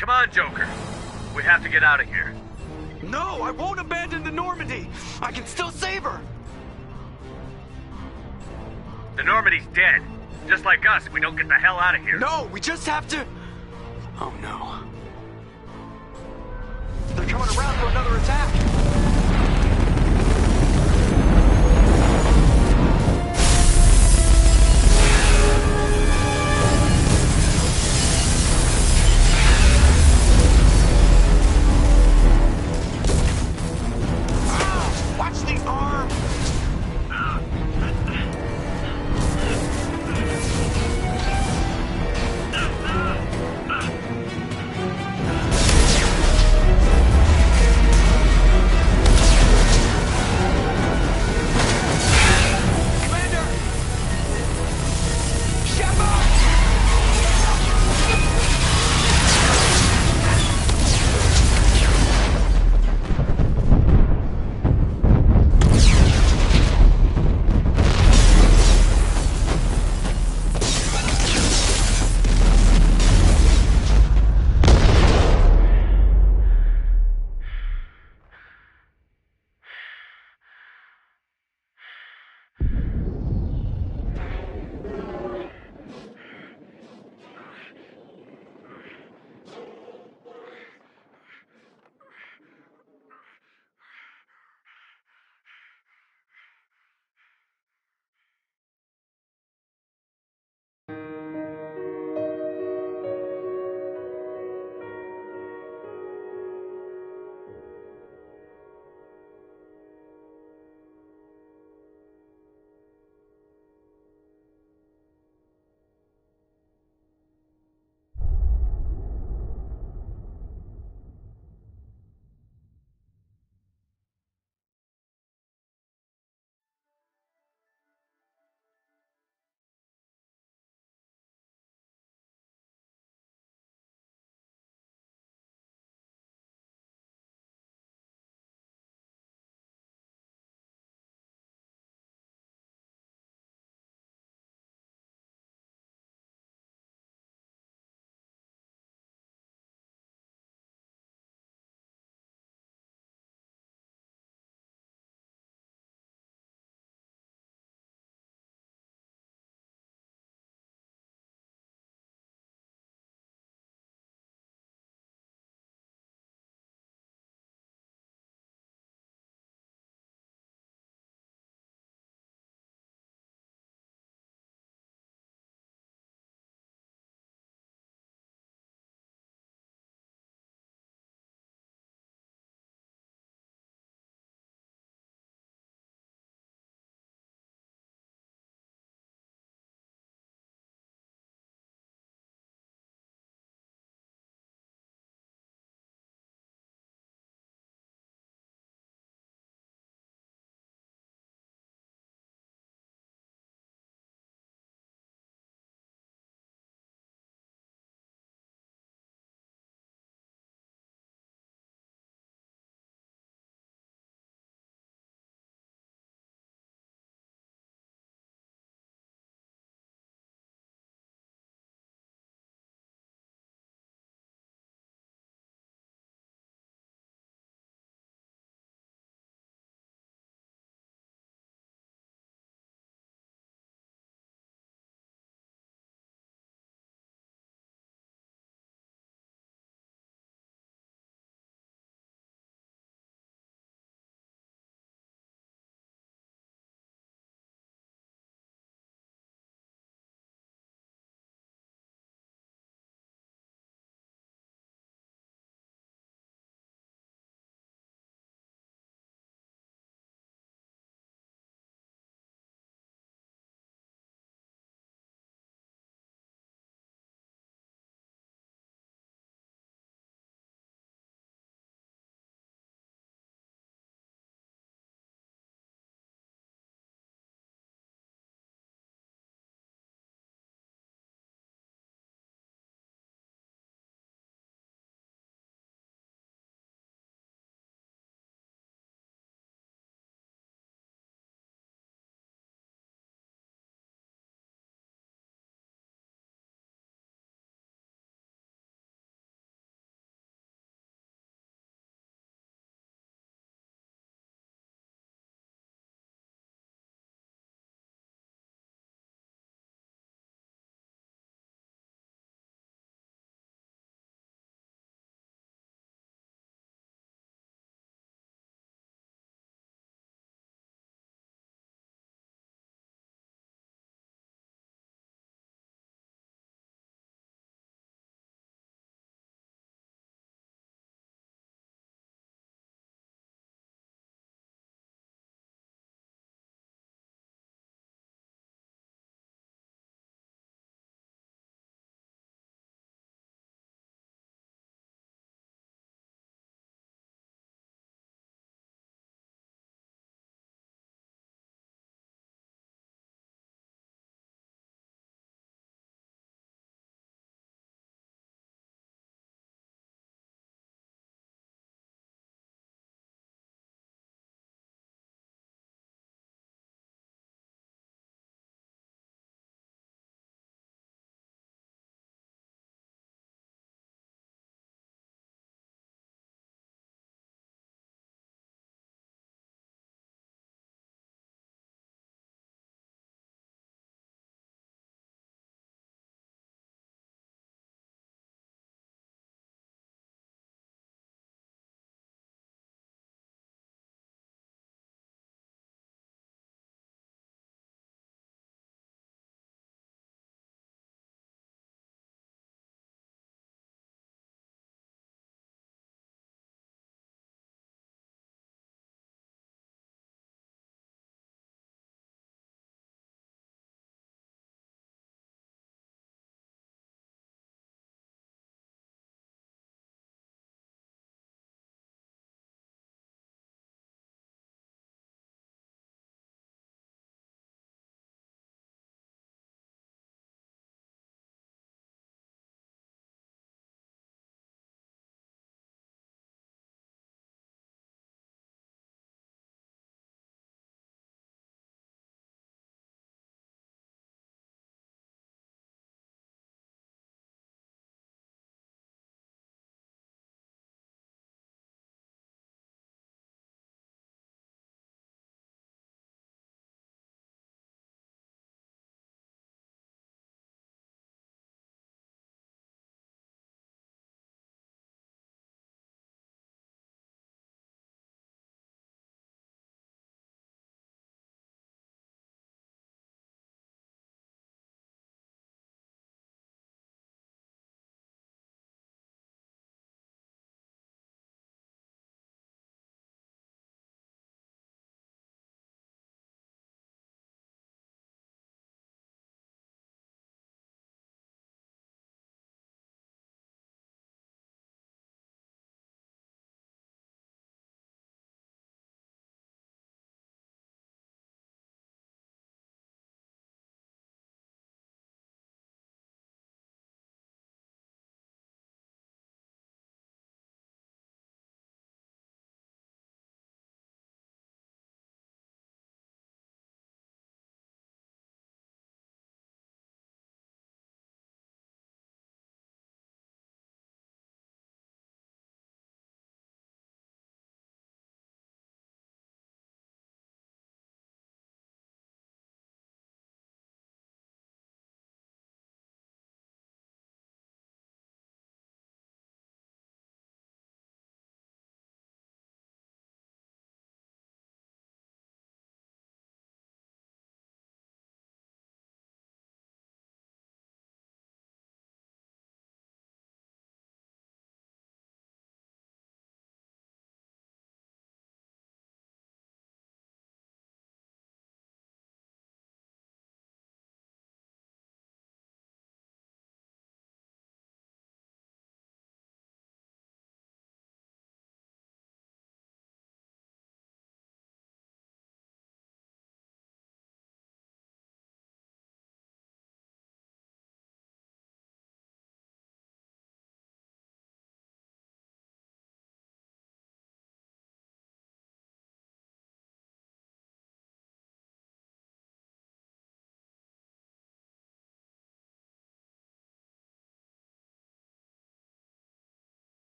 Come on, Joker. We have to get out of here. No, I won't abandon the Normandy. I can still save her. The Normandy's dead. Just like us, we don't get the hell out of here. No, we just have to... Oh no. They're coming around for another attack. Watch the arm!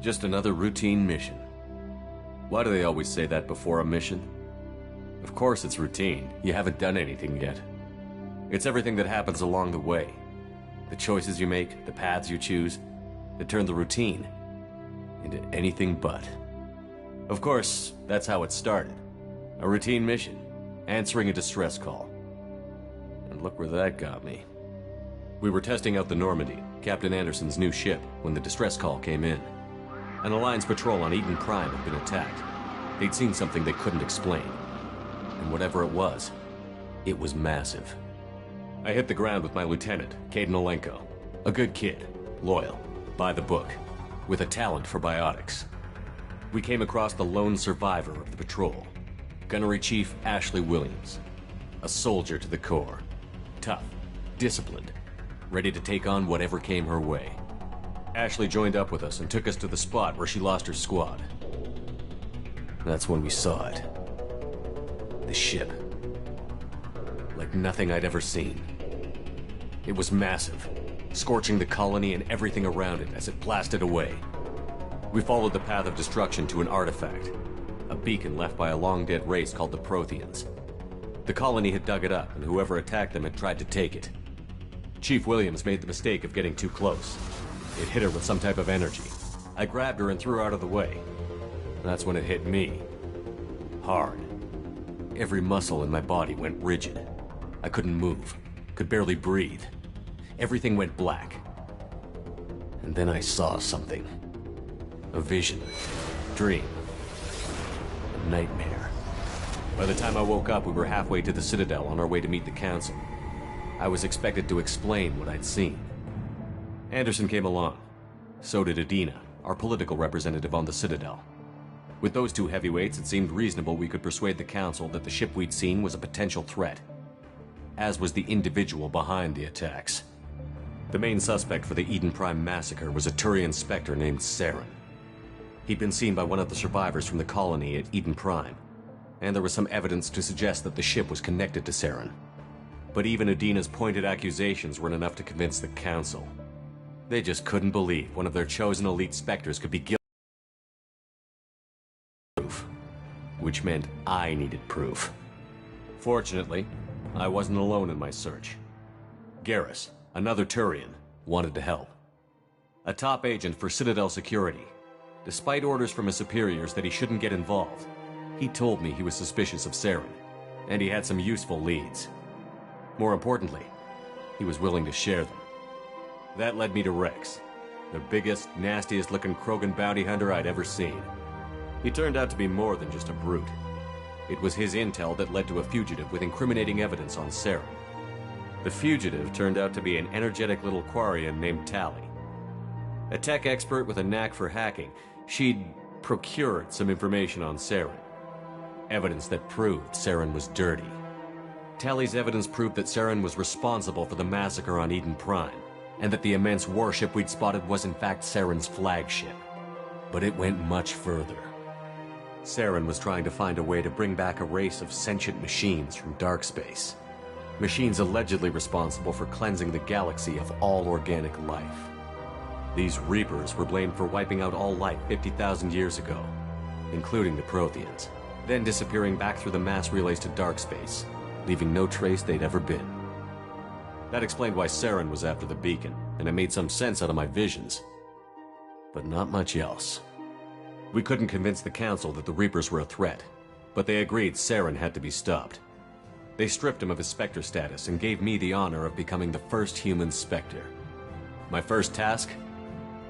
Just another routine mission. Why do they always say that before a mission? Of course it's routine. You haven't done anything yet. It's everything that happens along the way. The choices you make, the paths you choose, that turn the routine into anything but. Of course, that's how it started. A routine mission, answering a distress call. And look where that got me. We were testing out the Normandy, Captain Anderson's new ship, when the distress call came in. An Alliance patrol on Eden Prime had been attacked. They'd seen something they couldn't explain. And whatever it was massive. I hit the ground with my lieutenant, Kaidan Alenko. A good kid, loyal, by the book, with a talent for biotics. We came across the lone survivor of the patrol, Gunnery Chief Ashley Williams. A soldier to the core. Tough, disciplined, ready to take on whatever came her way. Ashley joined up with us and took us to the spot where she lost her squad. That's when we saw it. The ship. Like nothing I'd ever seen. It was massive, scorching the colony and everything around it as it blasted away. We followed the path of destruction to an artifact, a beacon left by a long-dead race called the Protheans. The colony had dug it up, and whoever attacked them had tried to take it. Chief Williams made the mistake of getting too close. It hit her with some type of energy. I grabbed her and threw her out of the way. That's when it hit me. Hard. Every muscle in my body went rigid. I couldn't move, could barely breathe. Everything went black. And then I saw something. A vision. Dream. A nightmare. By the time I woke up, we were halfway to the Citadel on our way to meet the Council. I was expected to explain what I'd seen. Anderson came along. So did Adina, our political representative on the Citadel. With those two heavyweights, it seemed reasonable we could persuade the Council that the ship we'd seen was a potential threat. As was the individual behind the attacks. The main suspect for the Eden Prime massacre was a Turian Spectre named Saren. He'd been seen by one of the survivors from the colony at Eden Prime, and there was some evidence to suggest that the ship was connected to Saren. But even Adina's pointed accusations weren't enough to convince the Council. They just couldn't believe one of their chosen elite Spectres could be guilty. Proof. Which meant I needed proof. Fortunately, I wasn't alone in my search. Garrus, another Turian, wanted to help. A top agent for Citadel Security. Despite orders from his superiors that he shouldn't get involved, he told me he was suspicious of Saren, and he had some useful leads. More importantly, he was willing to share them. That led me to Rex, the biggest, nastiest-looking Krogan bounty hunter I'd ever seen. He turned out to be more than just a brute. It was his intel that led to a fugitive with incriminating evidence on Saren. The fugitive turned out to be an energetic little Quarian named Tali. A tech expert with a knack for hacking, she'd procured some information on Saren. Evidence that proved Saren was dirty. Tali's evidence proved that Saren was responsible for the massacre on Eden Prime, and that the immense warship we'd spotted was in fact Saren's flagship. But it went much further. Saren was trying to find a way to bring back a race of sentient machines from dark space. Machines allegedly responsible for cleansing the galaxy of all organic life. These Reapers were blamed for wiping out all life 50,000 years ago, including the Protheans, then disappearing back through the mass relays to dark space, leaving no trace they'd ever been. That explained why Saren was after the beacon, and it made some sense out of my visions. But not much else. We couldn't convince the Council that the Reapers were a threat, but they agreed Saren had to be stopped. They stripped him of his Spectre status and gave me the honor of becoming the first human Spectre. My first task?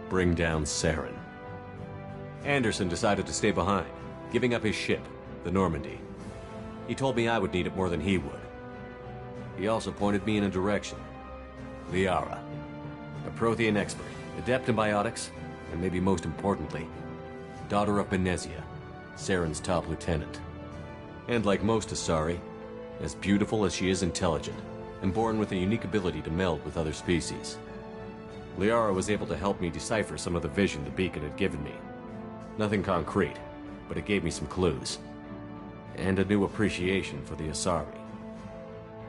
Bring down Saren. Anderson decided to stay behind, giving up his ship, the Normandy. He told me I would need it more than he would. He also pointed me in a direction. Liara, a Prothean expert, adept in biotics, and maybe most importantly, daughter of Benezia, Saren's top lieutenant. And like most Asari, as beautiful as she is intelligent, and born with a unique ability to meld with other species. Liara was able to help me decipher some of the vision the beacon had given me. Nothing concrete, but it gave me some clues. And a new appreciation for the Asari.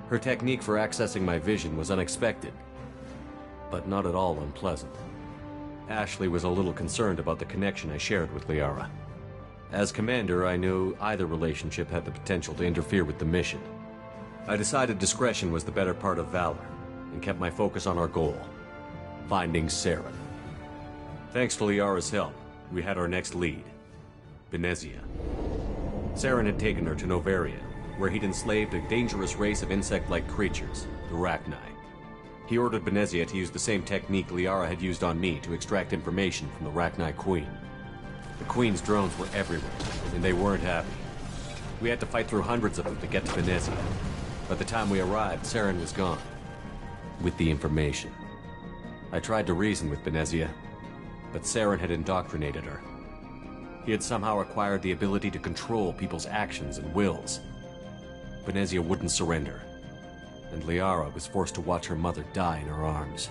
Her technique for accessing my vision was unexpected, but not at all unpleasant. Ashley was a little concerned about the connection I shared with Liara. As commander, I knew either relationship had the potential to interfere with the mission. I decided discretion was the better part of valor, and kept my focus on our goal, finding Saren. Thanks to Liara's help, we had our next lead, Benezia. Saren had taken her to Novaria, where he'd enslaved a dangerous race of insect-like creatures, the Rachni. He ordered Benezia to use the same technique Liara had used on me to extract information from the Rachni Queen. The Queen's drones were everywhere, and they weren't happy. We had to fight through hundreds of them to get to Benezia. By the time we arrived, Saren was gone, with the information. I tried to reason with Benezia, but Saren had indoctrinated her. He had somehow acquired the ability to control people's actions and wills. Benezia wouldn't surrender, and Liara was forced to watch her mother die in her arms.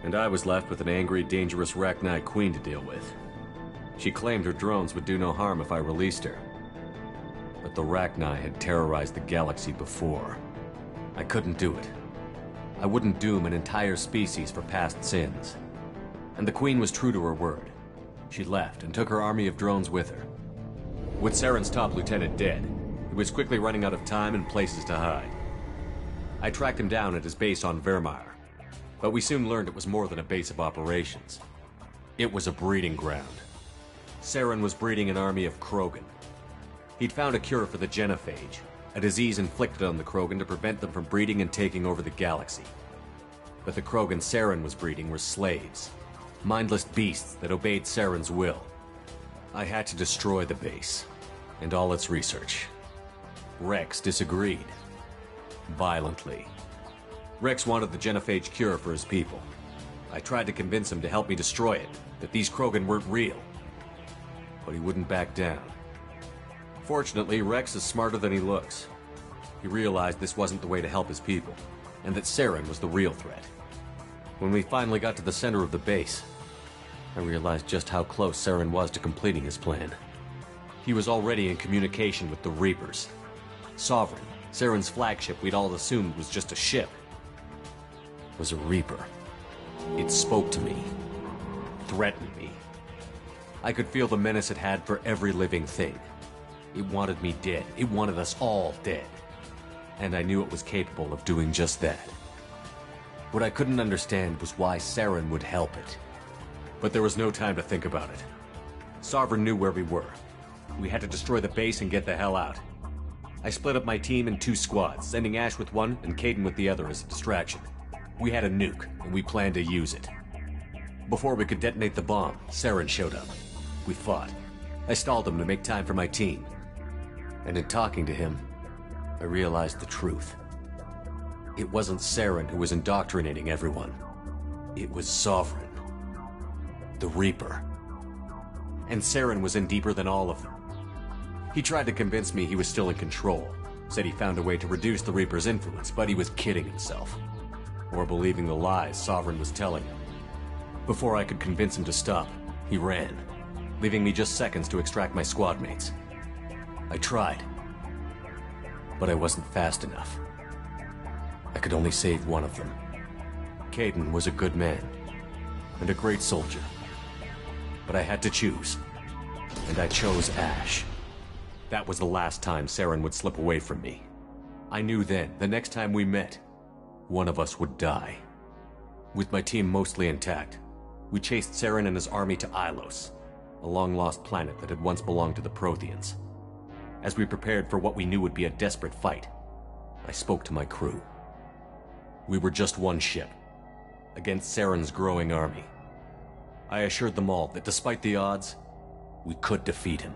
And I was left with an angry, dangerous Rachni Queen to deal with. She claimed her drones would do no harm if I released her. But the Rachni had terrorized the galaxy before. I couldn't do it. I wouldn't doom an entire species for past sins. And the Queen was true to her word. She left and took her army of drones with her. With Saren's top lieutenant dead, he was quickly running out of time and places to hide. I tracked him down at his base on Vermeer, but we soon learned it was more than a base of operations. It was a breeding ground. Saren was breeding an army of Krogan. He'd found a cure for the genophage, a disease inflicted on the Krogan to prevent them from breeding and taking over the galaxy. But the Krogan Saren was breeding were slaves, mindless beasts that obeyed Saren's will. I had to destroy the base, and all its research. Rex disagreed. Violently. Rex wanted the genophage cure for his people. I tried to convince him to help me destroy it, that these Krogan weren't real. But he wouldn't back down. Fortunately, Rex is smarter than he looks. He realized this wasn't the way to help his people, and that Saren was the real threat. When we finally got to the center of the base, I realized just how close Saren was to completing his plan. He was already in communication with the Reapers. Sovereign, Saren's flagship we'd all assumed was just a ship, was a Reaper. It spoke to me, threatened me. I could feel the menace it had for every living thing. It wanted me dead. It wanted us all dead. And I knew it was capable of doing just that. What I couldn't understand was why Saren would help it. But there was no time to think about it. Sovereign knew where we were. We had to destroy the base and get the hell out. I split up my team in 2 squads, sending Ash with one and Kaidan with the other as a distraction. We had a nuke, and we planned to use it. Before we could detonate the bomb, Saren showed up. We fought. I stalled him to make time for my team. And in talking to him, I realized the truth. It wasn't Saren who was indoctrinating everyone. It was Sovereign. The Reaper. And Saren was in deeper than all of them. He tried to convince me he was still in control. Said he found a way to reduce the Reaper's influence, but he was kidding himself. Or believing the lies Sovereign was telling him. Before I could convince him to stop, he ran, leaving me just seconds to extract my squad mates. I tried, but I wasn't fast enough. I could only save one of them. Kaidan was a good man, and a great soldier. But I had to choose, and I chose Ash. That was the last time Saren would slip away from me. I knew then, the next time we met, one of us would die. With my team mostly intact, we chased Saren and his army to Ilos, a long-lost planet that had once belonged to the Protheans. As we prepared for what we knew would be a desperate fight, I spoke to my crew. We were just one ship, against Saren's growing army. I assured them all that despite the odds, we could defeat him.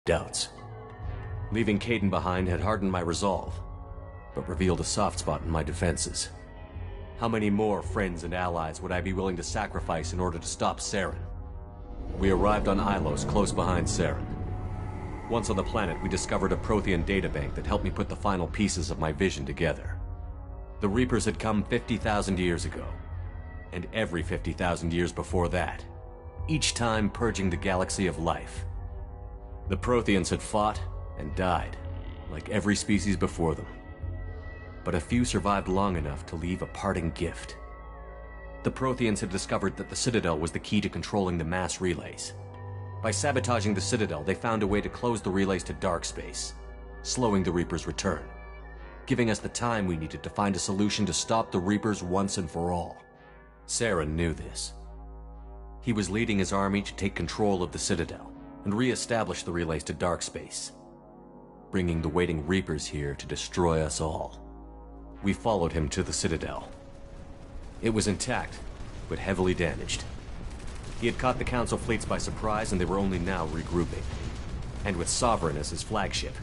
Doubts. Leaving Kaidan behind had hardened my resolve, but revealed a soft spot in my defenses. How many more friends and allies would I be willing to sacrifice in order to stop Saren? We arrived on Ilos, close behind Saren. Once on the planet, we discovered a Prothean databank that helped me put the final pieces of my vision together. The Reapers had come 50,000 years ago, and every 50,000 years before that, each time purging the galaxy of life. The Protheans had fought and died, like every species before them. But a few survived long enough to leave a parting gift. The Protheans had discovered that the Citadel was the key to controlling the mass relays. By sabotaging the Citadel, they found a way to close the relays to dark space, slowing the Reapers' return, giving us the time we needed to find a solution to stop the Reapers once and for all. Saren knew this. He was leading his army to take control of the Citadel and re-establish the relays to dark space, bringing the waiting Reapers here to destroy us all. We followed him to the Citadel. It was intact, but heavily damaged. He had caught the Council fleets by surprise, and they were only now regrouping. And with Sovereign as his flagship,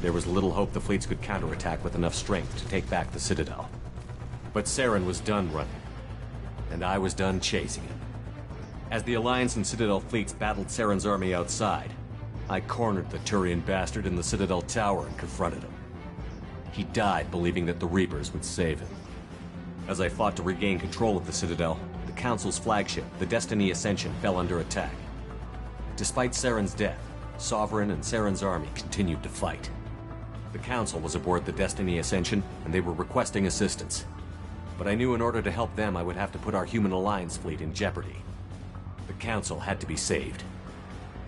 there was little hope the fleets could counterattack with enough strength to take back the Citadel. But Saren was done running, and I was done chasing him. As the Alliance and Citadel fleets battled Saren's army outside, I cornered the Turian bastard in the Citadel tower and confronted him. He died believing that the Reapers would save him. As I fought to regain control of the Citadel, the Council's flagship, the Destiny Ascension, fell under attack. Despite Saren's death, Sovereign and Saren's army continued to fight. The Council was aboard the Destiny Ascension, and they were requesting assistance. But I knew in order to help them, I would have to put our Human Alliance fleet in jeopardy. The Council had to be saved.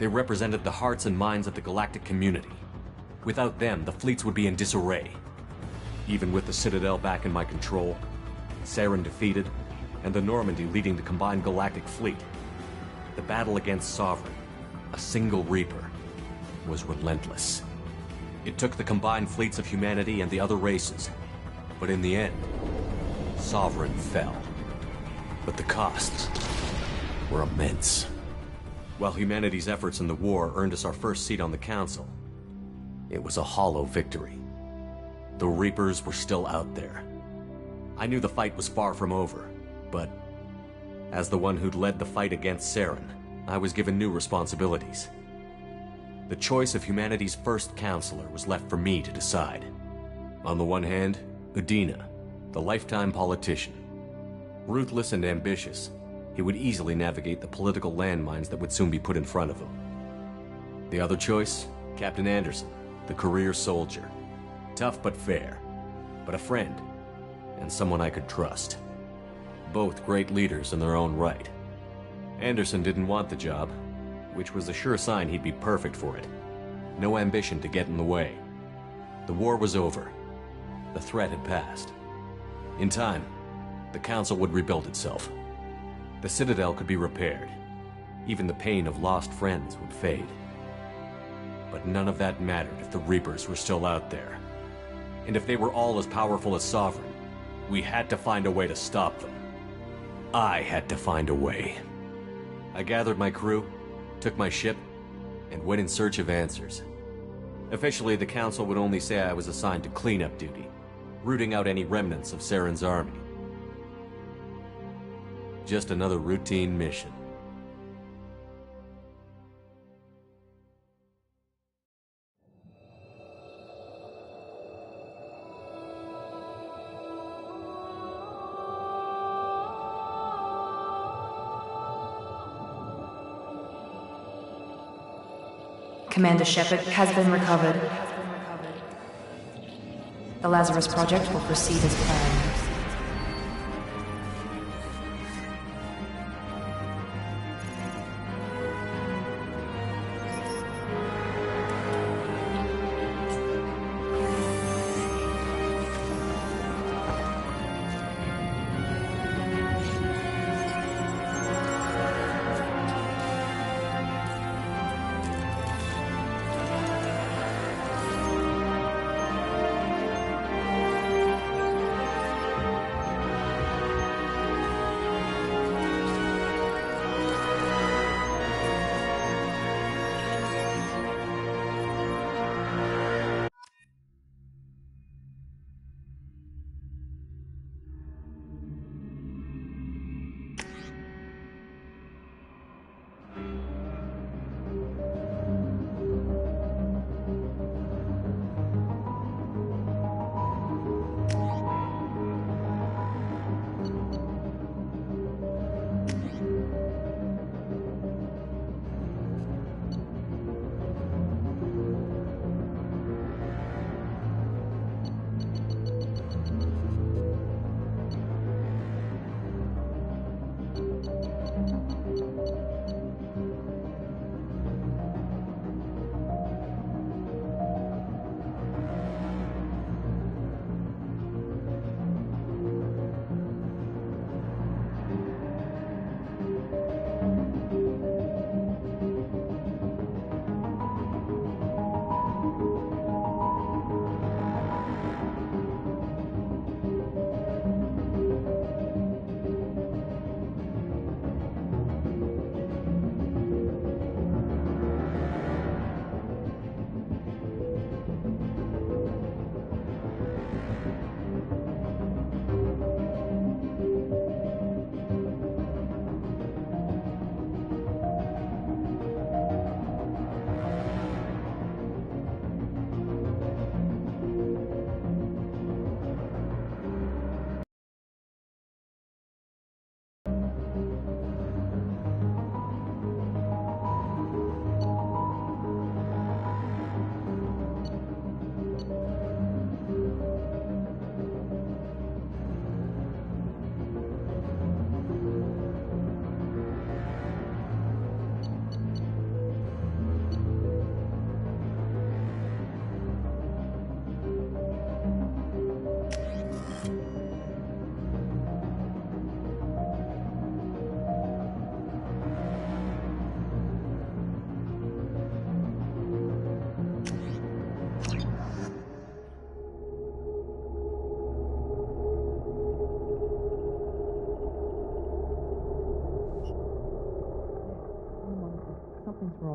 They represented the hearts and minds of the galactic community. Without them, the fleets would be in disarray. Even with the Citadel back in my control, Saren defeated, and the Normandy leading the combined galactic fleet, the battle against Sovereign, a single Reaper, was relentless. It took the combined fleets of humanity and the other races, but in the end, Sovereign fell. But the costs were immense. While humanity's efforts in the war earned us our first seat on the Council, it was a hollow victory. The Reapers were still out there. I knew the fight was far from over, but as the one who'd led the fight against Saren, I was given new responsibilities. The choice of humanity's first counselor was left for me to decide. On the one hand, Udina, the lifetime politician. Ruthless and ambitious, he would easily navigate the political landmines that would soon be put in front of him. The other choice, Captain Anderson, the career soldier. Tough but fair, but a friend, and someone I could trust. Both great leaders in their own right. Anderson didn't want the job, which was a sure sign he'd be perfect for it. No ambition to get in the way. The war was over. The threat had passed. In time, the Council would rebuild itself. The Citadel could be repaired. Even the pain of lost friends would fade. But none of that mattered if the Reapers were still out there. And if they were all as powerful as Sovereign, we had to find a way to stop them. I had to find a way. I gathered my crew, took my ship, and went in search of answers. Officially, the Council would only say I was assigned to cleanup duty, rooting out any remnants of Saren's army. Just another routine mission. Commander Shepard has been recovered. The Lazarus Project will proceed as planned.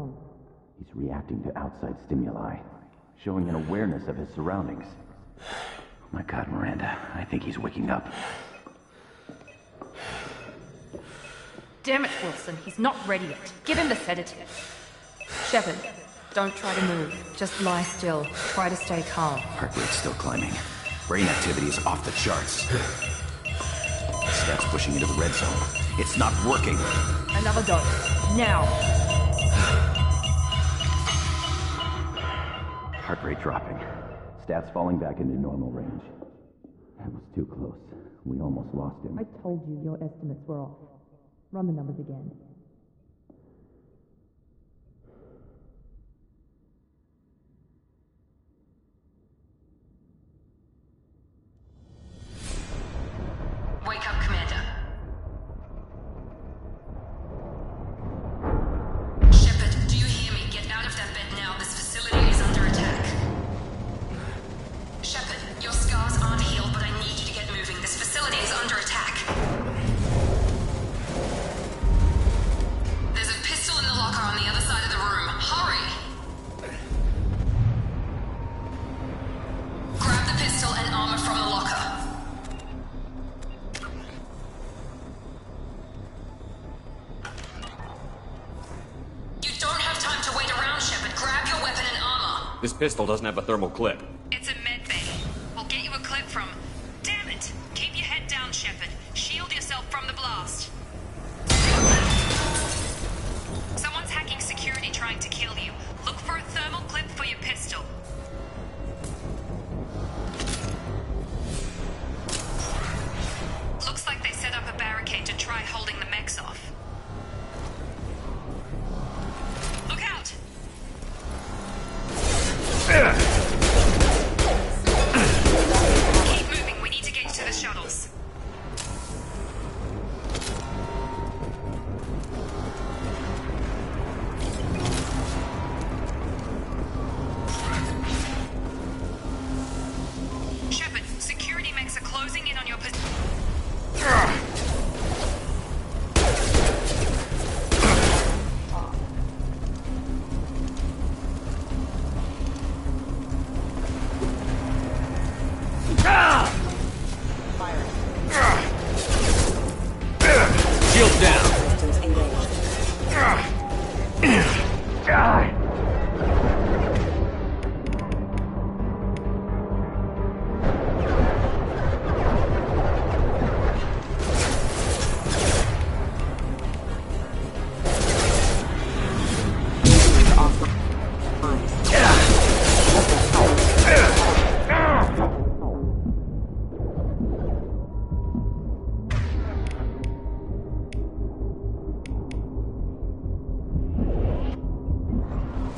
wrong? He's reacting to outside stimuli, showing an awareness of his surroundings. Oh my God, Miranda, I think he's waking up. Damn it, Wilson, he's not ready yet. Give him the sedative. Shepard, don't try to move. Just lie still. Try to stay calm. Heart rate's still climbing. Brain activity is off the charts. Steps pushing into the red zone. It's not working. Another dose. Now. Heart rate dropping. Stats falling back into normal range. That was too close. We almost lost him. I told you your estimates were off. Run the numbers again. Wake up, Commander. Shepard, do you hear me? Get out of that bed now. This facility is under attack. Shepard, your scars aren't healed, but I need you to get moving. This facility is under attack. There's a pistol in the locker on the other side of the room. Hurry! Grab the pistol and armor from the locker. This pistol doesn't have a thermal clip. It's a med bay. We'll get you a clip from... Damn it! Keep your head down, Shepard. Shield yourself from the blast. Someone's hacking security trying to kill you. Look for a thermal clip for your pistol. Looks like they set up a barricade to try holding the mechs off. Look out! Keep moving, we need to get you to the shuttles. Shepard, security mechs are closing in on your position. Shield down.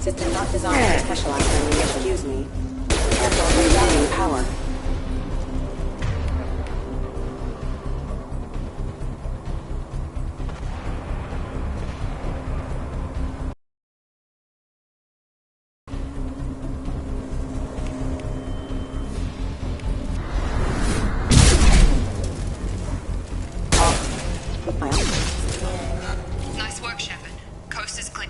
System not designed to specialize in the excuse me. Careful rerouting power. Nice work, Shepard. Coast is clear.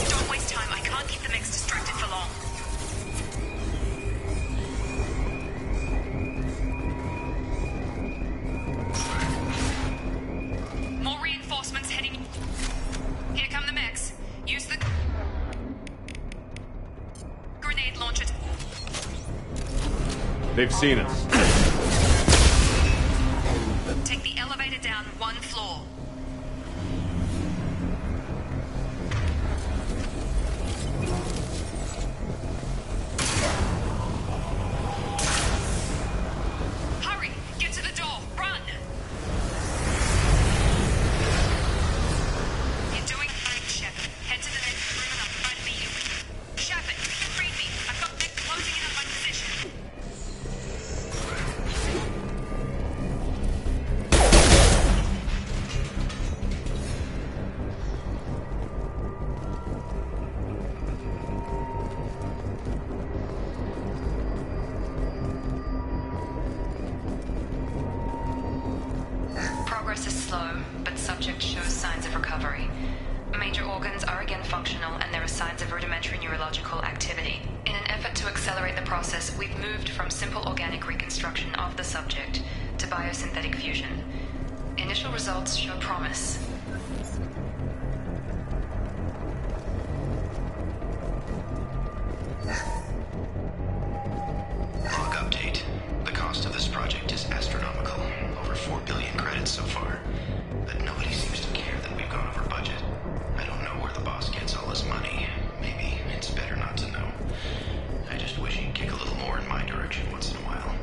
Don't waste time. I can't keep the mix distracted for long. More reinforcements heading. Here come the mechs. Use the grenade launcher. They've seen us. Take the elevator down one floor. Hurry! Get to the door! Run! You're doing fine, Shepard. Head to the next room and I'll try to meet you. Shepard, read me. I've got mech closing in on my position. slow, but subject shows signs of recovery. Major organs are again functional, and there are signs of rudimentary neurological activity. In an effort to accelerate the process, we've moved from simple organic reconstruction of the subject to biosynthetic fusion. Initial results show promise. Log update. The cost of this project is astronomical. Over 4 billion credits so far. But nobody seems to care that we've gone over budget. I don't know where the boss gets all his money. Maybe it's better not to know. I just wish he'd kick a little more in my direction once in a while.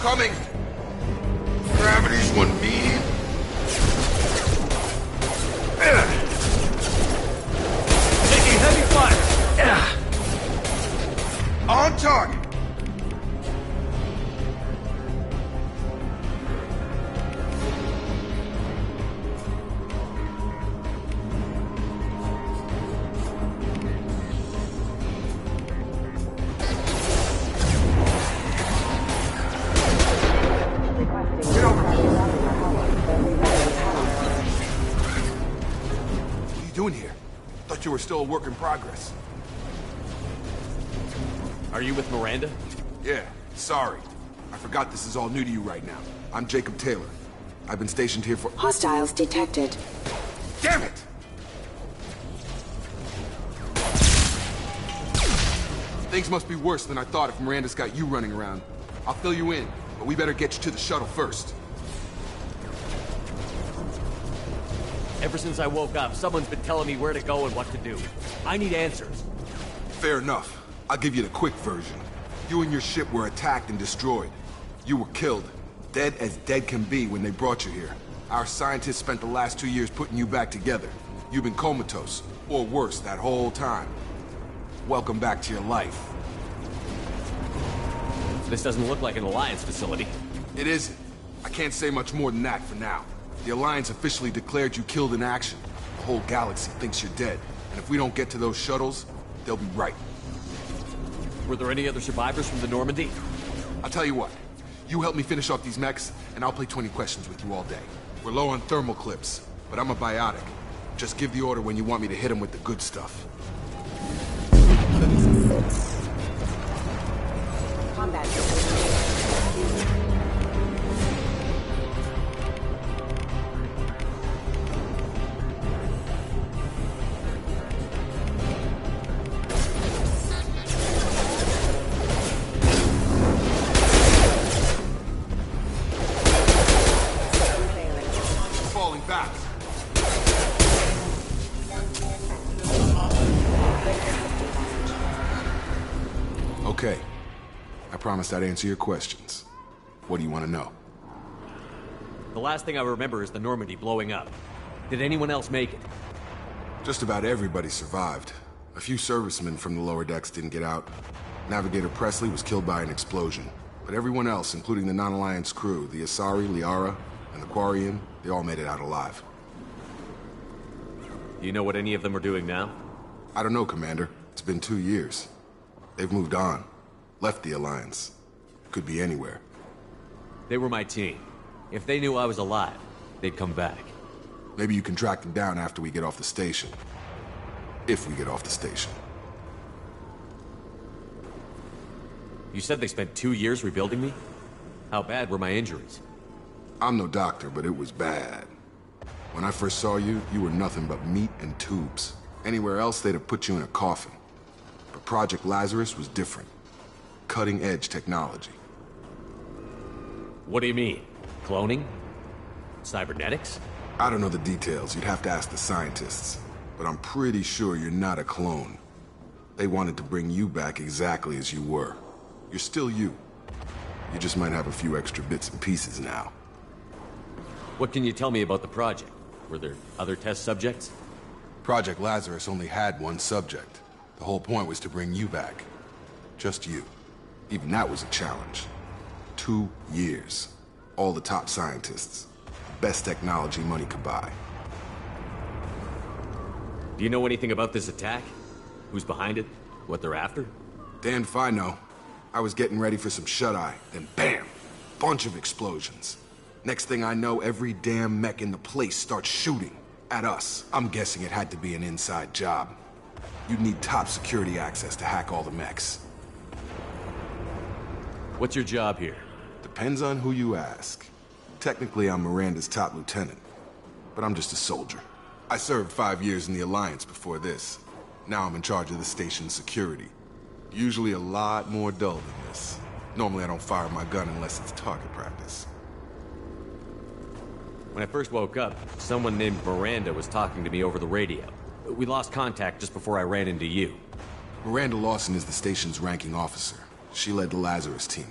Coming! Gravity's one beam! Taking heavy fire! On target! You were still a work in progress. Are you with Miranda? Yeah, sorry. I forgot this is all new to you right now. I'm Jacob Taylor. I've been stationed here for— Hostiles detected. Damn it! Things must be worse than I thought if Miranda's got you running around. I'll fill you in, but we better get you to the shuttle first. Ever since I woke up, someone's been telling me where to go and what to do. I need answers. Fair enough. I'll give you the quick version. You and your ship were attacked and destroyed. You were killed. Dead as dead can be when they brought you here. Our scientists spent the last 2 years putting you back together. You've been comatose, or worse, that whole time. Welcome back to your life. This doesn't look like an Alliance facility. It isn't. I can't say much more than that for now. The Alliance officially declared you killed in action. The whole galaxy thinks you're dead. And if we don't get to those shuttles, they'll be right. Were there any other survivors from the Normandy? I'll tell you what. You help me finish off these mechs, and I'll play 20 questions with you all day. We're low on thermal clips, but I'm a biotic. Just give the order when you want me to hit them with the good stuff. Combat. Okay. I promised I'd answer your questions. What do you want to know? The last thing I remember is the Normandy blowing up. Did anyone else make it? Just about everybody survived. A few servicemen from the lower decks didn't get out. Navigator Presley was killed by an explosion. But everyone else, including the non-Alliance crew, the Asari, Liara, and the Quarian, they all made it out alive. Do you know what any of them are doing now? I don't know, Commander. It's been 2 years. They've moved on. Left the Alliance. Could be anywhere. They were my team. If they knew I was alive, they'd come back. Maybe you can track them down after we get off the station. If we get off the station. You said they spent 2 years rebuilding me? How bad were my injuries? I'm no doctor, but it was bad. When I first saw you, you were nothing but meat and tubes. Anywhere else, they'd have put you in a coffin. But Project Lazarus was different. Cutting-edge technology. What do you mean? Cloning? Cybernetics? I don't know the details. You'd have to ask the scientists. But I'm pretty sure you're not a clone. They wanted to bring you back exactly as you were. You're still you. You just might have a few extra bits and pieces now. What can you tell me about the project? Were there other test subjects? Project Lazarus only had one subject. The whole point was to bring you back. Just you. Even that was a challenge. 2 years. All the top scientists. Best technology money could buy. Do you know anything about this attack? Who's behind it? What they're after? Damned if I know. I was getting ready for some shut-eye, then bam! Bunch of explosions. Next thing I know, every damn mech in the place starts shooting. At us. I'm guessing it had to be an inside job. You'd need top security access to hack all the mechs. What's your job here? Depends on who you ask. Technically, I'm Miranda's top lieutenant. But I'm just a soldier. I served 5 years in the Alliance before this. Now I'm in charge of the station's security. Usually a lot more dull than this. Normally I don't fire my gun unless it's target practice. When I first woke up, someone named Miranda was talking to me over the radio. We lost contact just before I ran into you. Miranda Lawson is the station's ranking officer. She led the Lazarus team.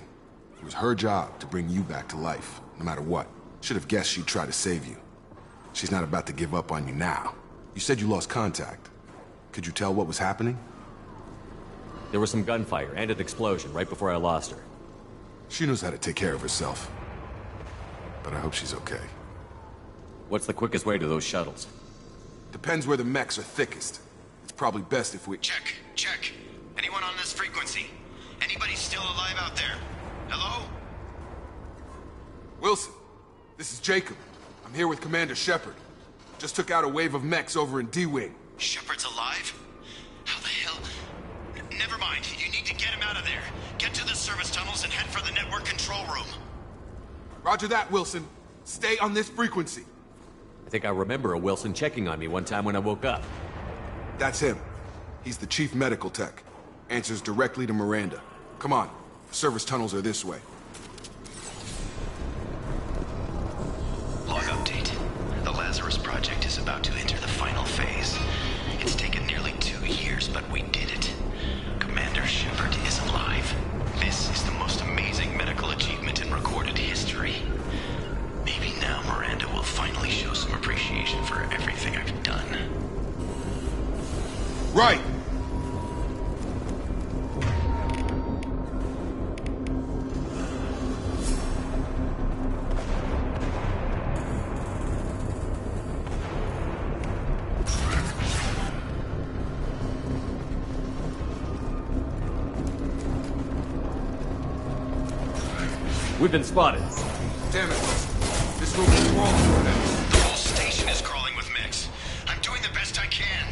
It was her job to bring you back to life, no matter what. Should have guessed she'd try to save you. She's not about to give up on you now. You said you lost contact. Could you tell what was happening? There was some gunfire and an explosion right before I lost her. She knows how to take care of herself. But I hope she's okay. What's the quickest way to those shuttles? Depends where the mechs are thickest. It's probably best if we... Check. Anyone on this frequency? Anybody still alive out there? Hello? Wilson, this is Jacob. I'm here with Commander Shepard. Just took out a wave of mechs over in D-Wing. Shepard's alive? How the hell? Never mind. You need to get him out of there. Get to the service tunnels and head for the network control room. Roger that, Wilson. Stay on this frequency. I think I remember a Wilson checking on me one time when I woke up. That's him. He's the chief medical tech. Answers directly to Miranda. Come on. The service tunnels are this way. Log update. The Lazarus Project is about to enter the final phase. It's taken nearly 2 years, but we did it. Commander Shepard is alive. This is the most amazing medical achievement in recorded history. Maybe now Miranda will finally show some appreciation for everything I've done. Right! We've been spotted. Damn it, Wilson. This room is crawling with them. The whole station is crawling with mechs. I'm doing the best I can.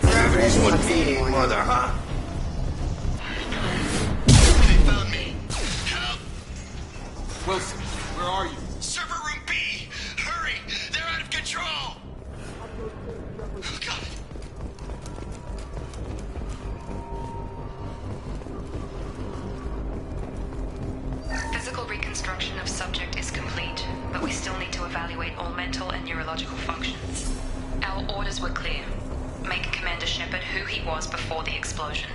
Gravity's what beating, mother, huh? They found me. Help! Wilson, where are you? Server room B! Hurry! They're out of control! Oh, God. Physical reconstruction of subject is complete, but we still need to evaluate all mental and neurological functions. Our orders were clear. Make Commander Shepard who he was before the explosion.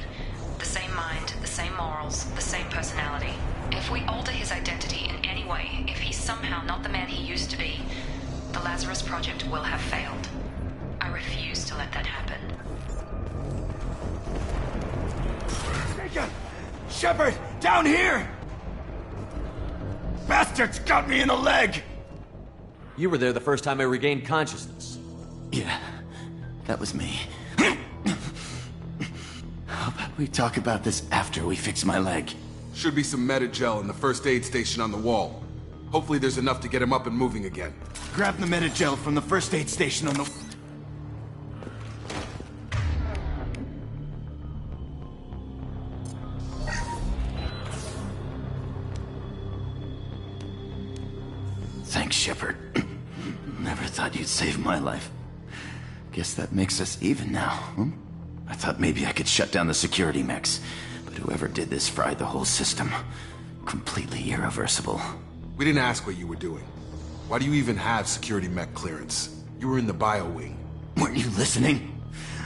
The same mind, the same morals, the same personality. If we alter his identity in any way, if he's somehow not the man he used to be, the Lazarus Project will have failed. I refuse to let that happen. Jacob! Shepard! Down here! Bastards got me in the leg! You were there the first time I regained consciousness. Yeah, that was me. How about we talk about this after we fix my leg? Should be some Medi-gel in the first aid station on the wall. Hopefully there's enough to get him up and moving again. Grab the Medi-gel from the first aid station on the... Thanks, Shepard. Never thought you'd save my life. Guess that makes us even now, huh? I thought maybe I could shut down the security mechs, but whoever did this fried the whole system. Completely irreversible. We didn't ask what you were doing. Why do you even have security mech clearance? You were in the bio wing. Weren't you listening?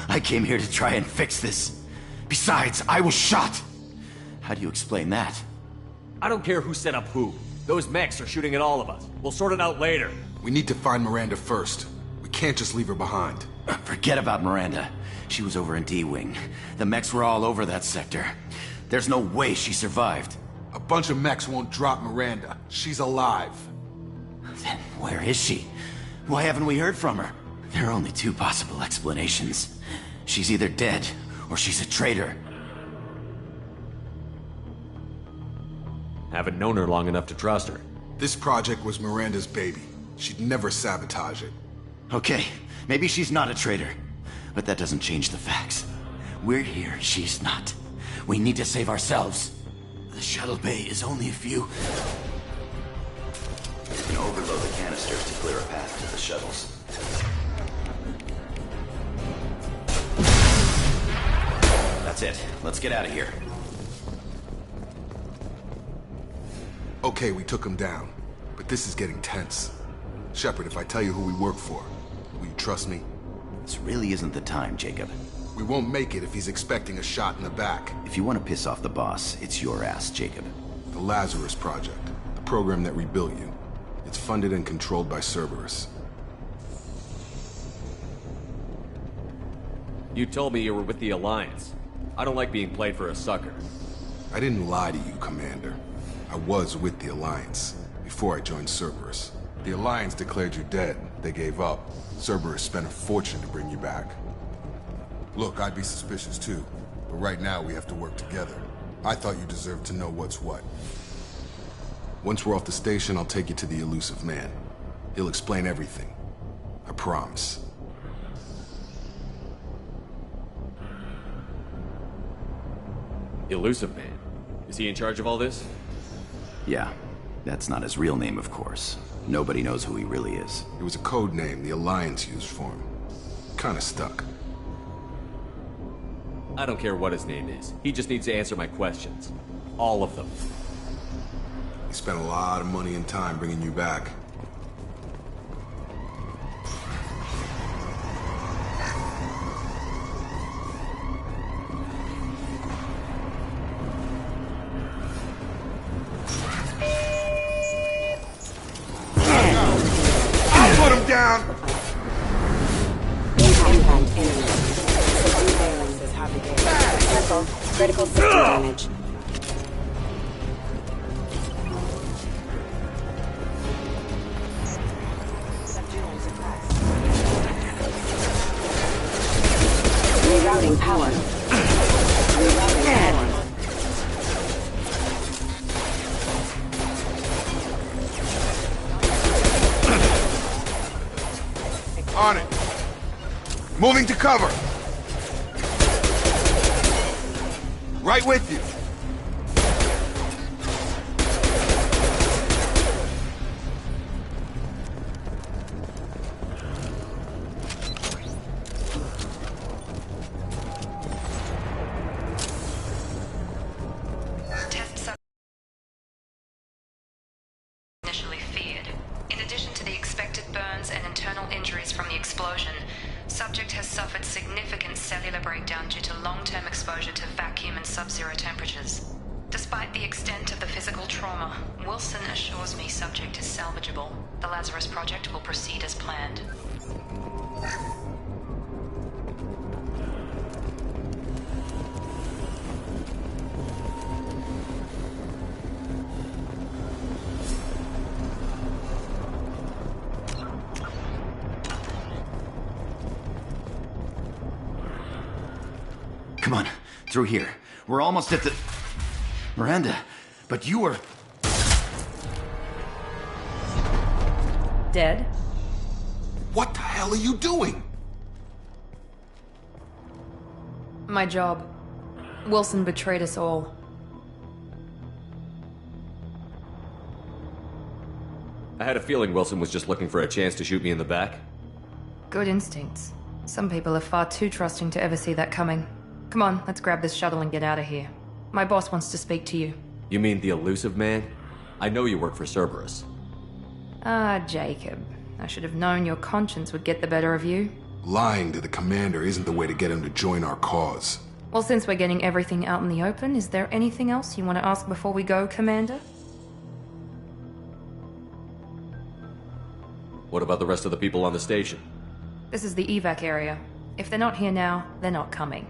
I came here to try and fix this. Besides, I was shot. How do you explain that? I don't care who set up who. Those mechs are shooting at all of us. We'll sort it out later. We need to find Miranda first. We can't just leave her behind. Forget about Miranda. She was over in D-Wing. The mechs were all over that sector. There's no way she survived. A bunch of mechs won't drop Miranda. She's alive. Then where is she? Why haven't we heard from her? There are only two possible explanations. She's either dead, or she's a traitor. Haven't known her long enough to trust her. This project was Miranda's baby. She'd never sabotage it. Okay, maybe she's not a traitor. But that doesn't change the facts. We're here, she's not. We need to save ourselves. The shuttle bay is only a few... You can overload the canisters to clear a path to the shuttles. That's it. Let's get out of here. Okay, we took him down. But this is getting tense. Shepard, if I tell you who we work for, will you trust me? This really isn't the time, Jacob. We won't make it if he's expecting a shot in the back. If you want to piss off the boss, it's your ass, Jacob. The Lazarus Project. The program that rebuilt you. It's funded and controlled by Cerberus. You told me you were with the Alliance. I don't like being played for a sucker. I didn't lie to you, Commander. I was with the Alliance, before I joined Cerberus. The Alliance declared you dead. They gave up. Cerberus spent a fortune to bring you back. Look, I'd be suspicious too, but right now we have to work together. I thought you deserved to know what's what. Once we're off the station, I'll take you to the Elusive Man. He'll explain everything. I promise. Elusive Man? Is he in charge of all this? Yeah. That's not his real name, of course. Nobody knows who he really is. It was a code name the Alliance used for him. Kinda stuck. I don't care what his name is. He just needs to answer my questions. All of them. He spent a lot of money and time bringing you back. I'll put him down! Careful. Critical system damage. Rerouting power. Rerouting power. On it. Moving to cover. Right with you. Initially feared. In addition to the expected burns and internal injuries from the explosion, subject has suffered significant cellular breakdown due to long-term exposure to vacuum and sub-zero temperatures. Despite the extent of the physical trauma, Wilson assures me subject is salvageable. The Lazarus Project will proceed as planned. Come on, through here. We're almost at the... Miranda, but you were... Dead? What the hell are you doing? My job. Wilson betrayed us all. I had a feeling Wilson was just looking for a chance to shoot me in the back. Good instincts. Some people are far too trusting to ever see that coming. Come on, let's grab this shuttle and get out of here. My boss wants to speak to you. You mean the Elusive Man? I know you work for Cerberus. Ah, Jacob. I should have known your conscience would get the better of you. Lying to the commander isn't the way to get him to join our cause. Well, since we're getting everything out in the open, is there anything else you want to ask before we go, Commander? What about the rest of the people on the station? This is the evac area. If they're not here now, they're not coming.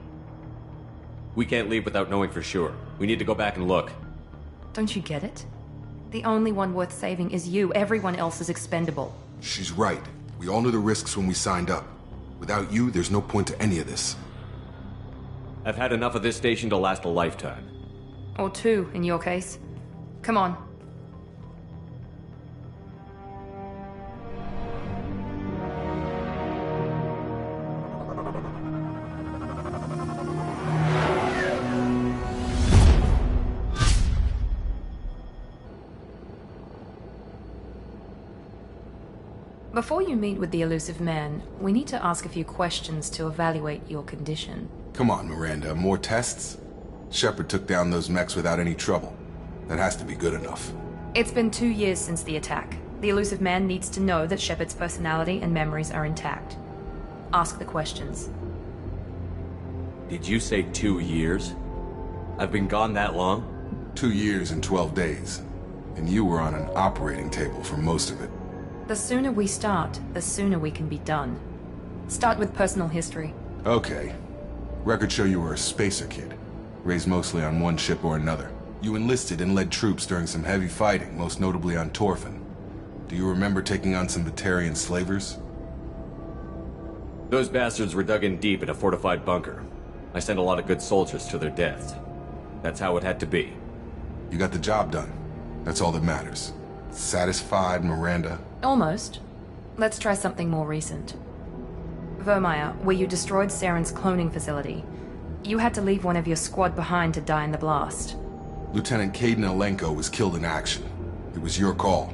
We can't leave without knowing for sure. We need to go back and look. Don't you get it? The only one worth saving is you. Everyone else is expendable. She's right. We all knew the risks when we signed up. Without you, there's no point to any of this. I've had enough of this station to last a lifetime. Or two, in your case. Come on. Before you meet with the Elusive Man, we need to ask a few questions to evaluate your condition. Come on, Miranda, more tests? Shepard took down those mechs without any trouble. That has to be good enough. It's been 2 years since the attack. The Elusive Man needs to know that Shepard's personality and memories are intact. Ask the questions. Did you say 2 years? I've been gone that long? 2 years and 12 days. And you were on an operating table for most of it. The sooner we start, the sooner we can be done. Start with personal history. Okay. Records show you were a spacer kid, raised mostly on one ship or another. You enlisted and led troops during some heavy fighting, most notably on Torfan. Do you remember taking on some Batarian slavers? Those bastards were dug in deep in a fortified bunker. I sent a lot of good soldiers to their deaths. That's how it had to be. You got the job done. That's all that matters. Satisfied, Miranda? Almost. Let's try something more recent. Vermeer, where you destroyed Saren's cloning facility. You had to leave one of your squad behind to die in the blast. Lieutenant Kaidan Alenko was killed in action. It was your call.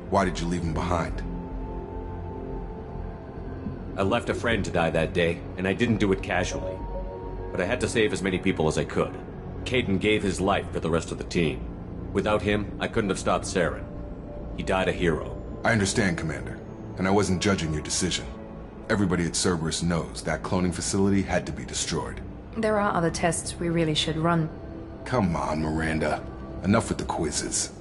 Why did you leave him behind? I left a friend to die that day, and I didn't do it casually. But I had to save as many people as I could. Kaidan gave his life for the rest of the team. Without him, I couldn't have stopped Saren. He died a hero. I understand, Commander, and I wasn't judging your decision. Everybody at Cerberus knows that cloning facility had to be destroyed. There are other tests we really should run. Come on, Miranda. Enough with the quizzes.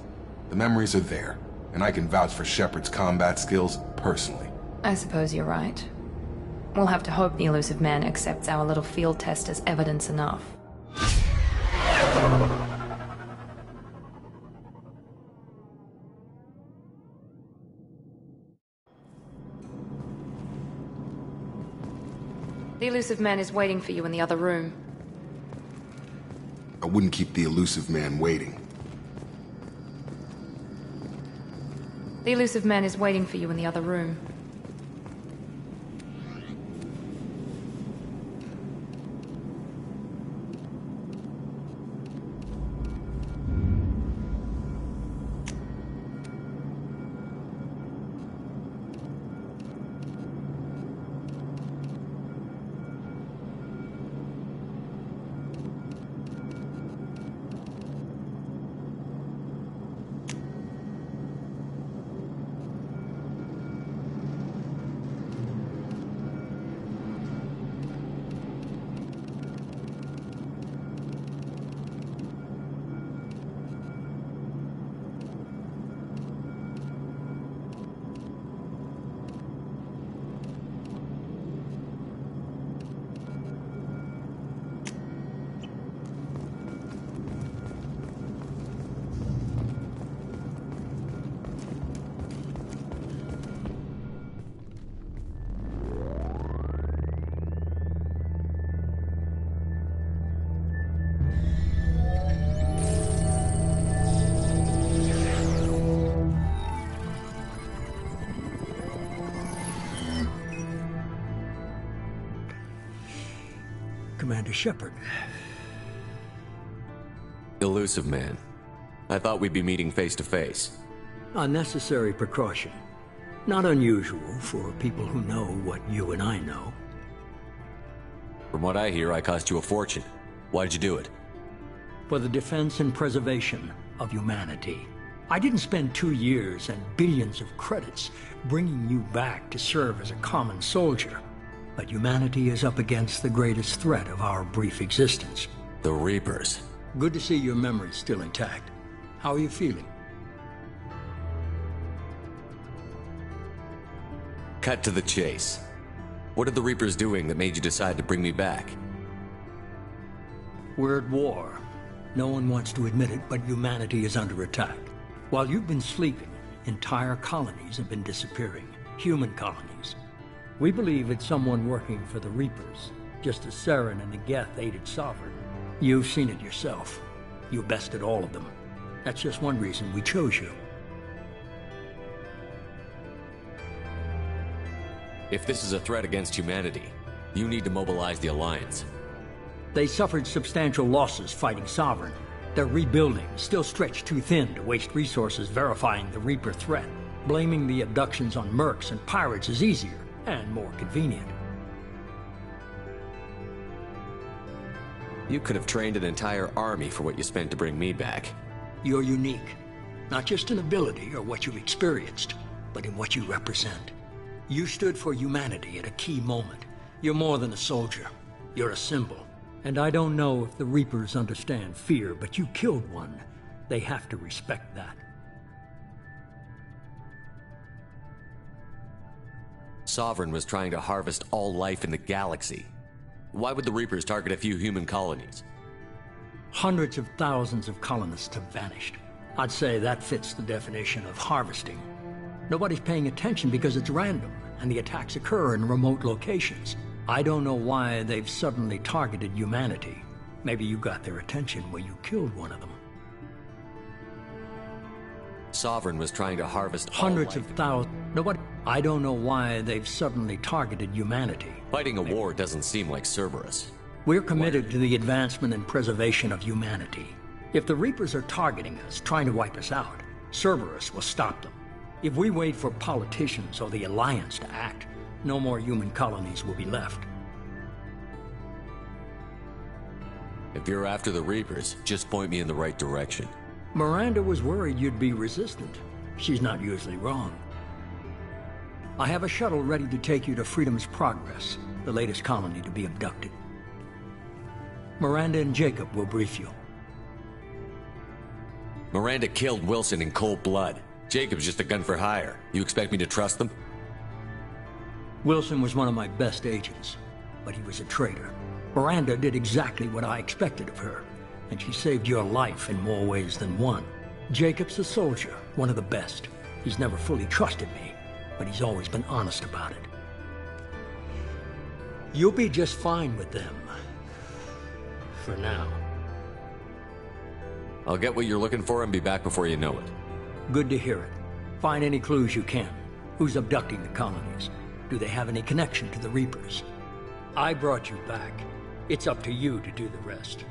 The memories are there, and I can vouch for Shepard's combat skills personally. I suppose you're right. We'll have to hope the Elusive Man accepts our little field test as evidence enough. The Elusive Man is waiting for you in the other room. I wouldn't keep the Elusive Man waiting. The Elusive Man is waiting for you in the other room. Commander Shepard. Elusive Man. I thought we'd be meeting face to face. A necessary precaution. Not unusual for people who know what you and I know. From what I hear, I cost you a fortune. Why'd you do it? For the defense and preservation of humanity. I didn't spend 2 years and billions of credits bringing you back to serve as a common soldier. But humanity is up against the greatest threat of our brief existence. The Reapers. Good to see your memory's still intact. How are you feeling? Cut to the chase. What are the Reapers doing that made you decide to bring me back? We're at war. No one wants to admit it, but humanity is under attack. While you've been sleeping, entire colonies have been disappearing. Human colonies. We believe it's someone working for the Reapers, just as Saren and Negeth aided Sovereign. You've seen it yourself. You bested all of them. That's just one reason we chose you. If this is a threat against humanity, you need to mobilize the Alliance. They suffered substantial losses fighting Sovereign. They're rebuilding, still stretched too thin to waste resources verifying the Reaper threat. Blaming the abductions on mercs and pirates is easier and more convenient. You could have trained an entire army for what you spent to bring me back. You're unique. Not just in ability or what you've experienced, but in what you represent. You stood for humanity at a key moment. You're more than a soldier. You're a symbol. And I don't know if the Reapers understand fear, but you killed one. They have to respect that. Sovereign was trying to harvest all life in the galaxy. Why would the Reapers target a few human colonies? Hundreds of thousands of colonists have vanished. I'd say that fits the definition of harvesting. Nobody's paying attention because it's random, and the attacks occur in remote locations. I don't know why they've suddenly targeted humanity. Maybe you got their attention where you killed one of them. Sovereign was trying to harvest hundreds of thousands. I don't know why they've suddenly targeted humanity. Fighting a war doesn't seem like Cerberus. We're committed to the advancement and preservation of humanity. If the Reapers are targeting us, trying to wipe us out, Cerberus will stop them. If we wait for politicians or the Alliance to act, no more human colonies will be left. If you're after the Reapers, just point me in the right direction. Miranda was worried you'd be resistant. She's not usually wrong. I have a shuttle ready to take you to Freedom's Progress, the latest colony to be abducted. Miranda and Jacob will brief you. Miranda killed Wilson in cold blood. Jacob's just a gun for hire. You expect me to trust them? Wilson was one of my best agents, but he was a traitor. Miranda did exactly what I expected of her, and she saved your life in more ways than one. Jacob's a soldier, one of the best. He's never fully trusted me, but he's always been honest about it. You'll be just fine with them. For now. I'll get what you're looking for and be back before you know it. Good to hear it. Find any clues you can. Who's abducting the colonies? Do they have any connection to the Reapers? I brought you back. It's up to you to do the rest.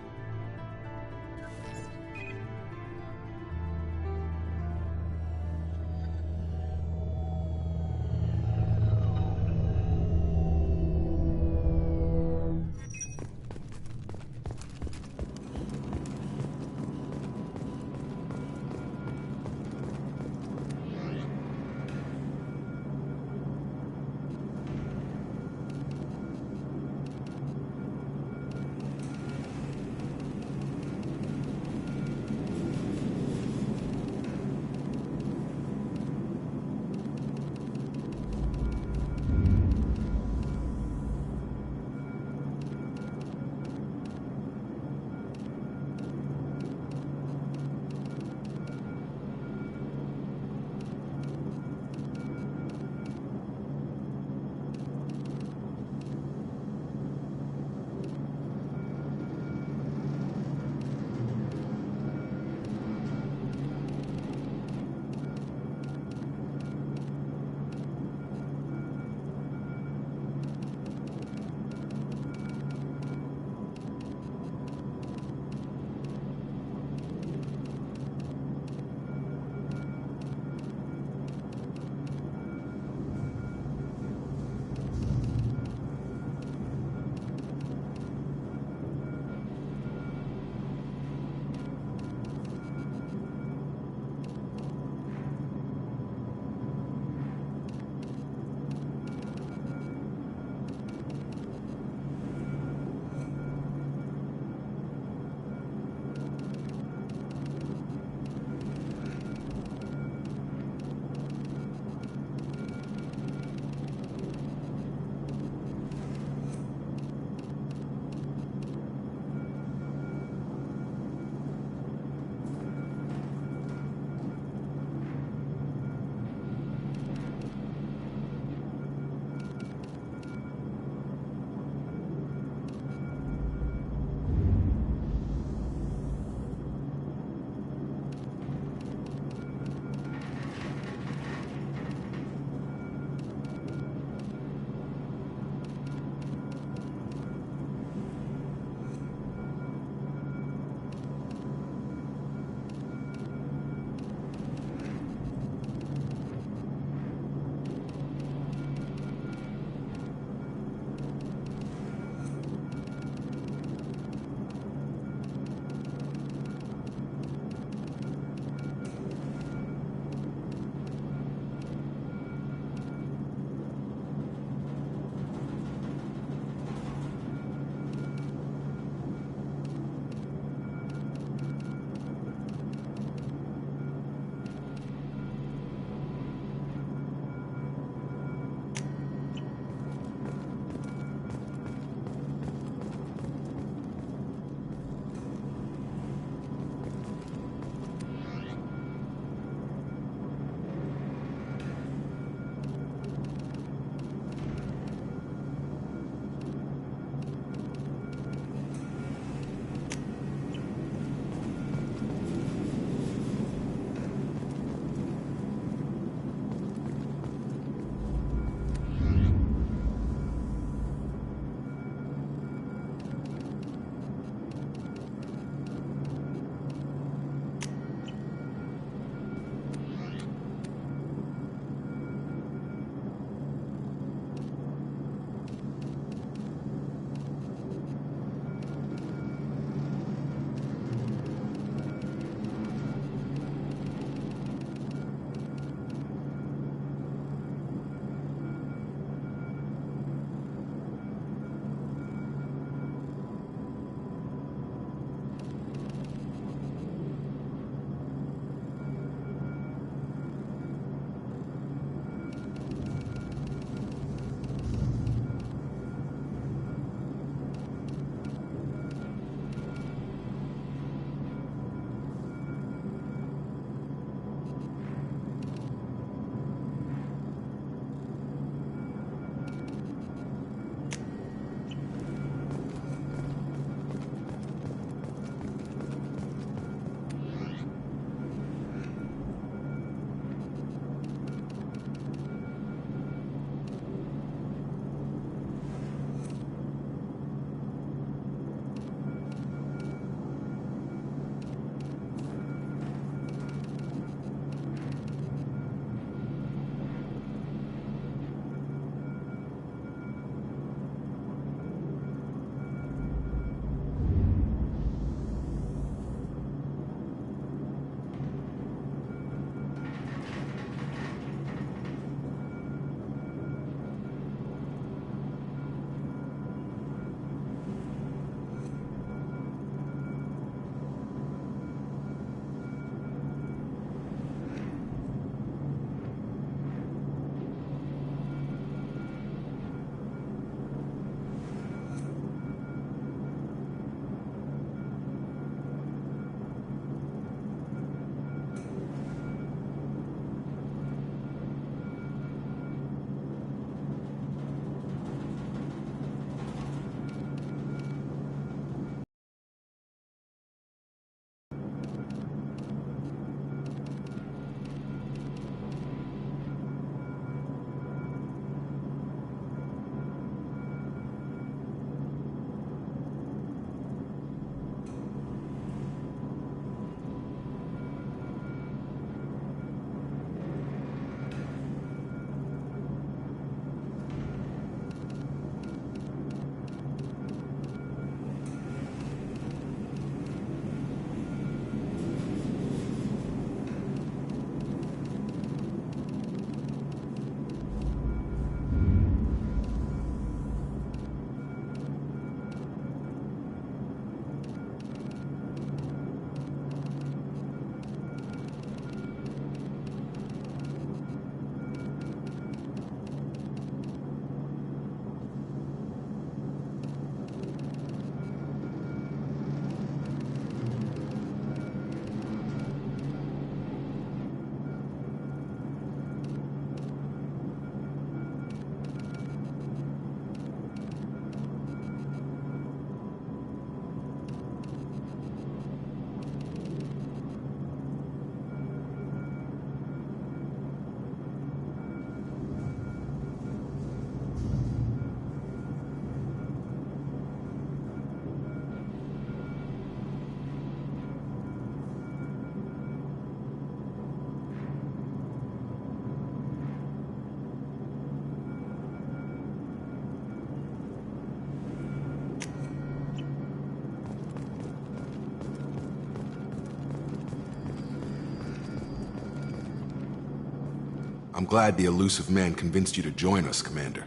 I'm glad the elusive man convinced you to join us, Commander.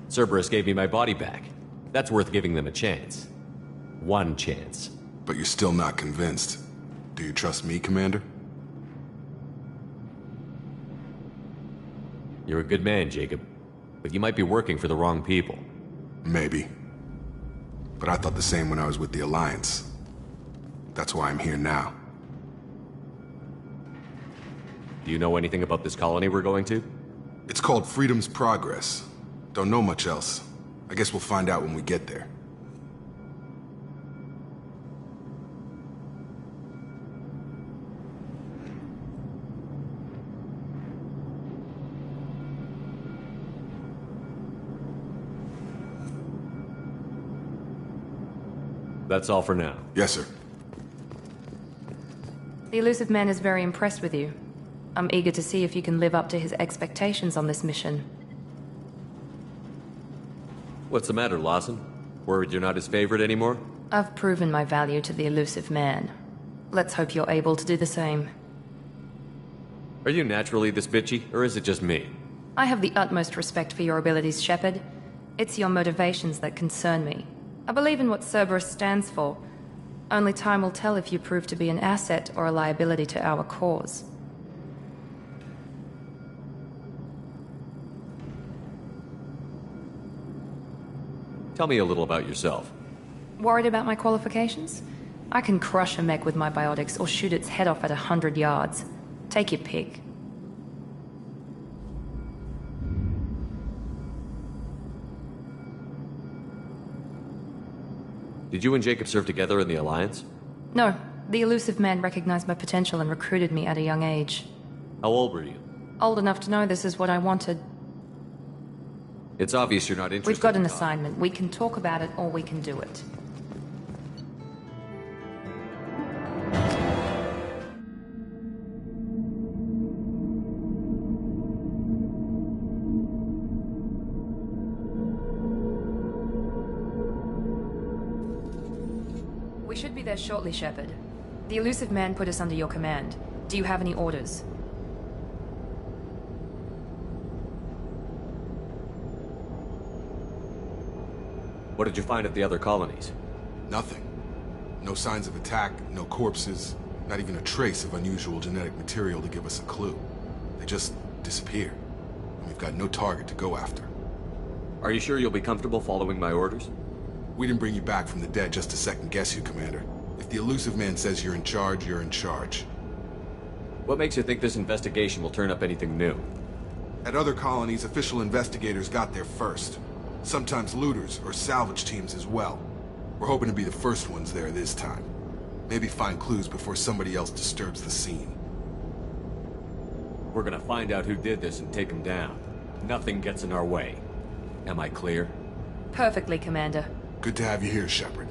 Cerberus gave me my body back. That's worth giving them a chance. One chance. But you're still not convinced. Do you trust me, Commander? You're a good man, Jacob. But you might be working for the wrong people. Maybe. But I thought the same when I was with the Alliance. That's why I'm here now. Do you know anything about this colony we're going to? It's called Freedom's Progress. Don't know much else. I guess we'll find out when we get there. That's all for now. Yes, sir. The elusive man is very impressed with you. I'm eager to see if you can live up to his expectations on this mission. What's the matter, Lawson? Worried you're not his favorite anymore? I've proven my value to the elusive man. Let's hope you're able to do the same. Are you naturally this bitchy, or is it just me? I have the utmost respect for your abilities, Shepard. It's your motivations that concern me. I believe in what Cerberus stands for. Only time will tell if you prove to be an asset or a liability to our cause. Tell me a little about yourself. Worried about my qualifications? I can crush a mech with my biotics or shoot its head off at 100 yards. Take your pick. Did you and Jacob serve together in the Alliance? No, the elusive man recognized my potential and recruited me at a young age. How old were you? Old enough to know this is what I wanted. It's obvious you're not interested. We've got an assignment. We can talk about it or we can do it. We should be there shortly, Shepard. The elusive man put us under your command. Do you have any orders? What did you find at the other colonies? Nothing. No signs of attack, no corpses, not even a trace of unusual genetic material to give us a clue. They just disappear. And we've got no target to go after. Are you sure you'll be comfortable following my orders? We didn't bring you back from the dead just to second guess you, Commander. If the elusive man says you're in charge, you're in charge. What makes you think this investigation will turn up anything new? At other colonies, official investigators got there first. Sometimes looters or salvage teams as well. We're hoping to be the first ones there this time. Maybe find clues before somebody else disturbs the scene. We're gonna find out who did this and take him down. Nothing gets in our way. Am I clear? Perfectly, Commander. Good to have you here, Shepard.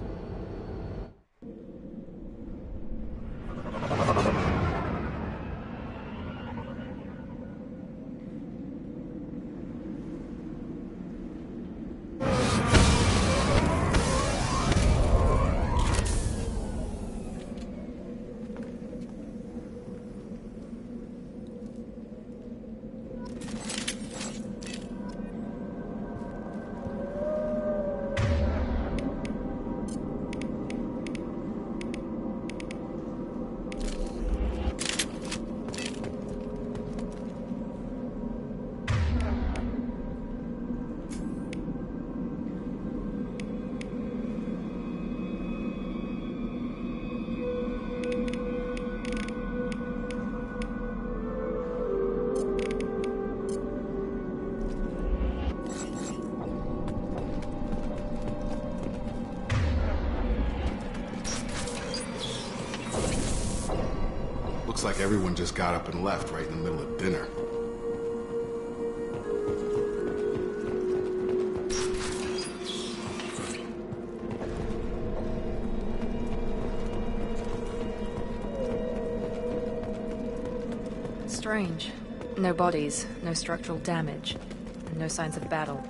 Looks like everyone just got up and left right in the middle of dinner. Strange. No bodies, no structural damage, and no signs of battle.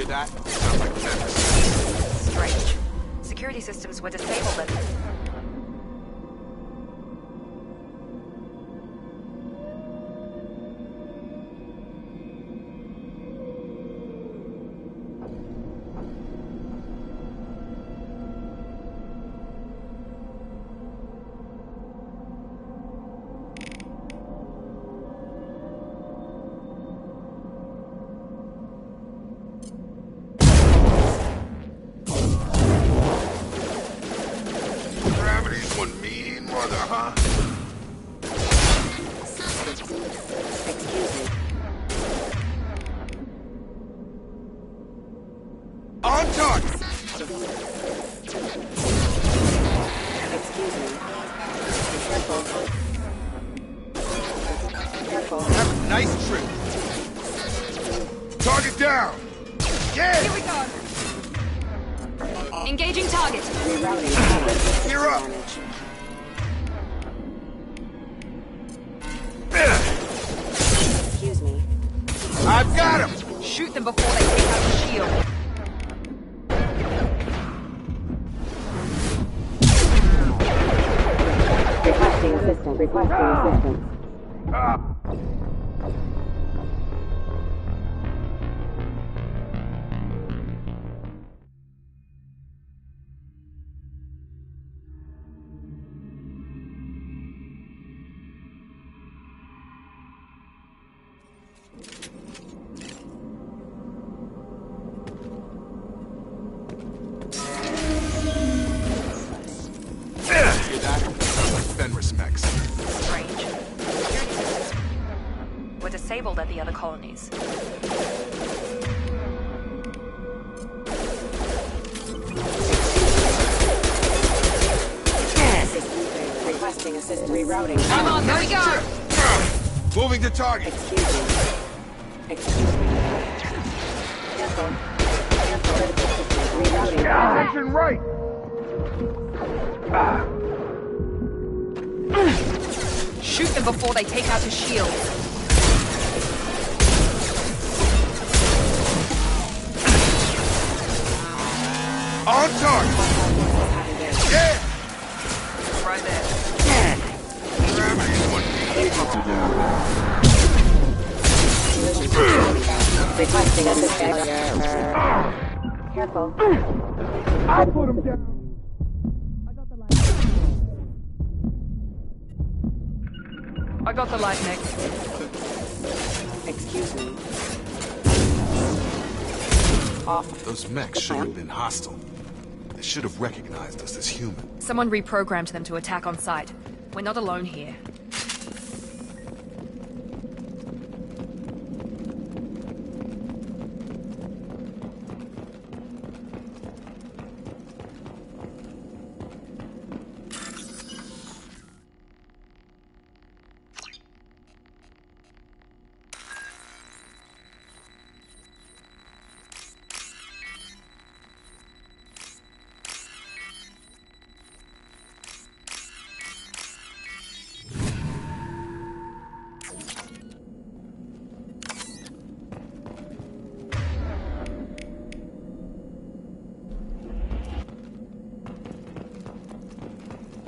Hear that? Sounds like Fenris. Strange. Security systems were disabled at... Gravity's one mean mother, huh? Excuse me. On target! Excuse me. Careful. Careful. Have a nice trip. Target down! Yeah! Here we go! Engaging target! Rerouting. You're up! Excuse me. I've got him! Shoot them before they take out the shield. Requesting assistance. Requesting assistance. Hear that? Sounds like Fenris mechs. Strange. Security systems were disabled at the other colonies. Requesting assistance. Rerouting. Come on, there we go! Moving to target. Excuse me. Excuse me. Careful. Careful. Critical systems. Rerouting. Action right! Shoot them before they take out his shield. On target! Yeah! Right there. Gravity's one mean Requesting assistance. Careful. I put him down! I got the light mech. Excuse me. Off. Those mechs should have been hostile. They should have recognized us as human. Someone reprogrammed them to attack on sight. We're not alone here.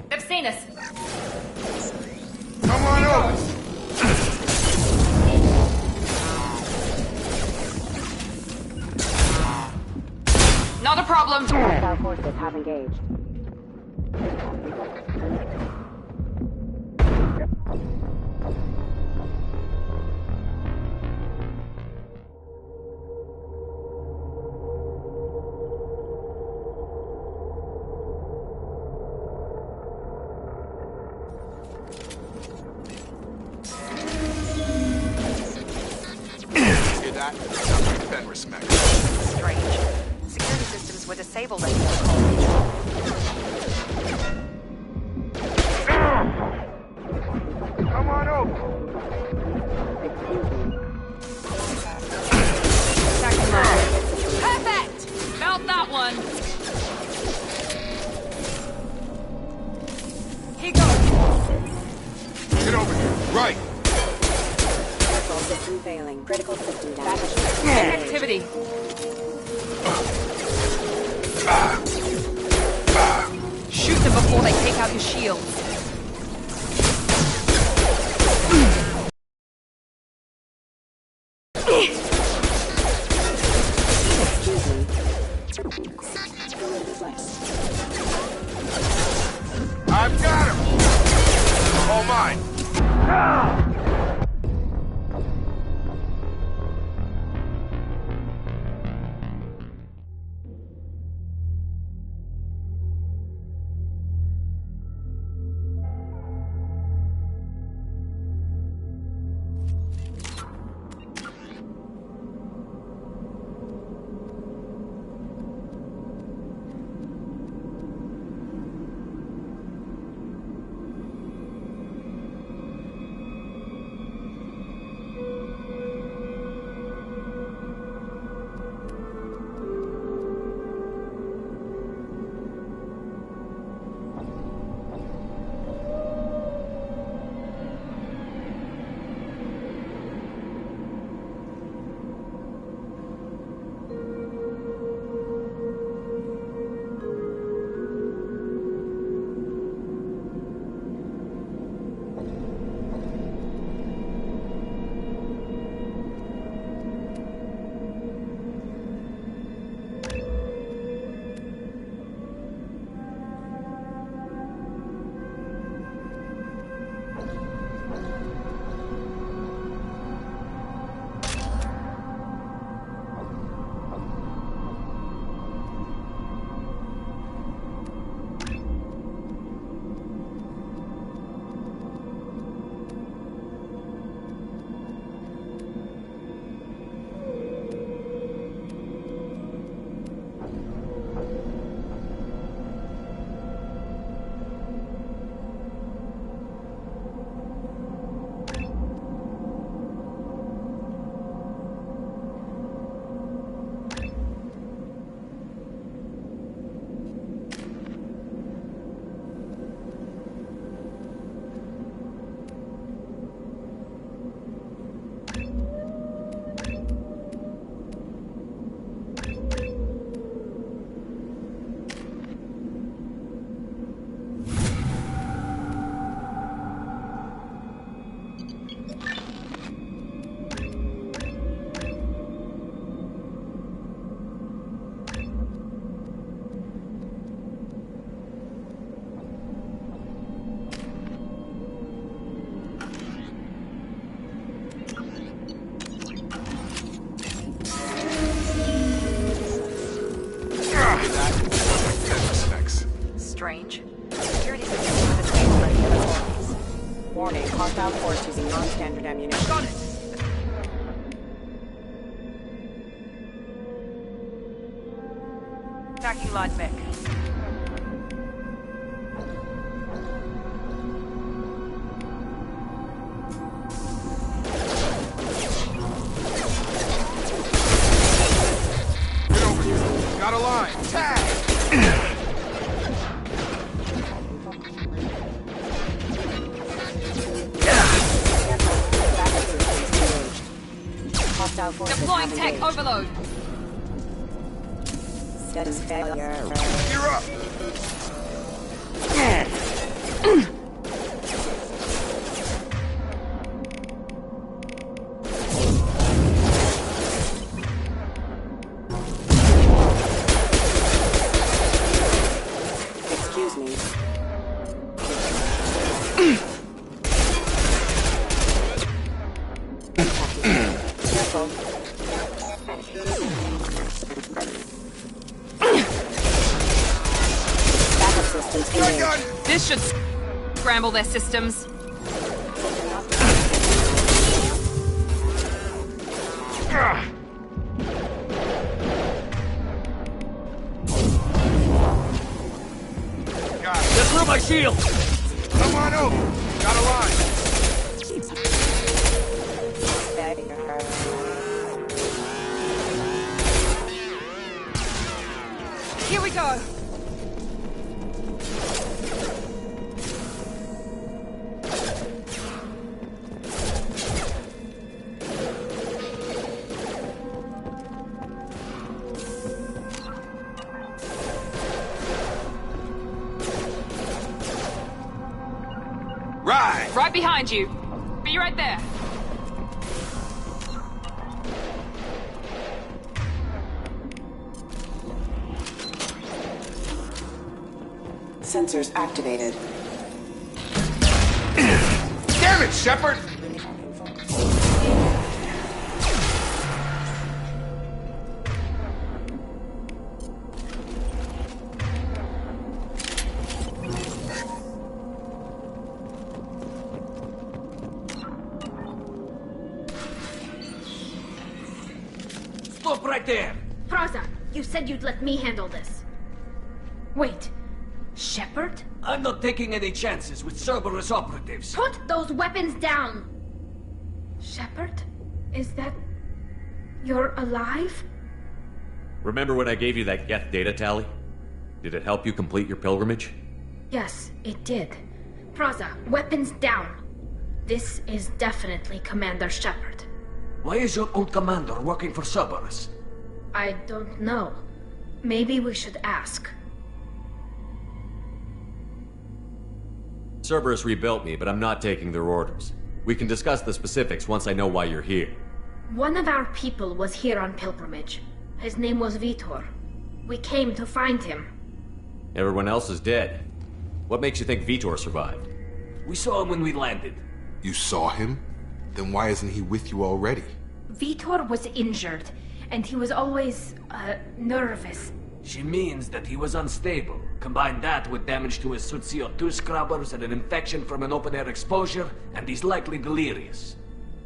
They've seen us. Come on over! Not a problem. Hostile forces have engaged. Hear that? Sounds like Fenris mechs. Strange. Security systems were disabled at the other colonies. Come on over! Attack them all. Perfect! Felt that one. Here goes. Get over here. Right! Critical system failing. Critical system damage. Activity. Hostile force using non-standard ammunition. Got it! Attacking light mech. Get over here. Got a line. Tag! Hostile forces Deploying have tech engaged. overload. Status failure. You're up! Excuse me. Careful. Backup systems engaged. This should scramble their systems. Got it. Get through my shield! Come on over. Got a line. Here we go. Right. Right behind you. Be right there. Sensors activated. Damn it, Shepard! Stop right there! Praza, you said you'd let me handle this. Wait, Shepard? I'm not taking any chances with Cerberus operatives. Put those weapons down! Shepard? Is that... you're alive? Remember when I gave you that Geth data tally? Did it help you complete your pilgrimage? Yes, it did. Praza, weapons down. This is definitely Commander Shepard. Why is your old commander working for Cerberus? I don't know. Maybe we should ask. Cerberus rebuilt me, but I'm not taking their orders. We can discuss the specifics once I know why you're here. One of our people was here on pilgrimage. His name was Vitor. We came to find him. Everyone else is dead. What makes you think Vitor survived? We saw him when we landed. You saw him? Then why isn't he with you already? Vitor was injured, and he was always, nervous. She means that he was unstable. Combine that with damage to his suit CO2 scrubbers and an infection from an open-air exposure, and he's likely delirious.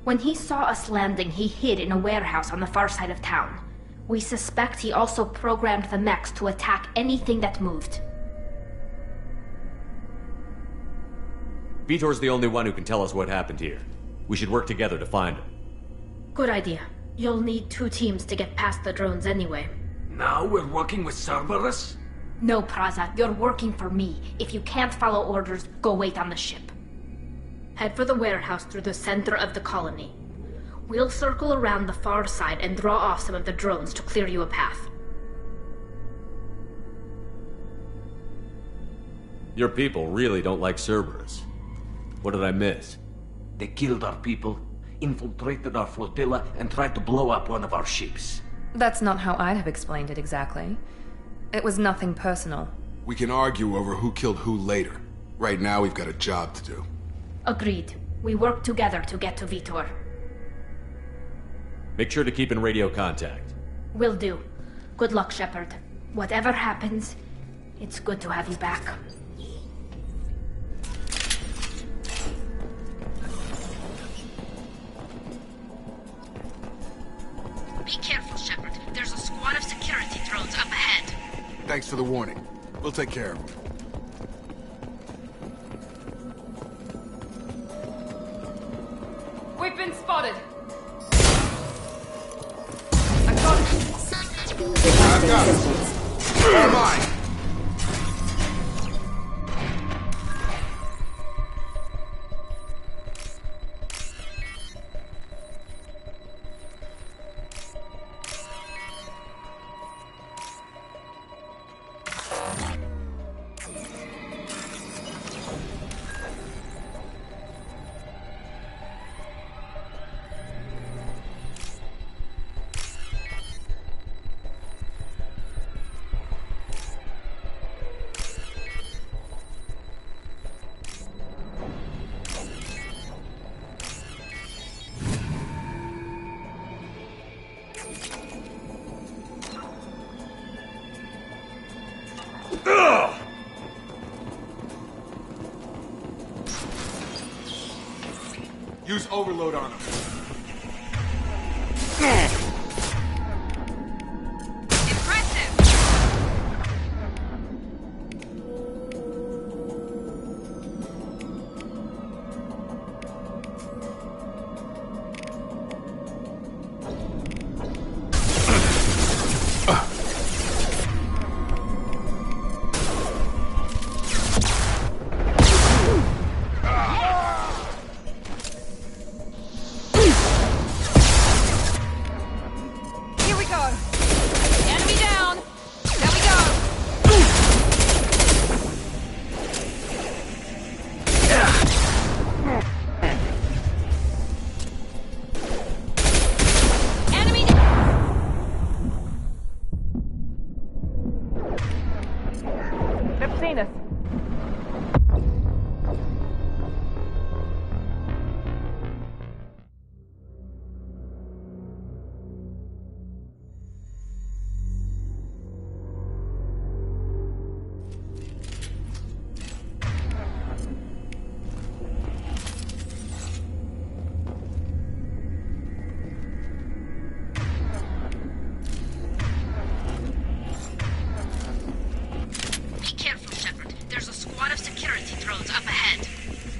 When he saw us landing, he hid in a warehouse on the far side of town. We suspect he also programmed the mechs to attack anything that moved. Vitor's the only one who can tell us what happened here. We should work together to find him. Good idea. You'll need 2 teams to get past the drones anyway. Now we're working with Cerberus? No, Praza, you're working for me. If you can't follow orders, go wait on the ship. Head for the warehouse through the center of the colony. We'll circle around the far side and draw off some of the drones to clear you a path. Your people really don't like Cerberus. What did I miss? They killed our people, infiltrated our flotilla, and tried to blow up one of our ships. That's not how I'd have explained it exactly. It was nothing personal. We can argue over who killed who later. Right now, we've got a job to do. Agreed. We work together to get to Vitor. Make sure to keep in radio contact. Will do. Good luck, Shepard. Whatever happens, it's good to have you back. Thanks for the warning. We'll take care of him. We've been spotted. I got it. I've got it. All mine. Use overload on him.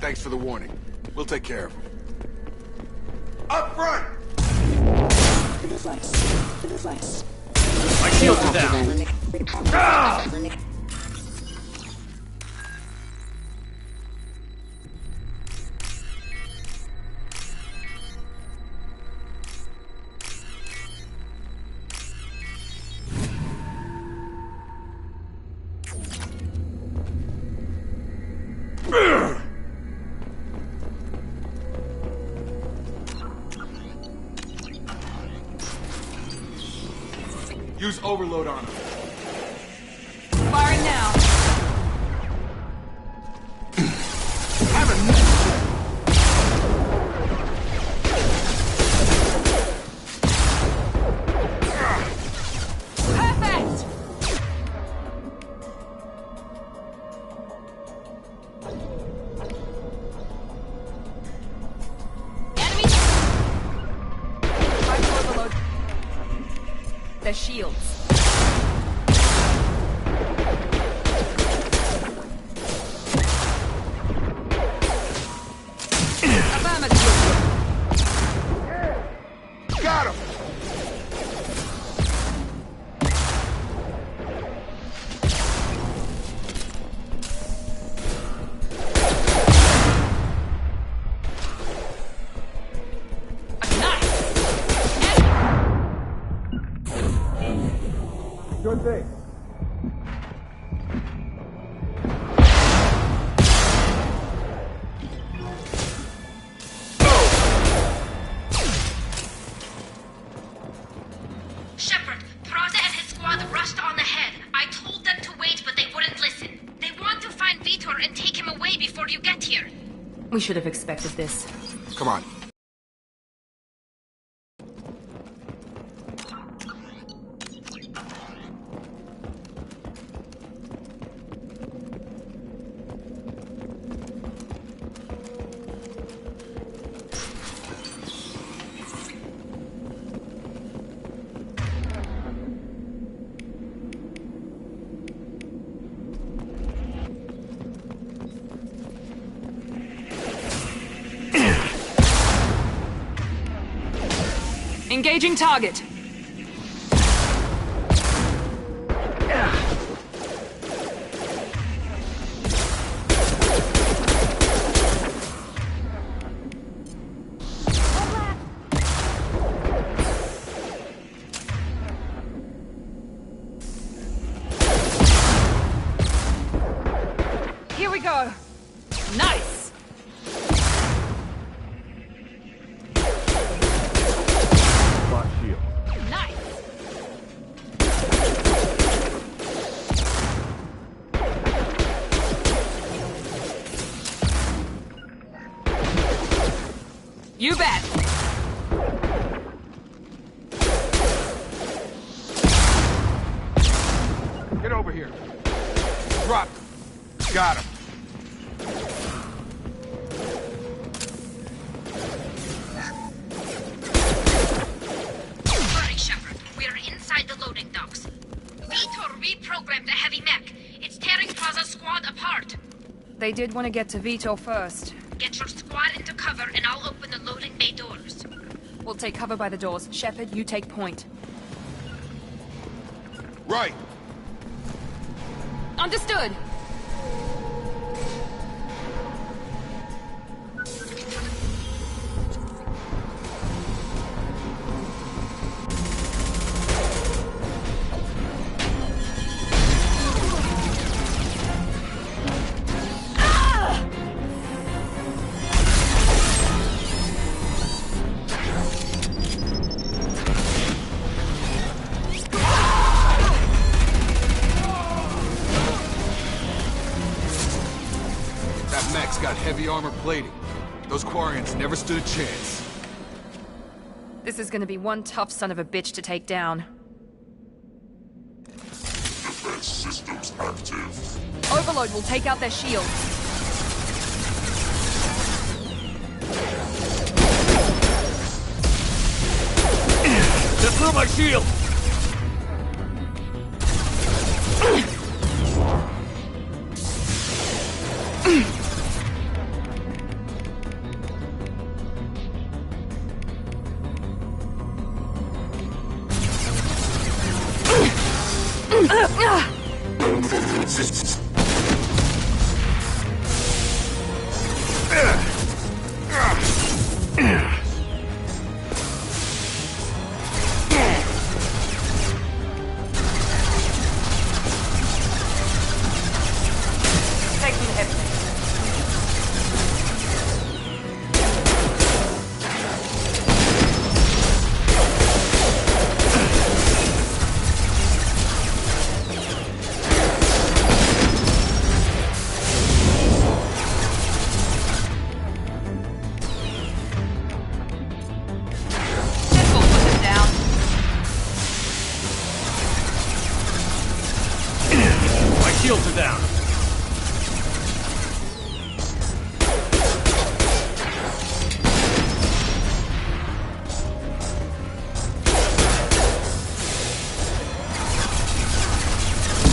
Thanks for the warning. We'll take care of him. Up front! My shields are down. Ah! Use overload on him. Firing now. Perfect! Enemy! Try to overload their shields. Got him! Sure thing. Shepard, Praza and his squad rushed on ahead. I told them to wait, but they wouldn't listen. They want to find Vitor and take him away before you get here. We should have expected this. Come on. Engaging target. Here we go. Nice. Lock shield. Nice. You bet. Get over here. Drop. Got him. Hurry, Shepard. We are inside the loading docks. Vitor reprogrammed the heavy mech. It's tearing Plaza's squad apart. They did want to get to Vitor first. Get your squad into cover and I'll open the loading bay doors. We'll take cover by the doors. Shepard, you take point. Right. Understood. That mech's got heavy armor plating. Those Quarians never stood a chance. This is gonna be one tough son of a bitch to take down. Defense systems active. Overload will take out their shield. They're through my shield! Taking the heavy. Simple, put them down. My shields are down.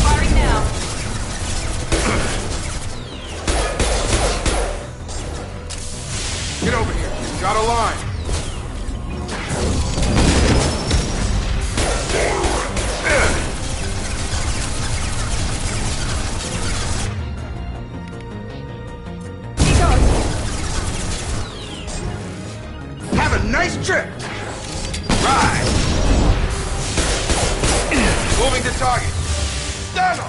Firing now. Get over here. Got a line. Have a nice trip. Right. Moving to target. Done 'em.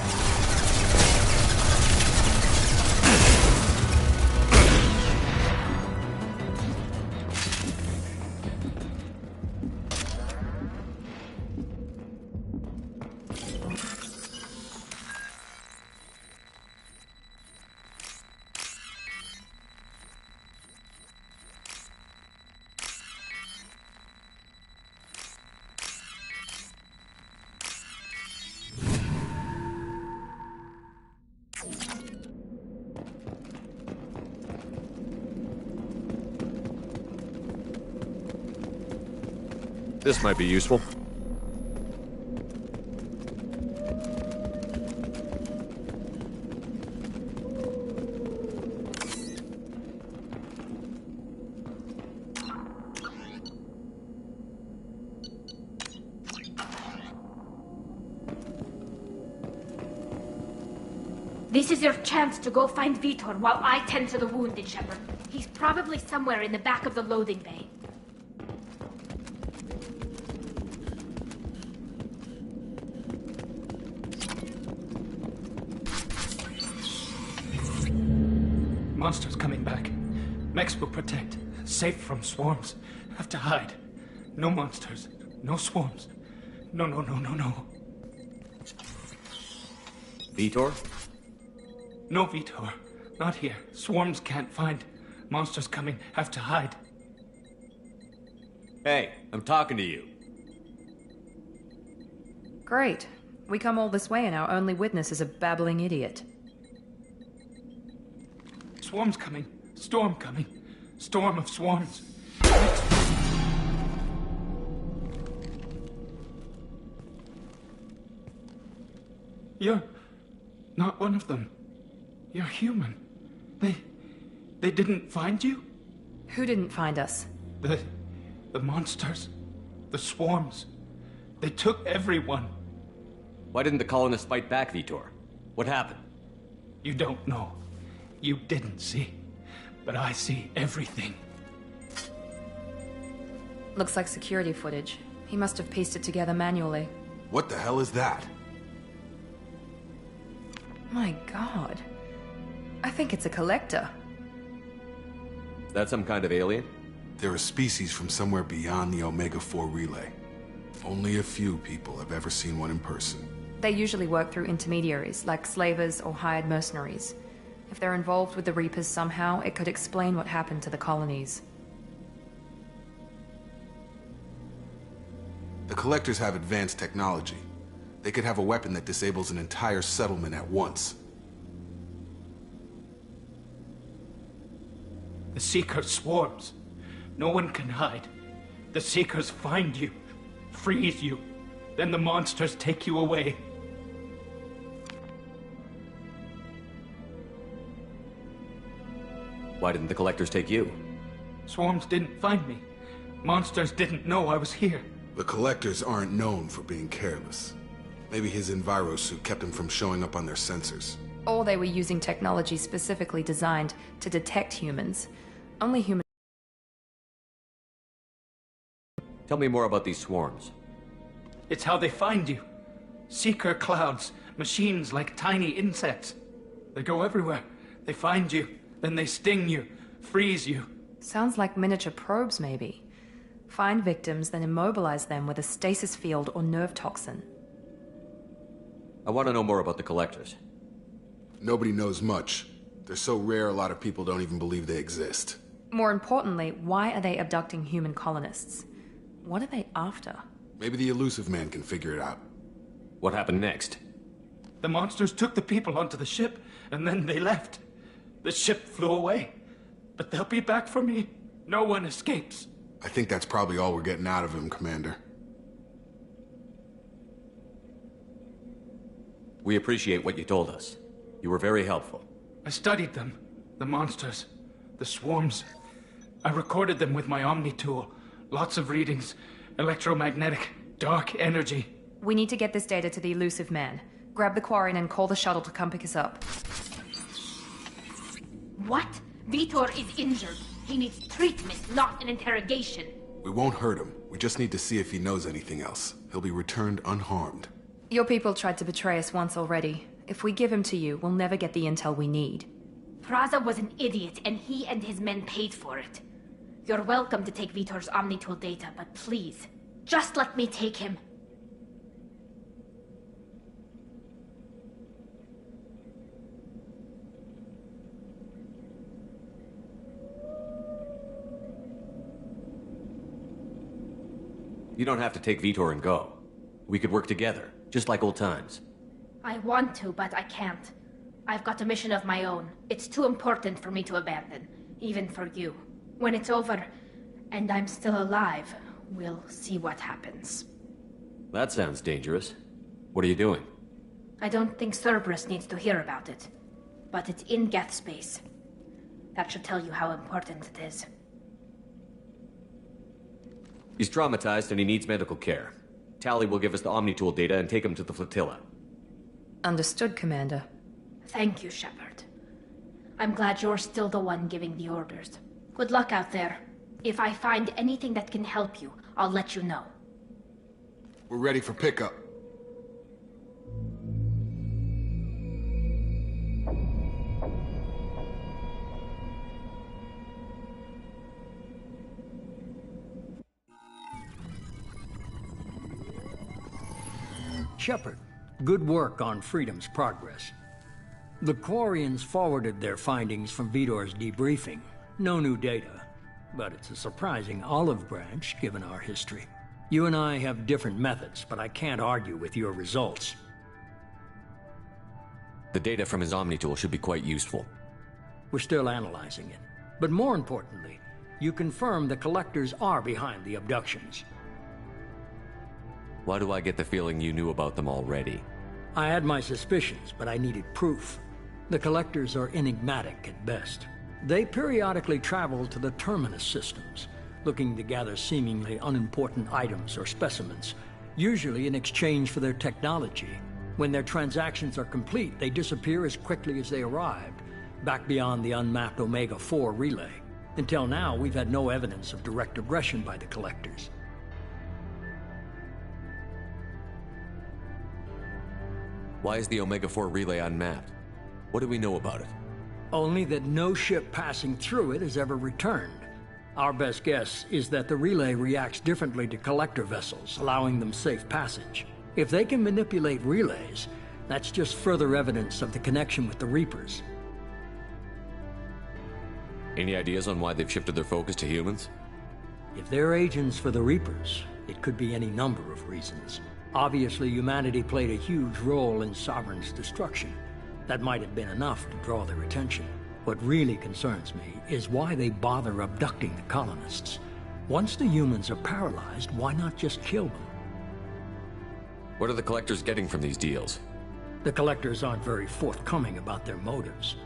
This might be useful. This is your chance to go find Vitor while I tend to the wounded, Shepard. He's probably somewhere in the back of the loading bay. Monsters coming back. Mex will protect. Safe from swarms. Have to hide. No monsters. No swarms. No. Vitor? No, Vitor. Not here. Swarms can't find. Monsters coming. Have to hide. Hey, I'm talking to you. Great. We come all this way and our only witness is a babbling idiot. Swarms coming. Storm coming. Storm of swarms. You're not one of them. You're human. They didn't find you? Who didn't find us? The monsters. The swarms. They took everyone. Why didn't the colonists fight back, Vitor? What happened? You don't know. You didn't see. But I see everything. Looks like security footage. He must have pieced it together manually. What the hell is that? My god. I think it's a collector. Is that some kind of alien? They're a species from somewhere beyond the Omega-4 relay. Only a few people have ever seen one in person. They usually work through intermediaries, like slavers or hired mercenaries. If they're involved with the Reapers somehow, it could explain what happened to the colonies. The Collectors have advanced technology. They could have a weapon that disables an entire settlement at once. The Seeker swarms. No one can hide. The Seekers find you, freeze you, then the monsters take you away. Why didn't the Collectors take you? Swarms didn't find me. Monsters didn't know I was here. The Collectors aren't known for being careless. Maybe his Envirosuit kept him from showing up on their sensors. Or they were using technology specifically designed to detect humans. Only humans. Tell me more about these swarms. It's how they find you. Seeker clouds, machines like tiny insects. They go everywhere. They find you, then they sting you, freeze you. Sounds like miniature probes, maybe. Find victims, then immobilize them with a stasis field or nerve toxin. I want to know more about the Collectors. Nobody knows much. They're so rare a lot of people don't even believe they exist. More importantly, why are they abducting human colonists? What are they after? Maybe the Elusive Man can figure it out. What happened next? The monsters took the people onto the ship, and then they left. The ship flew away. But they'll be back for me. No one escapes. I think that's probably all we're getting out of him, Commander. We appreciate what you told us. You were very helpful. I studied them. The monsters. The swarms. I recorded them with my Omni tool. Lots of readings. Electromagnetic. Dark energy. We need to get this data to the Elusive Man. Grab the Quarian and call the shuttle to come pick us up. What? Vitor is injured. He needs treatment, not an interrogation. We won't hurt him. We just need to see if he knows anything else. He'll be returned unharmed. Your people tried to betray us once already. If we give him to you, we'll never get the intel we need. Praza was an idiot, and he and his men paid for it. You're welcome to take Vitor's Omnitool data, but please, just let me take him. You don't have to take Vitor and go. We could work together, just like old times. I want to, but I can't. I've got a mission of my own. It's too important for me to abandon, even for you. When it's over, and I'm still alive, we'll see what happens. That sounds dangerous. What are you doing? I don't think Cerberus needs to hear about it, but it's in Geth space. That should tell you how important it is. He's traumatized and he needs medical care. Tali will give us the Omnitool data and take him to the flotilla. Understood, Commander. Thank you, Shepard. I'm glad you're still the one giving the orders. Good luck out there. If I find anything that can help you, I'll let you know. We're ready for pickup. Shepard, good work on Freedom's progress. The Quarians forwarded their findings from Vidor's debriefing. No new data, but it's a surprising olive branch given our history. You and I have different methods, but I can't argue with your results. The data from his Omni tool should be quite useful. We're still analyzing it. But more importantly, you confirm the Collectors are behind the abductions. Why do I get the feeling you knew about them already? I had my suspicions, but I needed proof. The Collectors are enigmatic at best. They periodically travel to the Terminus systems, looking to gather seemingly unimportant items or specimens, usually in exchange for their technology. When their transactions are complete, they disappear as quickly as they arrived, back beyond the unmapped Omega-4 relay. Until now, we've had no evidence of direct aggression by the Collectors. Why is the Omega-4 relay unmapped? What do we know about it? Only that no ship passing through it has ever returned. Our best guess is that the relay reacts differently to Collector vessels, allowing them safe passage. If they can manipulate relays, that's just further evidence of the connection with the Reapers. Any ideas on why they've shifted their focus to humans? If they're agents for the Reapers, it could be any number of reasons. Obviously, humanity played a huge role in Sovereign's destruction. That might have been enough to draw their attention. What really concerns me is why they bother abducting the colonists. Once the humans are paralyzed, why not just kill them? What are the Collectors getting from these deals? The Collectors aren't very forthcoming about their motives.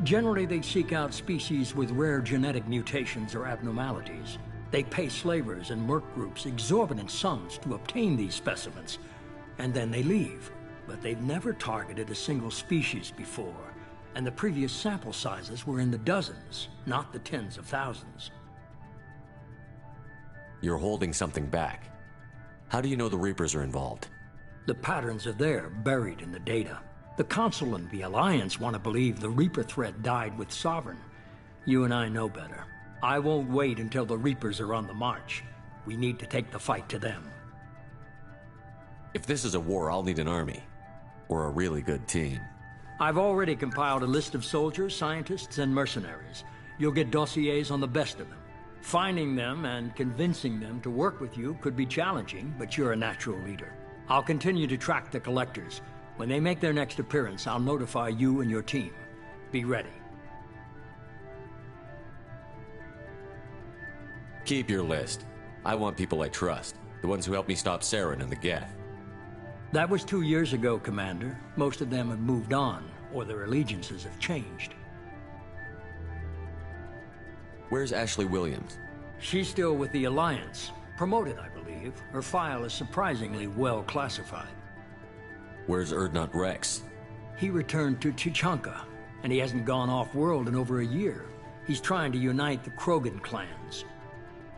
Generally, they seek out species with rare genetic mutations or abnormalities. They pay slavers and merc groups exorbitant sums to obtain these specimens, and then they leave. But they've never targeted a single species before, and the previous sample sizes were in the dozens, not the tens of thousands. You're holding something back. How do you know the Reapers are involved? The patterns are there, buried in the data. The Council and the Alliance want to believe the Reaper threat died with Sovereign. You and I know better. I won't wait until the Reapers are on the march. We need to take the fight to them. If this is a war, I'll need an army. Or a really good team. I've already compiled a list of soldiers, scientists, and mercenaries. You'll get dossiers on the best of them. Finding them and convincing them to work with you could be challenging, but you're a natural leader. I'll continue to track the Collectors. When they make their next appearance, I'll notify you and your team. Be ready. Keep your list. I want people I trust. The ones who helped me stop Saren and the Geth. That was 2 years ago, Commander. Most of them have moved on, or their allegiances have changed. Where's Ashley Williams? She's still with the Alliance. Promoted, I believe. Her file is surprisingly well classified. Where's Urdnot Rex? He returned to Tuchanka, and he hasn't gone off-world in over a year. He's trying to unite the Krogan clans.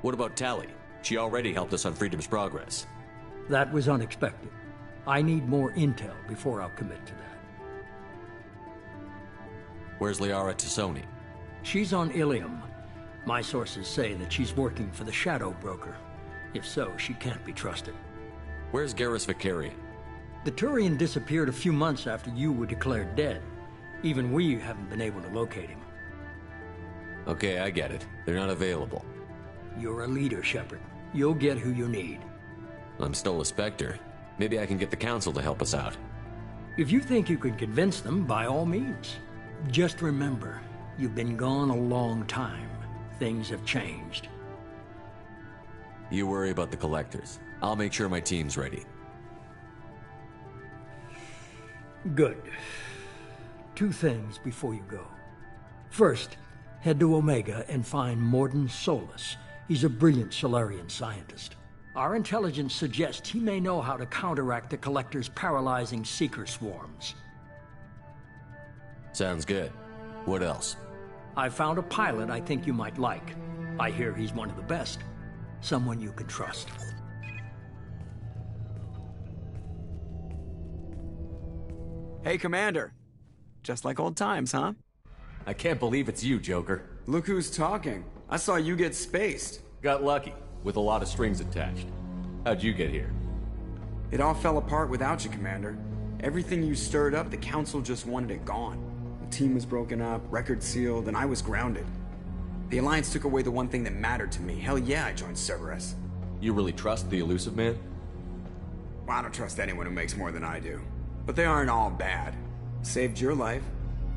What about Tali? She already helped us on Freedom's progress. That was unexpected. I need more intel before I'll commit to that. Where's Liara Tassoni? She's on Ilium. My sources say that she's working for the Shadow Broker. If so, she can't be trusted. Where's Garrus Vakarian? The Turian disappeared a few months after you were declared dead. Even we haven't been able to locate him. Okay, I get it. They're not available. You're a leader, Shepard. You'll get who you need. I'm still a Spectre. Maybe I can get the Council to help us out. If you think you can convince them, by all means. Just remember, you've been gone a long time. Things have changed. You worry about the Collectors. I'll make sure my team's ready. Good. 2 things before you go. First, head to Omega and find Mordin Solus. He's a brilliant Solarian scientist. Our intelligence suggests he may know how to counteract the Collector's paralyzing Seeker swarms. Sounds good. What else? I found a pilot I think you might like. I hear he's one of the best. Someone you can trust. Hey, Commander. Just like old times, huh? I can't believe it's you, Joker. Look who's talking. I saw you get spaced. Got lucky, with a lot of strings attached. How'd you get here? It all fell apart without you, Commander. Everything you stirred up, the Council just wanted it gone. The team was broken up, record sealed, and I was grounded. The Alliance took away the one thing that mattered to me. Hell yeah, I joined Cerberus. You really trust the Illusive Man? Well, I don't trust anyone who makes more than I do. But they aren't all bad. Saved your life,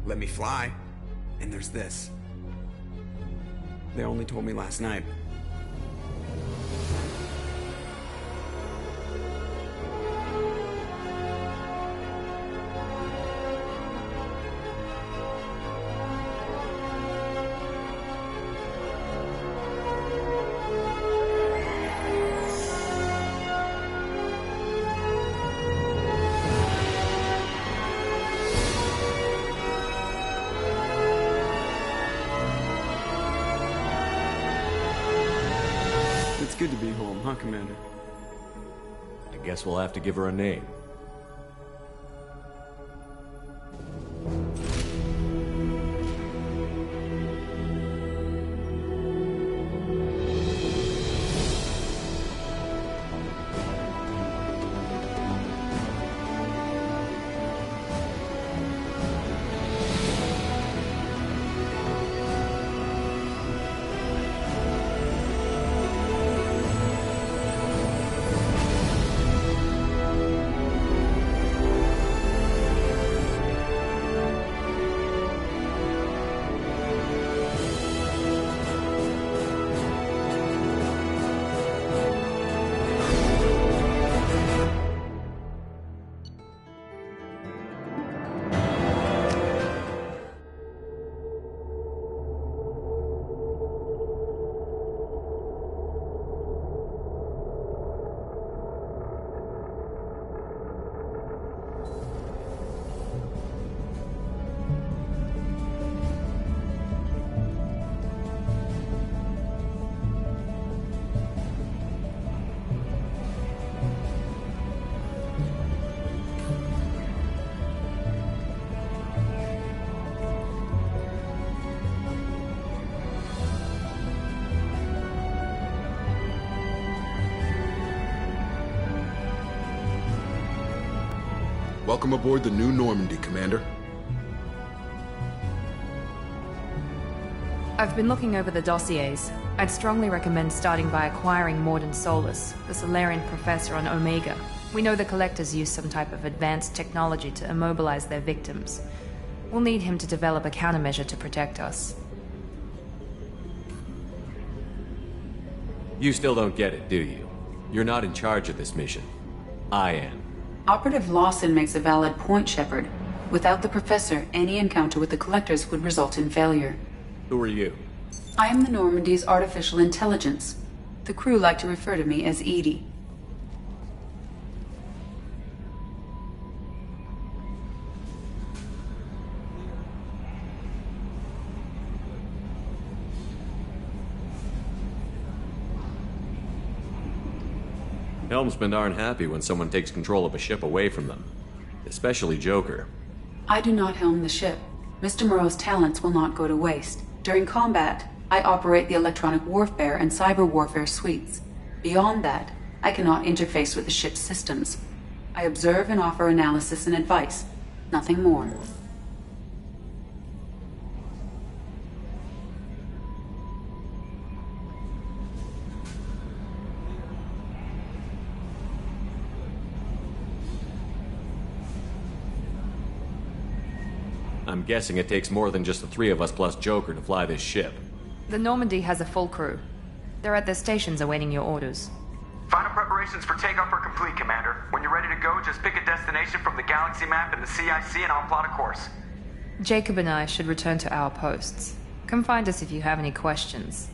let me fly, and there's this. They only told me last night. It's good to be home, huh, Commander? I guess we'll have to give her a name. Welcome aboard the New Normandy, Commander. I've been looking over the dossiers. I'd strongly recommend starting by acquiring Morden Solus, the Solarian professor on Omega. We know the Collectors use some type of advanced technology to immobilize their victims. We'll need him to develop a countermeasure to protect us. You still don't get it, do you? You're not in charge of this mission. I am. Operative Lawson makes a valid point, Shepard. Without the Professor, any encounter with the Collectors would result in failure. Who are you? I am the Normandy's artificial intelligence. The crew like to refer to me as EDI. Helmsmen aren't happy when someone takes control of a ship away from them. Especially Joker. I do not helm the ship. Mr. Moreau's talents will not go to waste. During combat, I operate the electronic warfare and cyber warfare suites. Beyond that, I cannot interface with the ship's systems. I observe and offer analysis and advice. Nothing more. I'm guessing it takes more than just the three of us plus Joker to fly this ship. The Normandy has a full crew. They're at their stations awaiting your orders. Final preparations for takeoff are complete, Commander. When you're ready to go, just pick a destination from the galaxy map in the CIC and I'll plot a course. Jacob and I should return to our posts. Come find us if you have any questions.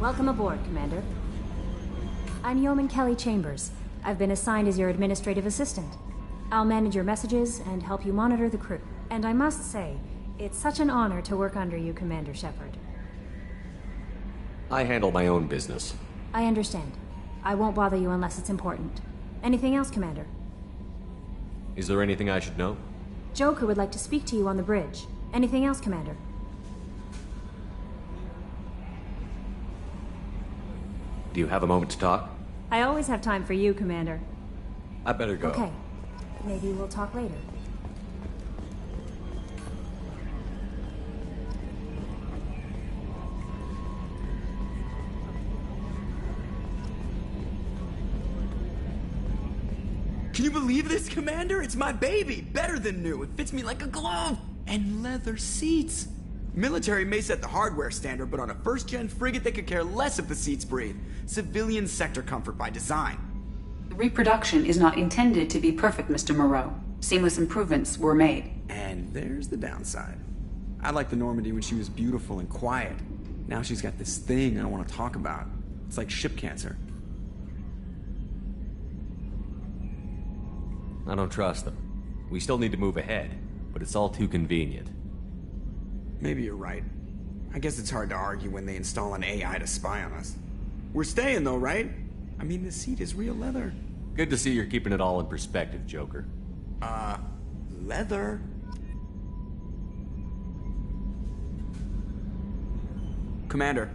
Welcome aboard, Commander. I'm Yeoman Kelly Chambers. I've been assigned as your administrative assistant. I'll manage your messages and help you monitor the crew. And I must say, it's such an honor to work under you, Commander Shepard. I handle my own business. I understand. I won't bother you unless it's important. Anything else, Commander? Is there anything I should know? Joker would like to speak to you on the bridge. Anything else, Commander? Do you have a moment to talk? I always have time for you, Commander. I better go. Okay. Maybe we'll talk later. Can you believe this, Commander? It's my baby! Better than new. It fits me like a glove! And leather seats! Military may set the hardware standard, but on a first-gen frigate they could care less if the seats breathe. Civilian sector comfort by design. The reproduction is not intended to be perfect, Mr. Moreau. Seamless improvements were made. And there's the downside. I liked the Normandy when she was beautiful and quiet. Now she's got this thing I don't want to talk about. It's like ship cancer. I don't trust them. We still need to move ahead, but it's all too convenient. Maybe you're right. I guess it's hard to argue when they install an AI to spy on us. We're staying though, right? I mean, the seat is real leather. Good to see you're keeping it all in perspective, Joker. Leather? Commander.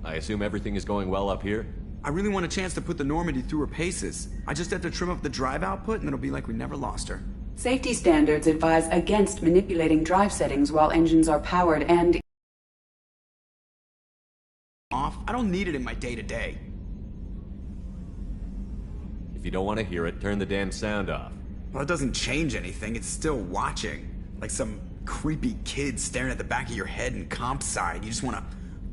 I assume everything is going well up here? I really want a chance to put the Normandy through her paces. I just have to trim up the drive output and it'll be like we never lost her. Safety standards advise against manipulating drive settings while engines are powered and... off? I don't need it in my day-to-day. If you don't want to hear it, turn the damn sound off. Well, it doesn't change anything. It's still watching. Like some creepy kid staring at the back of your head in comp side. You just want to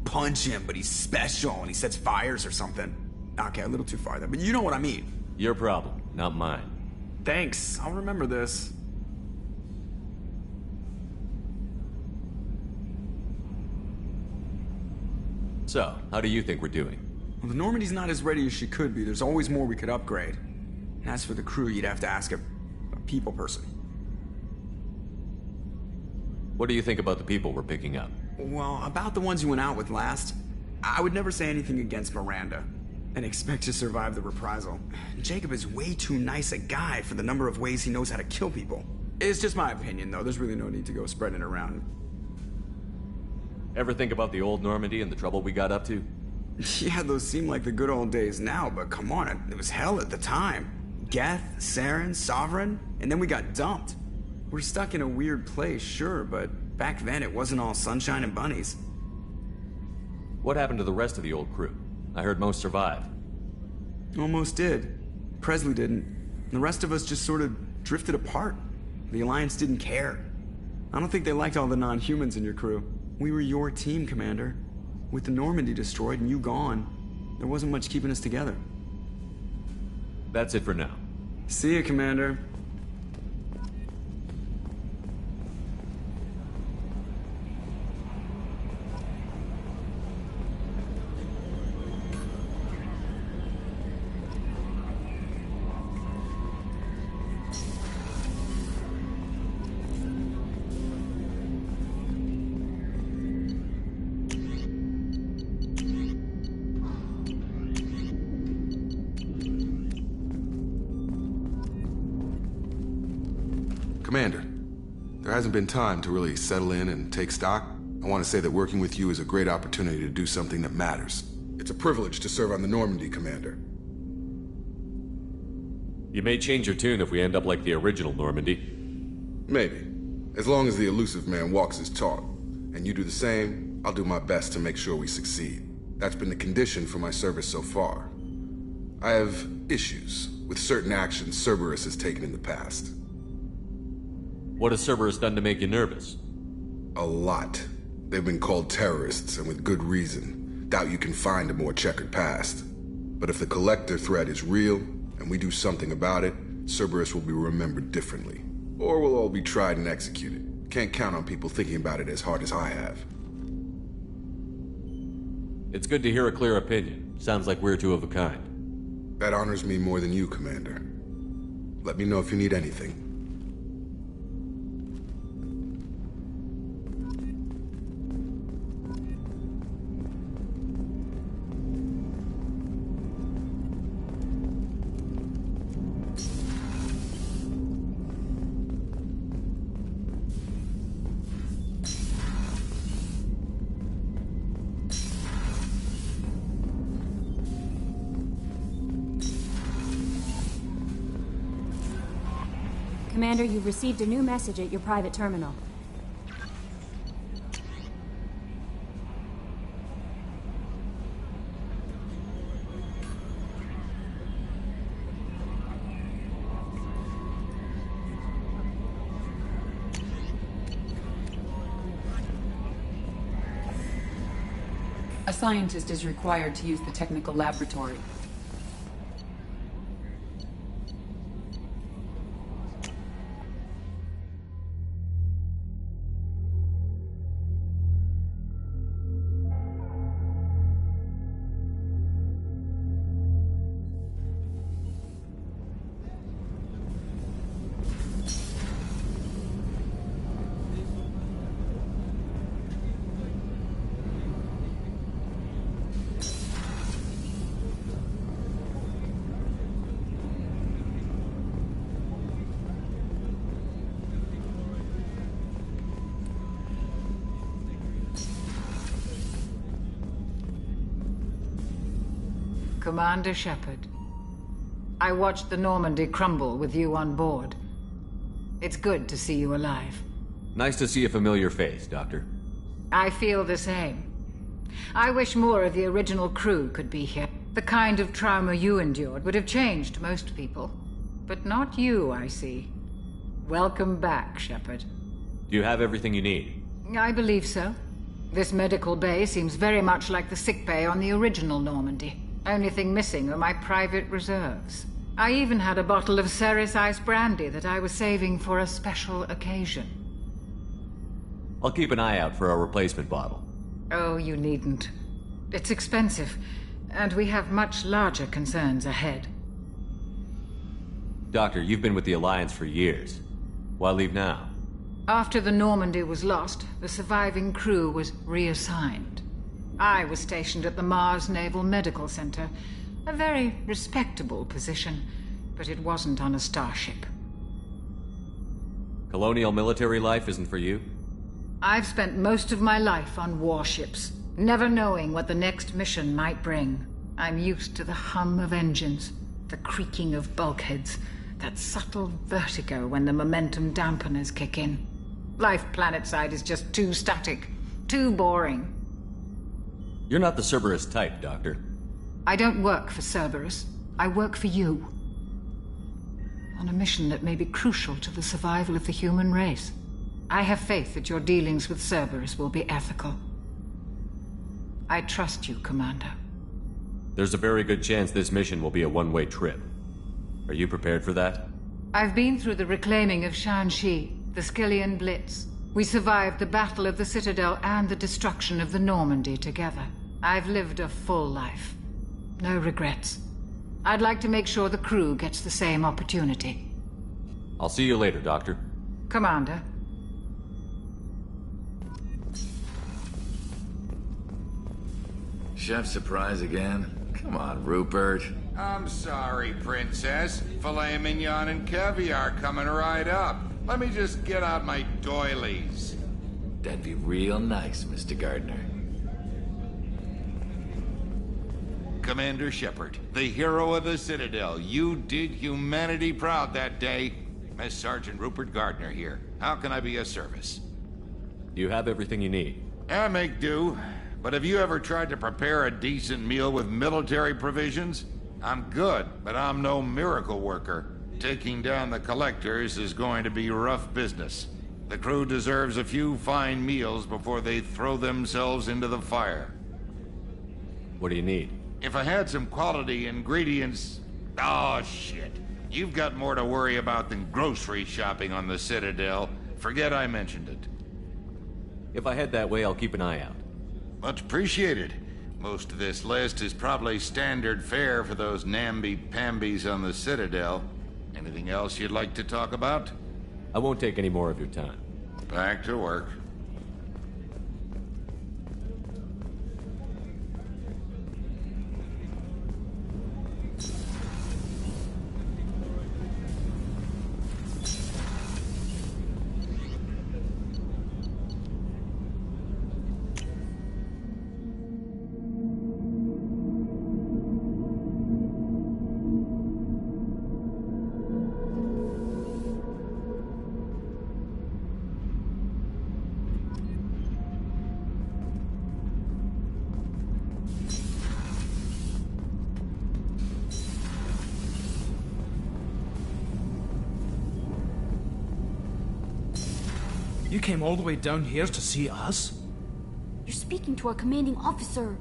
punch him, but he's special and he sets fires or something. Okay, a little too far there, but you know what I mean. Your problem, not mine. Thanks. I'll remember this. So, how do you think we're doing? Well, the Normandy's not as ready as she could be. There's always more we could upgrade. And as for the crew, you'd have to ask a people person. What do you think about the people we're picking up? Well, about the ones you went out with last, I would never say anything against Miranda and expect to survive the reprisal. Jacob is way too nice a guy for the number of ways he knows how to kill people. It's just my opinion, though. There's really no need to go spreading it around. Ever think about the old Normandy and the trouble we got up to? Yeah, those seem like the good old days now, but come on, it was hell at the time. Geth, Saren, Sovereign, and then we got dumped. We're stuck in a weird place, sure, but back then it wasn't all sunshine and bunnies. What happened to the rest of the old crew? I heard most survived. Almost did. Presley didn't. The rest of us just sort of drifted apart. The Alliance didn't care. I don't think they liked all the non-humans in your crew. We were your team, Commander. With the Normandy destroyed and you gone, there wasn't much keeping us together. That's it for now. See you, Commander. Commander, there hasn't been time to really settle in and take stock. I want to say that working with you is a great opportunity to do something that matters. It's a privilege to serve on the Normandy, Commander. You may change your tune if we end up like the original Normandy. Maybe. As long as the elusive man walks his talk, and you do the same, I'll do my best to make sure we succeed. That's been the condition for my service so far. I have issues with certain actions Cerberus has taken in the past. What has Cerberus done to make you nervous? A lot. They've been called terrorists, and with good reason. Doubt you can find a more checkered past. But if the Collector threat is real, and we do something about it, Cerberus will be remembered differently. Or we'll all be tried and executed. Can't count on people thinking about it as hard as I have. It's good to hear a clear opinion. Sounds like we're two of a kind. That honors me more than you, Commander. Let me know if you need anything. Commander, you've received a new message at your private terminal. A scientist is required to use the technical laboratory. Commander Shepard, I watched the Normandy crumble with you on board. It's good to see you alive. Nice to see a familiar face, Doctor. I feel the same. I wish more of the original crew could be here. The kind of trauma you endured would have changed most people. But not you, I see. Welcome back, Shepard. Do you have everything you need? I believe so. This medical bay seems very much like the sick bay on the original Normandy. Only thing missing are my private reserves. I even had a bottle of Ceres Ice brandy that I was saving for a special occasion. I'll keep an eye out for a replacement bottle. Oh, you needn't. It's expensive, and we have much larger concerns ahead. Doctor, you've been with the Alliance for years. Why leave now? After the Normandy was lost, the surviving crew was reassigned. I was stationed at the Mars Naval Medical Center, a very respectable position, but it wasn't on a starship. Colonial military life isn't for you? I've spent most of my life on warships, never knowing what the next mission might bring. I'm used to the hum of engines, the creaking of bulkheads, that subtle vertigo when the momentum dampeners kick in. Life planetside is just too static, too boring. You're not the Cerberus type, Doctor. I don't work for Cerberus. I work for you. On a mission that may be crucial to the survival of the human race. I have faith that your dealings with Cerberus will be ethical. I trust you, Commander. There's a very good chance this mission will be a one-way trip. Are you prepared for that? I've been through the reclaiming of Shanxi, the Skyllian Blitz. We survived the Battle of the Citadel and the destruction of the Normandy together. I've lived a full life. No regrets. I'd like to make sure the crew gets the same opportunity. I'll see you later, Doctor. Commander. Chef surprise again? Come on, Rupert. I'm sorry, Princess. Filet mignon and caviar coming right up. Let me just get out my doilies. That'd be real nice, Mr. Gardner. Commander Shepard, the hero of the Citadel. You did humanity proud that day. Master Sergeant Rupert Gardner here. How can I be of service? Do you have everything you need? I make do. But have you ever tried to prepare a decent meal with military provisions? I'm good, but I'm no miracle worker. Taking down the collectors is going to be rough business. The crew deserves a few fine meals before they throw themselves into the fire. What do you need? If I had some quality ingredients... Oh, shit. You've got more to worry about than grocery shopping on the Citadel. Forget I mentioned it. If I head that way, I'll keep an eye out. Much appreciated. Most of this list is probably standard fare for those namby-pambies on the Citadel. Anything else you'd like to talk about? I won't take any more of your time. Back to work. You came all the way down here to see us? You're speaking to our commanding officer.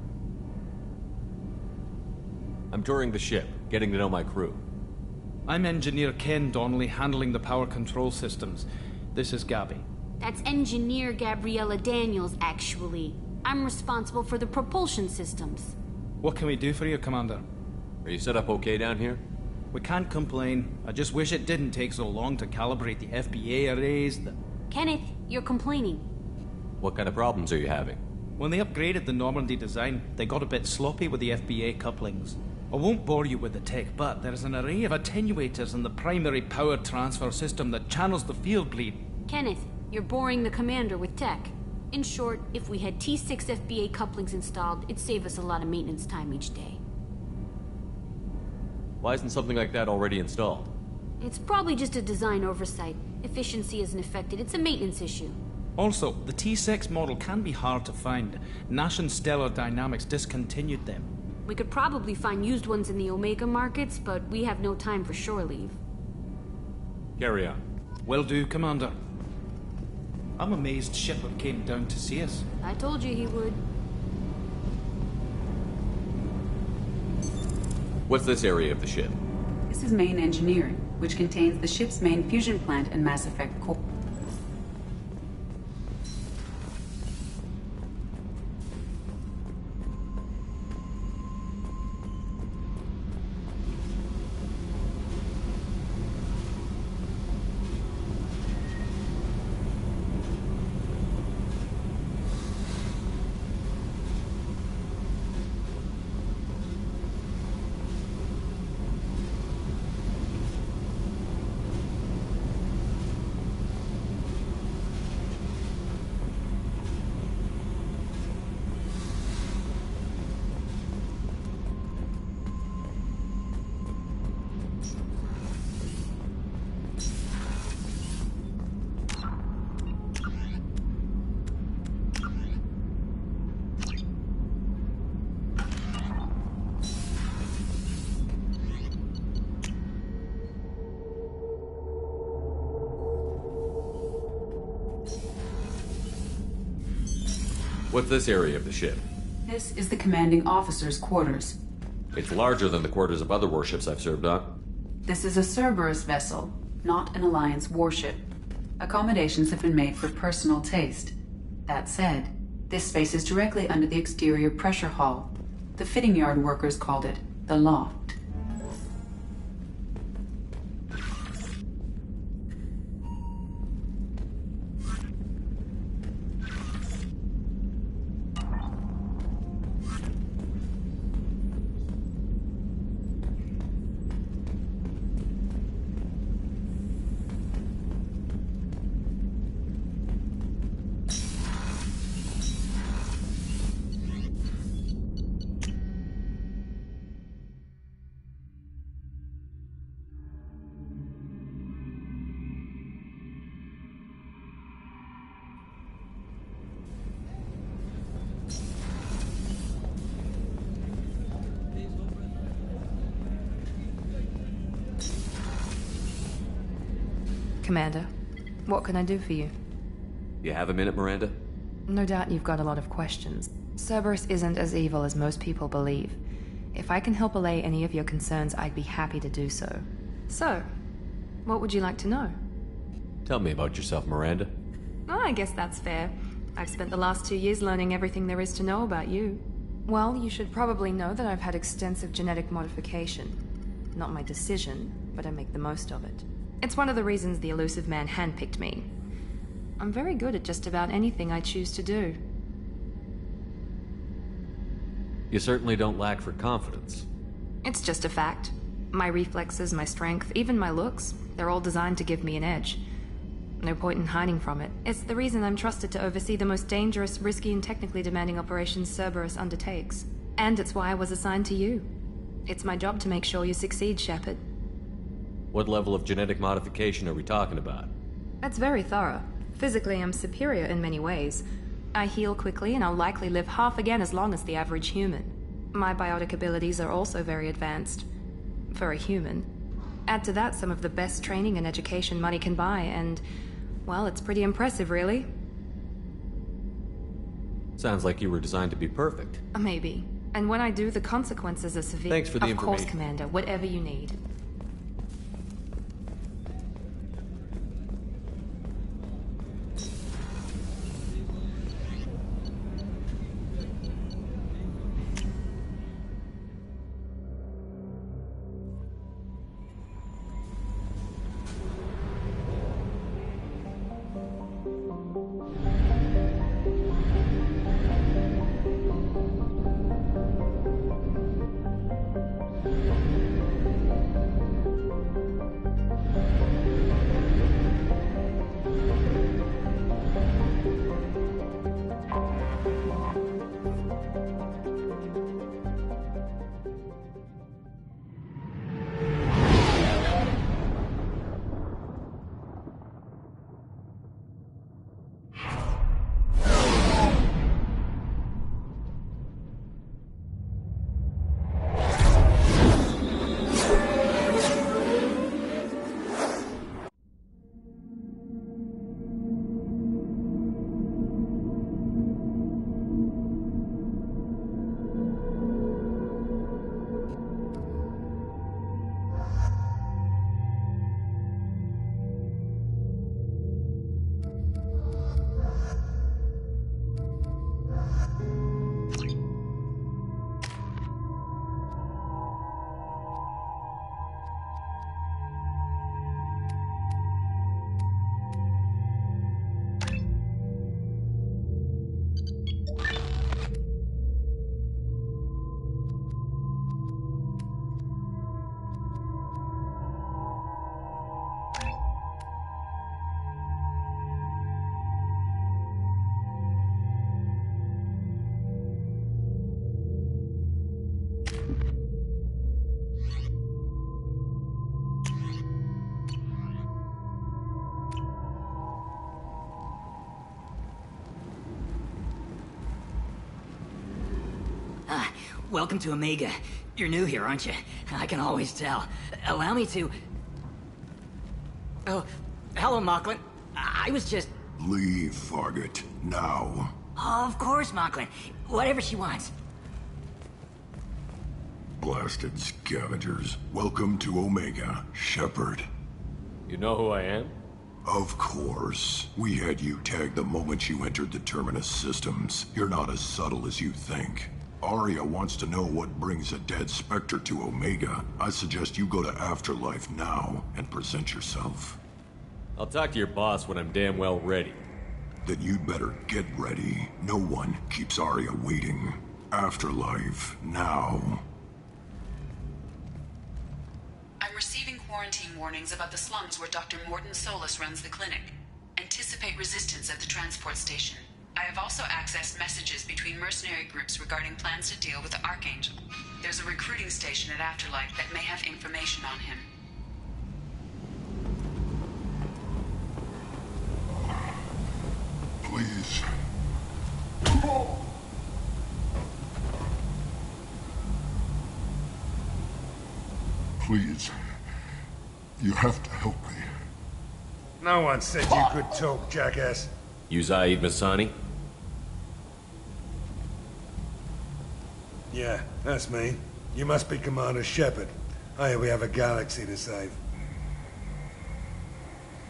I'm touring the ship, getting to know my crew. I'm Engineer Ken Donnelly, handling the power control systems. This is Gabby. That's Engineer Gabriella Daniels, actually. I'm responsible for the propulsion systems. What can we do for you, Commander? Are you set up okay down here? We can't complain. I just wish it didn't take so long to calibrate the FBA arrays. Kenneth, you're complaining. What kind of problems are you having? When they upgraded the Normandy design, they got a bit sloppy with the FBA couplings. I won't bore you with the tech, but there's an array of attenuators in the primary power transfer system that channels the field bleed. Kenneth, you're boring the commander with tech. In short, if we had T6 FBA couplings installed, it'd save us a lot of maintenance time each day. Why isn't something like that already installed? It's probably just a design oversight. Efficiency isn't affected. It's a maintenance issue. Also, the T6 model can be hard to find. Nash and Stellar Dynamics discontinued them. We could probably find used ones in the Omega markets, but we have no time for shore leave. Carry on. Will do, Commander. I'm amazed Shepard came down to see us. I told you he would. What's this area of the ship? This is main engineering, which contains the ship's main fusion plant and Mass Effect core. What's this area of the ship? This is the commanding officer's quarters. It's larger than the quarters of other warships I've served on. This is a Cerberus vessel, not an Alliance warship. Accommodations have been made for personal taste. That said, this space is directly under the exterior pressure hull. The fitting yard workers called it the loft. Commander, what can I do for you? You have a minute, Miranda? No doubt you've got a lot of questions. Cerberus isn't as evil as most people believe. If I can help allay any of your concerns, I'd be happy to do so. So, what would you like to know? Tell me about yourself, Miranda. Oh, I guess that's fair. I've spent the last 2 years learning everything there is to know about you. Well, you should probably know that I've had extensive genetic modification. Not my decision, but I make the most of it. It's one of the reasons the Elusive Man handpicked me. I'm very good at just about anything I choose to do. You certainly don't lack for confidence. It's just a fact. My reflexes, my strength, even my looks, they're all designed to give me an edge. No point in hiding from it. It's the reason I'm trusted to oversee the most dangerous, risky, and technically demanding operations Cerberus undertakes. And it's why I was assigned to you. It's my job to make sure you succeed, Shepard. What level of genetic modification are we talking about? That's very thorough. Physically, I'm superior in many ways. I heal quickly, and I'll likely live half again as long as the average human. My biotic abilities are also very advanced. For a human. Add to that some of the best training and education money can buy, and... well, it's pretty impressive, really. Sounds like you were designed to be perfect. Maybe. And when I do, the consequences are severe. Thanks for the information. Of course, Commander. Whatever you need. Welcome to Omega. You're new here, aren't you? I can always tell. Allow me to... Oh, hello, Mocklin. I was just... Leave, Fargate. Now. Oh, of course, Mocklin. Whatever she wants. Blasted scavengers. Welcome to Omega, Shepard. You know who I am? Of course. We had you tagged the moment you entered the Terminus systems. You're not as subtle as you think. Aria wants to know what brings a dead Spectre to Omega. I suggest you go to Afterlife now and present yourself. I'll talk to your boss when I'm damn well ready. Then you'd better get ready. No one keeps Aria waiting. Afterlife now. I'm receiving quarantine warnings about the slums where Dr. Morton Solus runs the clinic. Anticipate resistance at the transport station. I have also accessed messages between mercenary groups regarding plans to deal with the Archangel. There's a recruiting station at Afterlife that may have information on him. Please. Please. You have to help me. No one said you could talk, jackass. You Zaid Masani? Yeah, that's me. You must be Commander Shepard. Oh, we have a galaxy to save.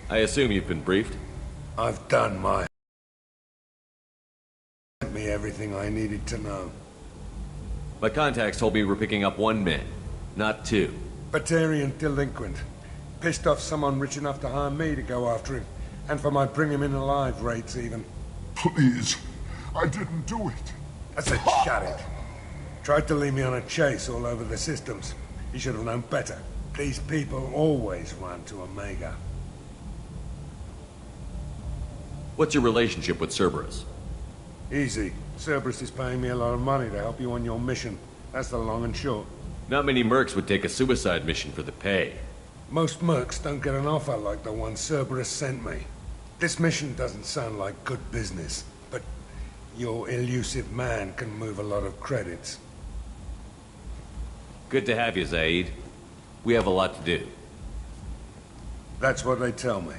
I assume you've been briefed? I've done my... me everything I needed to know. My contacts told me we're picking up 1 man, not 2. Batarian delinquent. Pissed off someone rich enough to hire me to go after him. And for my bring him in alive rates, even. Please. I didn't do it. I said shut it. Tried to lead me on a chase all over the systems. He should have known better. These people always run to Omega. What's your relationship with Cerberus? Easy. Cerberus is paying me a lot of money to help you on your mission. That's the long and short. Not many mercs would take a suicide mission for the pay. Most mercs don't get an offer like the one Cerberus sent me. This mission doesn't sound like good business, but your elusive man can move a lot of credits. Good to have you, Zaid. We have a lot to do. That's what they tell me.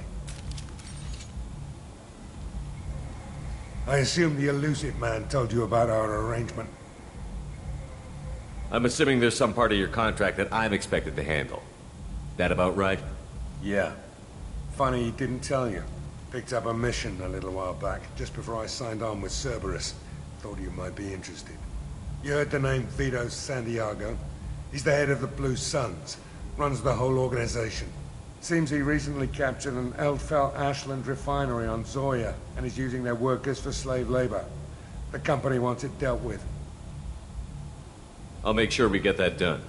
I assume the elusive man told you about our arrangement. I'm assuming there's some part of your contract that I'm expected to handle. That about right? Yeah. Funny he didn't tell you. Picked up a mission a little while back, just before I signed on with Cerberus. Thought you might be interested. You heard the name Vito Santiago? He's the head of the Blue Suns. Runs the whole organization. Seems he recently captured an Eldfell Ashland refinery on Zoya and is using their workers for slave labor. The company wants it dealt with. I'll make sure we get that done.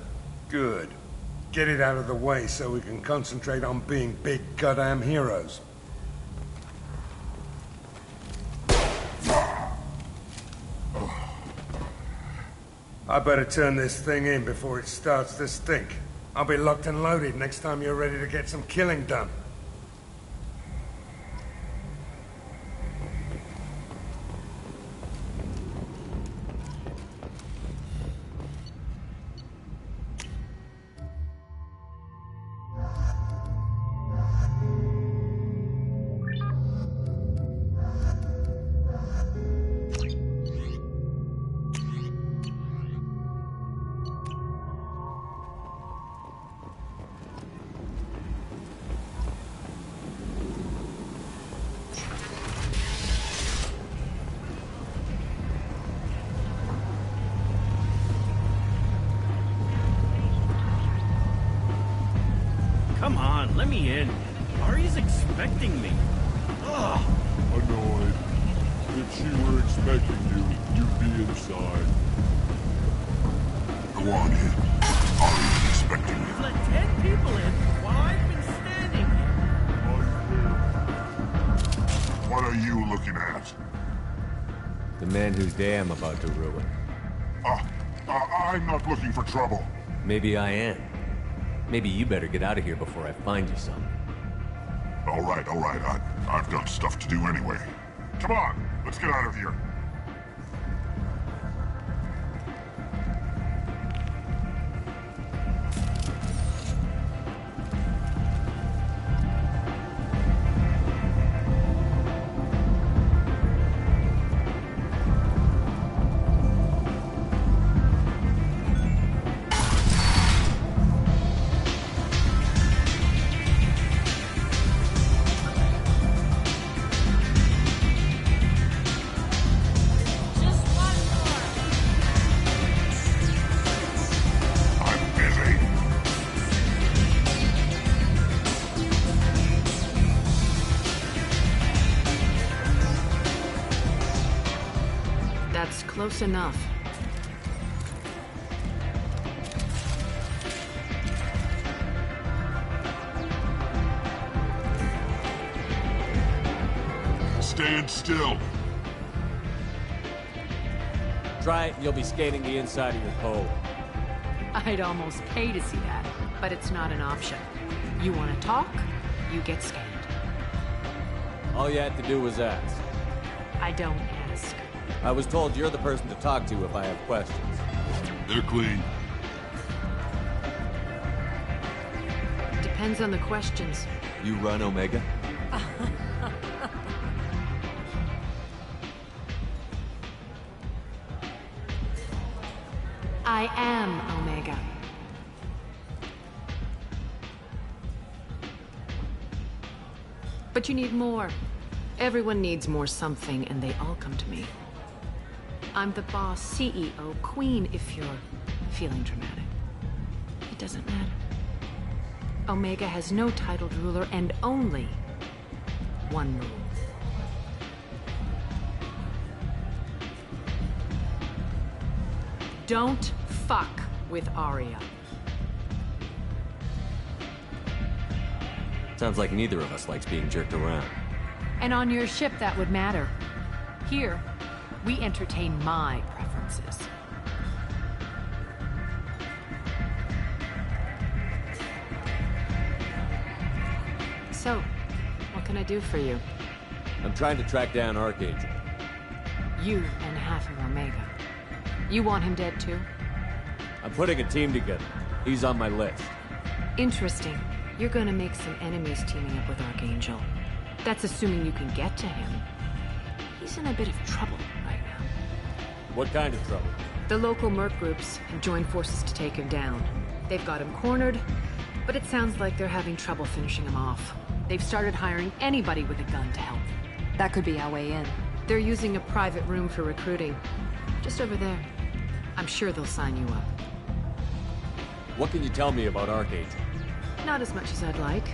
Good. Get it out of the way so we can concentrate on being big goddamn heroes. I better turn this thing in before it starts to stink. I'll be locked and loaded next time you're ready to get some killing done. Come on, let me in. Ari's expecting me. Ugh. Annoyed. If she were expecting you, you'd be inside. Go on in. Ari's expecting you. You've let 10 people in while I've been standing here. What are you looking at? The man whose day I'm about to ruin. I'm not looking for trouble. Maybe I am. Maybe you better get out of here before I find you some. All right. I've got stuff to do anyway. Come on, let's get out of here. Close enough. Stand still. Try it, you'll be scanning the inside of your pole. I'd almost pay to see that, but it's not an option. You want to talk, you get scanned. All you had to do was ask. I don't ask. I was told you're the person to talk to if I have questions. They're clean. Depends on the questions. You run Omega? I am Omega. But you need more. Everyone needs more something, and they all come to me. I'm the boss, CEO, queen, if you're feeling dramatic. It doesn't matter. Omega has no titled ruler and only one rule. Don't fuck with Aria. Sounds like neither of us likes being jerked around. And on your ship, that would matter. Here, we entertain my preferences. So, what can I do for you? I'm trying to track down Archangel. You and half of Omega. You want him dead too? I'm putting a team together. He's on my list. Interesting. You're gonna make some enemies teaming up with Archangel. That's assuming you can get to him. He's in a bit of trouble right now. What kind of trouble? The local merc groups have joined forces to take him down. They've got him cornered, but it sounds like they're having trouble finishing him off. They've started hiring anybody with a gun to help. That could be our way in. They're using a private room for recruiting. Just over there. I'm sure they'll sign you up. What can you tell me about Archangel? Not as much as I'd like.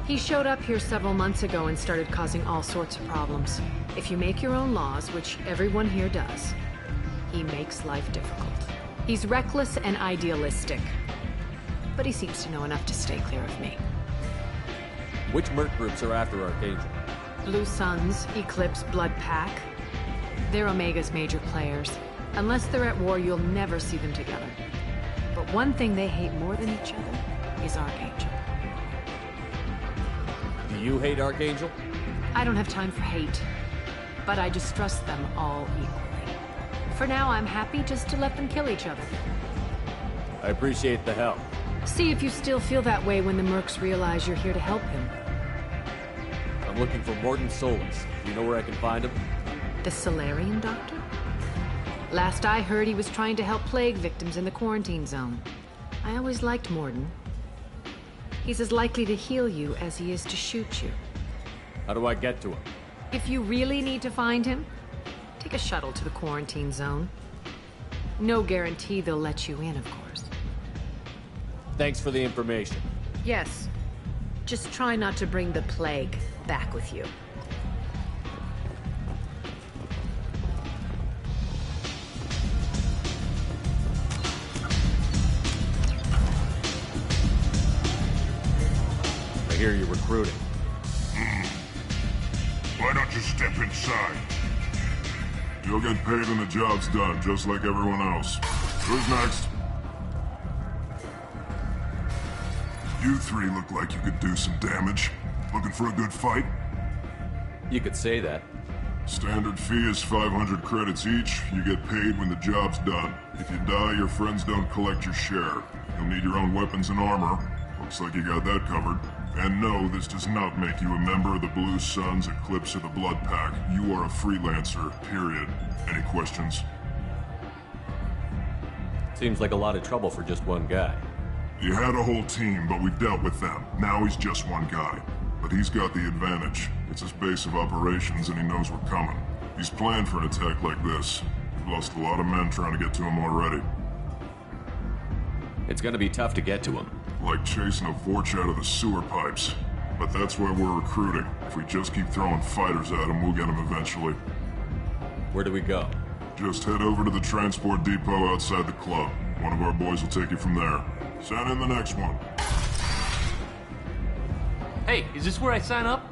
He showed up here several months ago and started causing all sorts of problems. If you make your own laws, which everyone here does, he makes life difficult. He's reckless and idealistic. But he seems to know enough to stay clear of me. Which merc groups are after Archangel? Blue Suns, Eclipse, Blood Pack. They're Omega's major players. Unless they're at war, you'll never see them together. But one thing they hate more than each other is Archangel. Do you hate Archangel? I don't have time for hate, but I distrust them all equally. For now, I'm happy just to let them kill each other. I appreciate the help. See if you still feel that way when the mercs realize you're here to help him. I'm looking for Mordin Solus. Do you know where I can find him? The Solarian doctor? Last I heard, he was trying to help plague victims in the quarantine zone. I always liked Mordin. He's as likely to heal you as he is to shoot you. How do I get to him? If you really need to find him, take a shuttle to the quarantine zone. No guarantee they'll let you in, of course. Thanks for the information. Yes. Just try not to bring the plague back with you. I hear you're recruiting. Why don't you step inside? You'll get paid when the job's done, just like everyone else. Who's next? You three look like you could do some damage. Looking for a good fight? You could say that. Standard fee is 500 credits each. You get paid when the job's done. If you die, your friends don't collect your share. You'll need your own weapons and armor. Looks like you got that covered. And no, this does not make you a member of the Blue Suns, Eclipse, or the Blood Pack. You are a freelancer, period. Any questions? Seems like a lot of trouble for just one guy. You had a whole team, but we've dealt with them. Now he's just one guy. But he's got the advantage. It's his base of operations and he knows we're coming. He's planned for an attack like this. We've lost a lot of men trying to get to him already. It's gonna be tough to get to him. Like chasing a Vorch out of the sewer pipes. But that's why we're recruiting. If we just keep throwing fighters at him, we'll get him eventually. Where do we go? Just head over to the transport depot outside the club. One of our boys will take you from there. Send in the next one. Hey, is this where I sign up?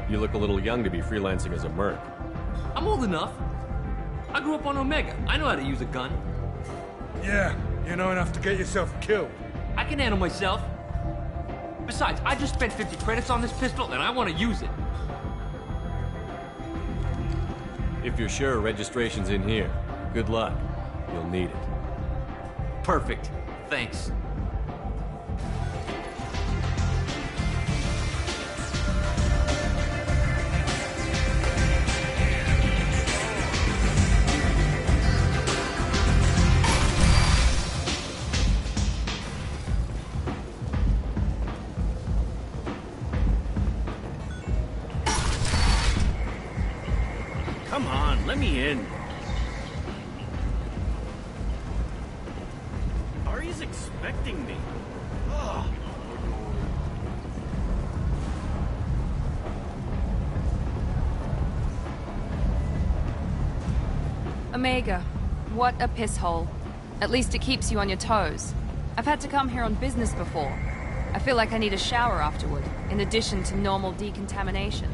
You look a little young to be freelancing as a merc. I'm old enough. I grew up on Omega. I know how to use a gun. Yeah, you know enough to get yourself killed. I can handle myself. Besides, I just spent 50 credits on this pistol and I want to use it. If you're sure registration's in here, good luck. You'll need it. Perfect. Thanks. Come on, let me in. Ari's expecting me. Ugh. Omega, what a piss hole. At least it keeps you on your toes. I've had to come here on business before. I feel like I need a shower afterward, in addition to normal decontamination.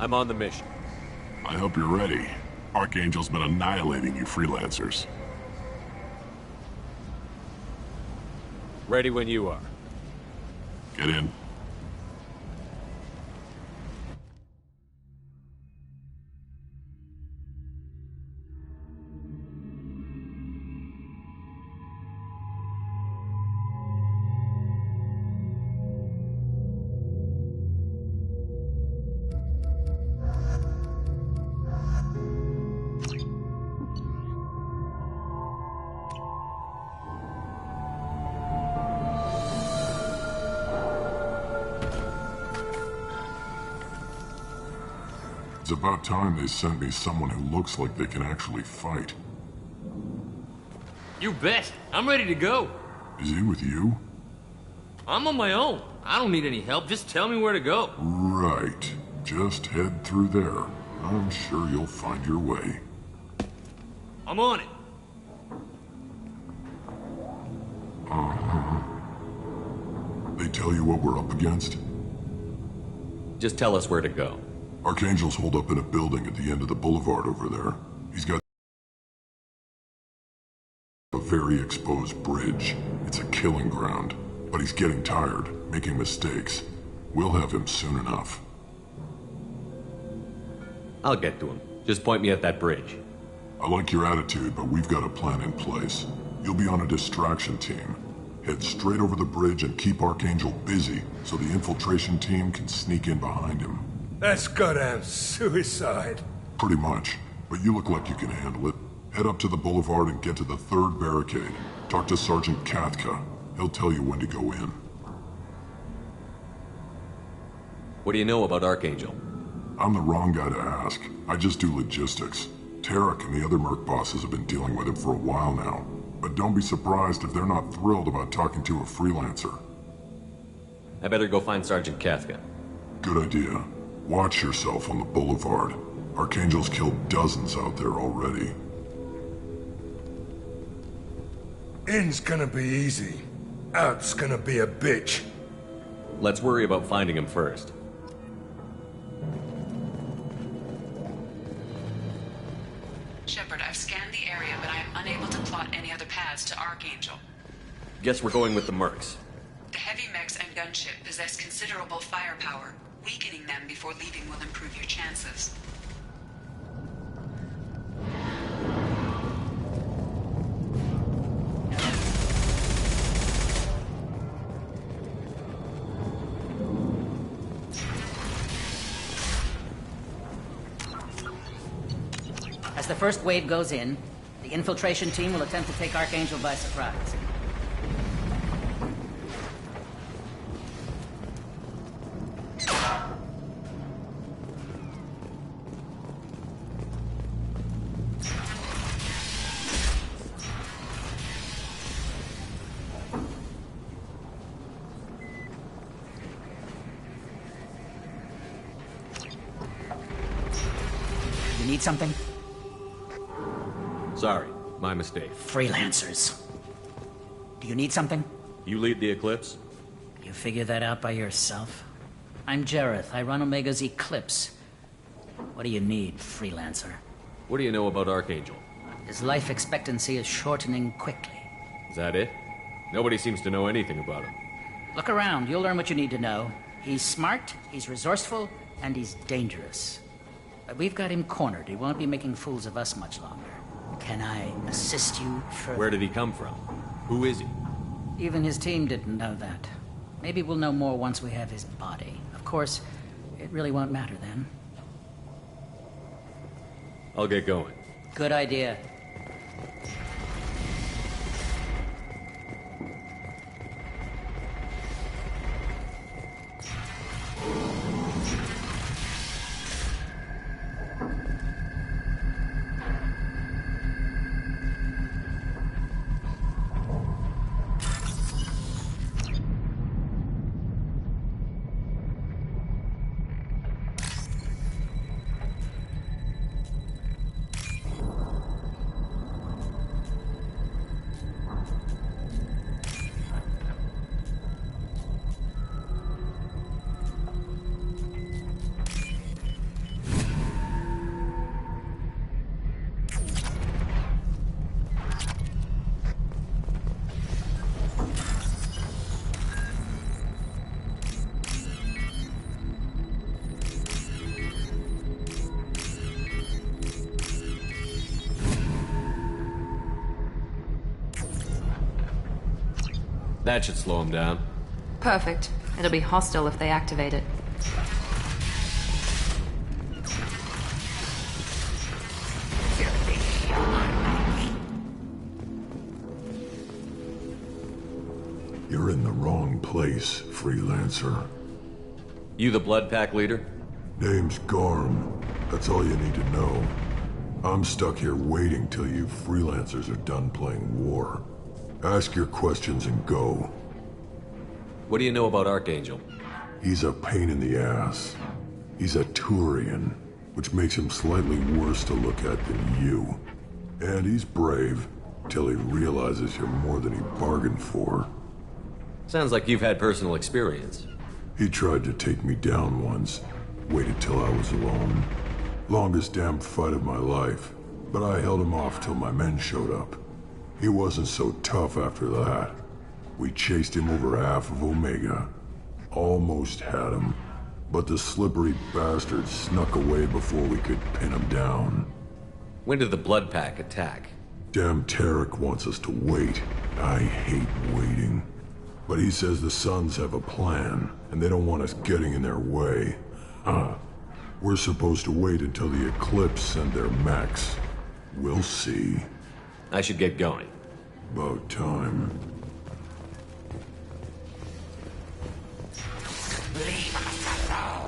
I'm on the mission. I hope you're ready. Archangel's been annihilating you freelancers. Ready when you are. Get in. It's about time they sent me someone who looks like they can actually fight. You bet. I'm ready to go. Is he with you? I'm on my own. I don't need any help. Just tell me where to go. Right. Just head through there. I'm sure you'll find your way. I'm on it. Uh-huh. They tell you what we're up against? Just tell us where to go. Archangel's holed up in a building at the end of the boulevard over there. He's got a very exposed bridge. It's a killing ground. But he's getting tired, making mistakes. We'll have him soon enough. I'll get to him. Just point me at that bridge. I like your attitude, but we've got a plan in place. You'll be on a distraction team. Head straight over the bridge and keep Archangel busy so the infiltration team can sneak in behind him. That's goddamn suicide. Pretty much, but you look like you can handle it. Head up to the boulevard and get to the third barricade. Talk to Sergeant Kathka. He'll tell you when to go in. What do you know about Archangel? I'm the wrong guy to ask. I just do logistics. Tarek and the other Merc bosses have been dealing with him for a while now. But don't be surprised if they're not thrilled about talking to a freelancer. I better go find Sergeant Kathka. Good idea. Watch yourself on the boulevard. Archangel's killed dozens out there already. In's gonna be easy. Out's gonna be a bitch. Let's worry about finding him first. Shepard, I've scanned the area, but I am unable to plot any other paths to Archangel. Guess we're going with the Mercs. The heavy mechs and gunship possess considerable firepower. Weakening them before leaving will improve your chances. As the first wave goes in, the infiltration team will attempt to take Archangel by surprise. You need something? Sorry, my mistake. Freelancers. Do you need something? You lead the Eclipse? You figure that out by yourself? I'm Jareth. I run Omega's Eclipse. What do you need, freelancer? What do you know about Archangel? His life expectancy is shortening quickly. Is that it? Nobody seems to know anything about him. Look around. You'll learn what you need to know. He's smart, he's resourceful, and he's dangerous. But we've got him cornered. He won't be making fools of us much longer. Can I assist you further? Where did he come from? Who is he? Even his team didn't know that. Maybe we'll know more once we have his body. Of course, it really won't matter then. I'll get going. Good idea. That should slow him down. Perfect. It'll be hostile if they activate it. You're in the wrong place, freelancer. You the Blood Pack leader? Name's Garm. That's all you need to know. I'm stuck here waiting till you freelancers are done playing war. Ask your questions and go. What do you know about Archangel? He's a pain in the ass. He's a Turian, which makes him slightly worse to look at than you. And he's brave, till he realizes you're more than he bargained for. Sounds like you've had personal experience. He tried to take me down once. Waited till I was alone. Longest damn fight of my life. But I held him off till my men showed up. He wasn't so tough after that. We chased him over half of Omega. Almost had him. But the slippery bastard snuck away before we could pin him down. When did the Blood Pack attack? Damn Tarek wants us to wait. I hate waiting. But he says the Suns have a plan, and they don't want us getting in their way. We're supposed to wait until the Eclipse send their mechs. We'll see. I should get going. About time. Leave us alone.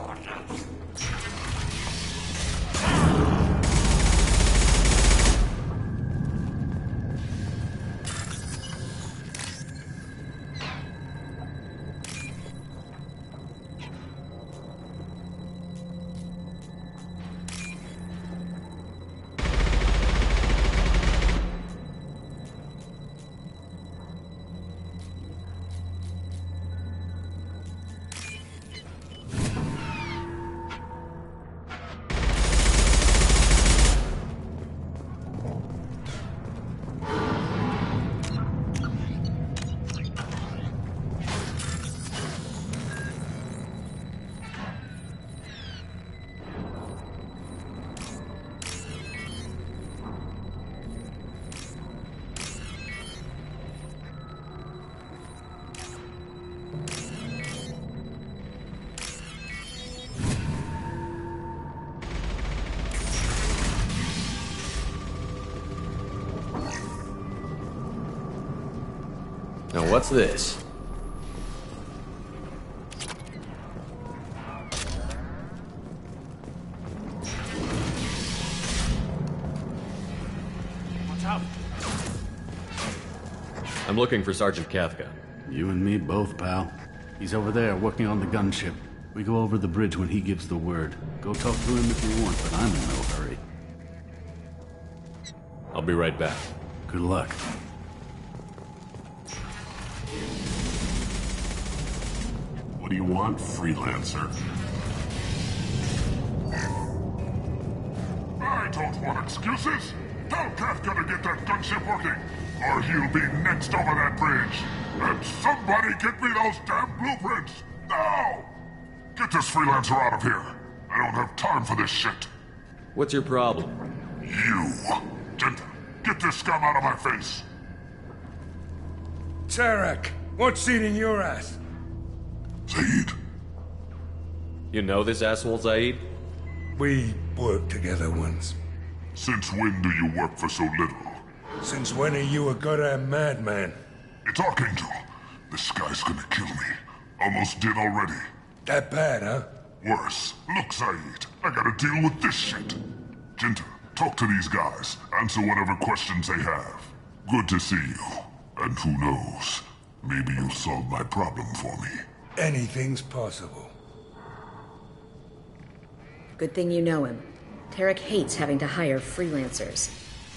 Now what's this? Watch out! I'm looking for Sergeant Kafka. You and me both, pal. He's over there working on the gunship. We go over the bridge when he gives the word. Go talk to him if you want, but I'm in no hurry. I'll be right back. Good luck. What do you want, freelancer? I don't want excuses. Tell Kafka to get that gunship working, or he'll be next over that bridge. And somebody get me those damn blueprints, now! Get this freelancer out of here. I don't have time for this shit. What's your problem? You. Jinta, get this scum out of my face. Tarek, what's eating your ass? Zaid. You know this asshole, Zaid? We worked together once. Since when do you work for so little? Since when are you a goddamn madman? It's Archangel. This guy's gonna kill me. Almost did already. That bad, huh? Worse. Look, Zaid, I gotta deal with this shit. Jinta, talk to these guys. Answer whatever questions they have. Good to see you. And who knows, maybe you'll solve my problem for me. Anything's possible. Good thing you know him. Tarek hates having to hire freelancers.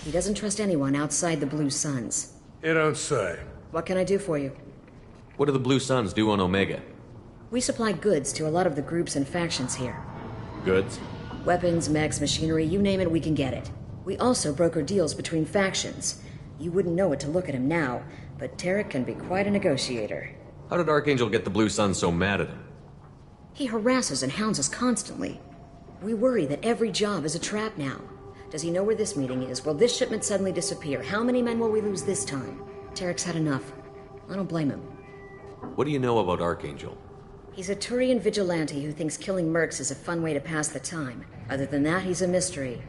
He doesn't trust anyone outside the Blue Suns. You don't say. What can I do for you? What do the Blue Suns do on Omega? We supply goods to a lot of the groups and factions here. Goods? Weapons, mechs, machinery, you name it, we can get it. We also broker deals between factions. You wouldn't know it to look at him now, but Tarek can be quite a negotiator. How did Archangel get the Blue Suns so mad at him? He harasses and hounds us constantly. We worry that every job is a trap now. Does he know where this meeting is? Will this shipment suddenly disappear? How many men will we lose this time? Tarek's had enough. I don't blame him. What do you know about Archangel? He's a Turian vigilante who thinks killing mercs is a fun way to pass the time. Other than that, he's a mystery.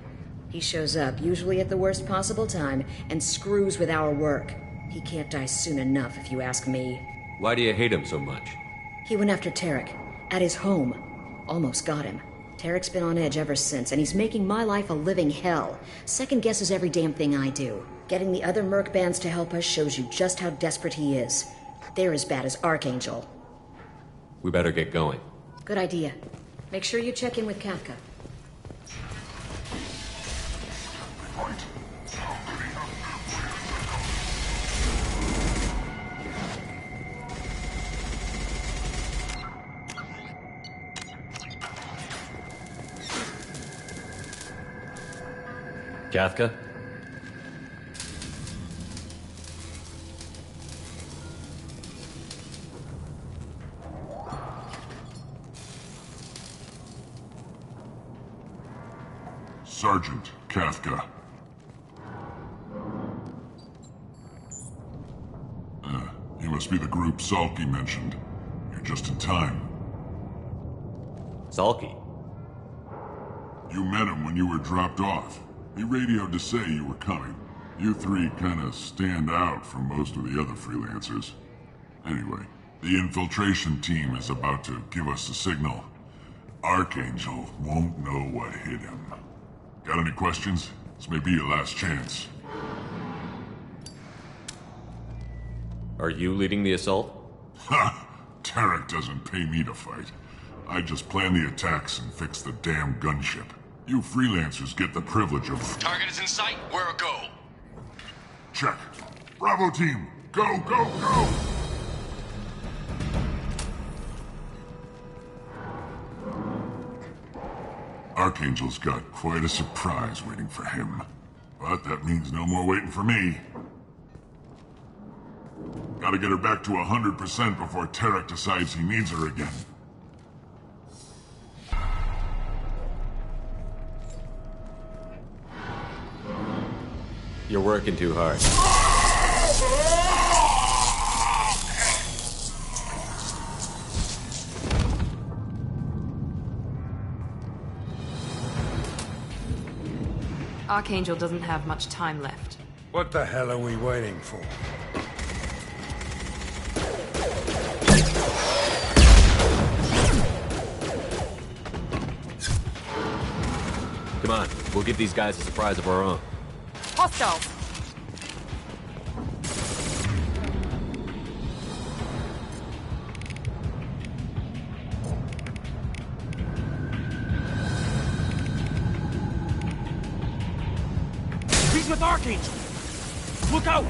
He shows up, usually at the worst possible time, and screws with our work. He can't die soon enough, if you ask me. Why do you hate him so much? He went after Tarek, at his home. Almost got him. Tarek's been on edge ever since, and he's making my life a living hell. Second guesses every damn thing I do. Getting the other merc bands to help us shows you just how desperate he is. They're as bad as Archangel. We better get going. Good idea. Make sure you check in with Kafka. Kafka? Sergeant Kafka. You must be the group Salky mentioned. You're just in time. Salky? You met him when you were dropped off. He radioed to say you were coming. You three kind of stand out from most of the other freelancers. Anyway, the infiltration team is about to give us a signal. Archangel won't know what hit him. Got any questions? This may be your last chance. Are you leading the assault? Ha! Tarek doesn't pay me to fight. I just plan the attacks and fix the damn gunship. You freelancers get the privilege of... Target is in sight. Where go? Check. Bravo team, go, go, go! Archangel's got quite a surprise waiting for him. But that means no more waiting for me. Gotta get her back to 100% before Tarek decides he needs her again. You're working too hard. Archangel doesn't have much time left. What the hell are we waiting for? Come on, we'll give these guys a surprise of our own. Hostiles! He's with Archangel! Look out!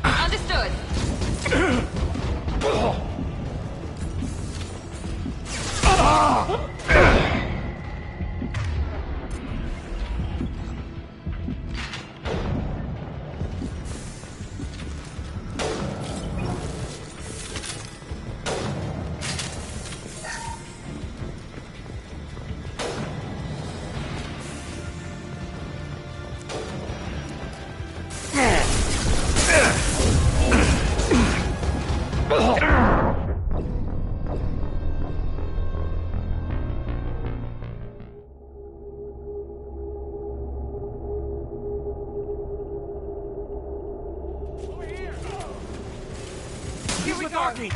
Understood. talking!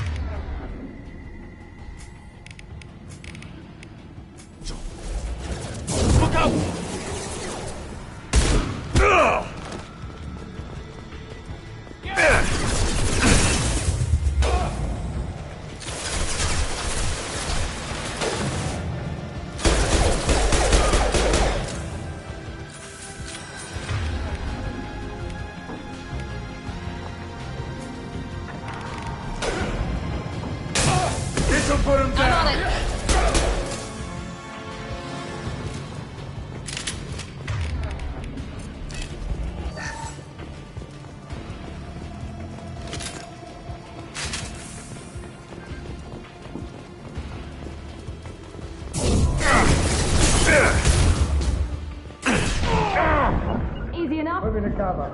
Look out! This'll put him down! I'm on it. Easy enough? Move into cover.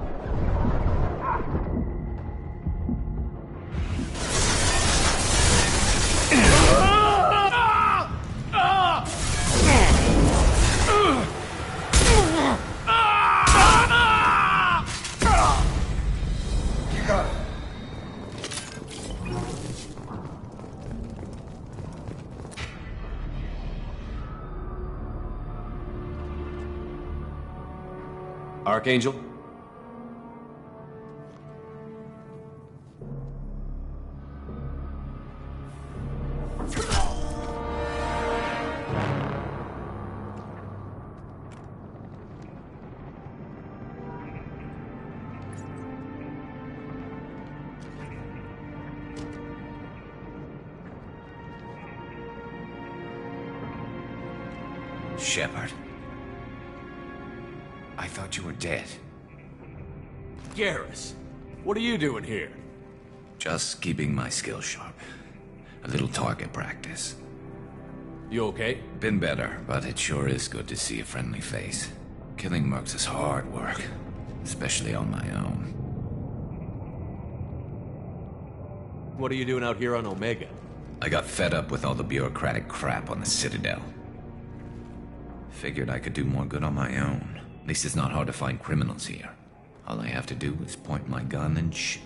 You got it. Archangel? Shepard. I thought you were dead. Garrus, what are you doing here? Just keeping my skills sharp. A little target practice. You okay? Been better, but it sure is good to see a friendly face. Killing mercs is hard work, especially on my own. What are you doing out here on Omega? I got fed up with all the bureaucratic crap on the Citadel. Figured I could do more good on my own. At least it's not hard to find criminals here. All I have to do is point my gun and shoot.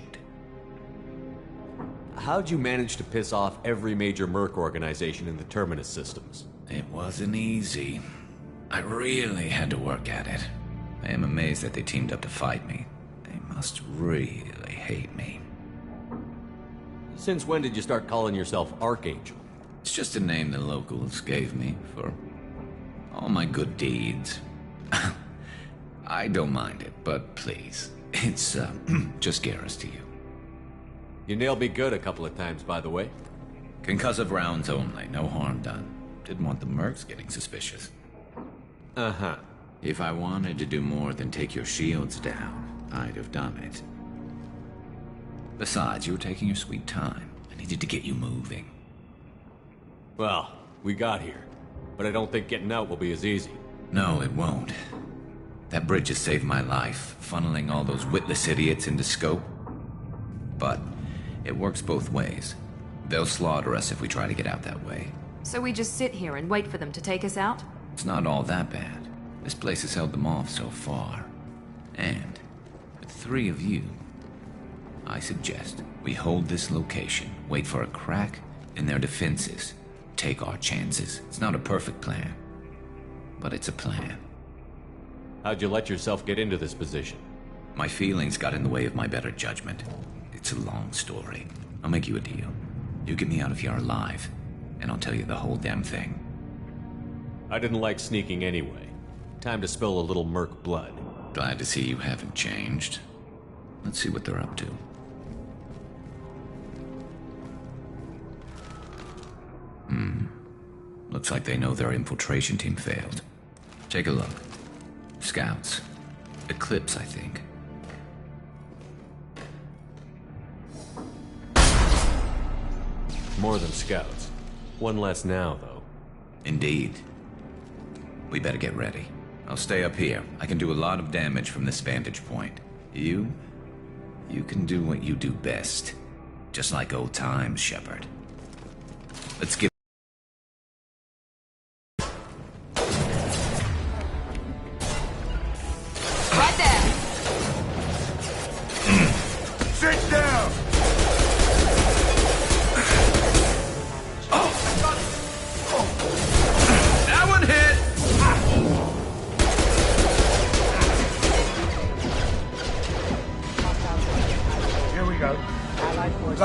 How'd you manage to piss off every major merc organization in the Terminus systems? It wasn't easy. I really had to work at it. I am amazed that they teamed up to fight me. They must really hate me. Since when did you start calling yourself Archangel? It's just a name the locals gave me for all my good deeds. I don't mind it, but please, it's just Garrus to you. You nailed me good a couple of times, by the way. Concussive rounds only, no harm done. Didn't want the mercs getting suspicious. Uh-huh. If I wanted to do more than take your shields down, I'd have done it. Besides, you were taking your sweet time. I needed to get you moving. Well, we got here. But I don't think getting out will be as easy. No, it won't. That bridge has saved my life, funneling all those witless idiots into scope. But it works both ways. They'll slaughter us if we try to get out that way. So we just sit here and wait for them to take us out? It's not all that bad. This place has held them off so far. And with 3 of you, I suggest we hold this location, wait for a crack in their defenses, take our chances. It's not a perfect plan, but it's a plan. How'd you let yourself get into this position? My feelings got in the way of my better judgment. It's a long story. I'll make you a deal. You get me out of here alive, and I'll tell you the whole damn thing. I didn't like sneaking anyway. Time to spill a little merc blood. Glad to see you haven't changed. Let's see what they're up to. Looks like they know their infiltration team failed. Take a look. Scouts. Eclipse, I think. More than scouts. One less now, though. Indeed. We better get ready. I'll stay up here. I can do a lot of damage from this vantage point. You can do what you do best. Just like old times, Shepard. Let's get... Right there! Sit down!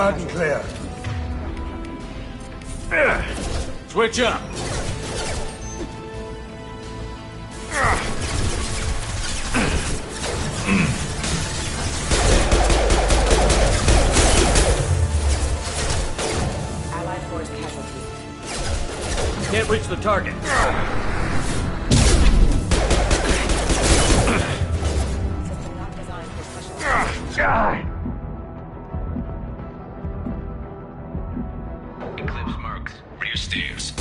Loud and clear. Switch up. Allied force casualty. Can't reach the target. System not designed for special. Eclipse marks. Rear stairs.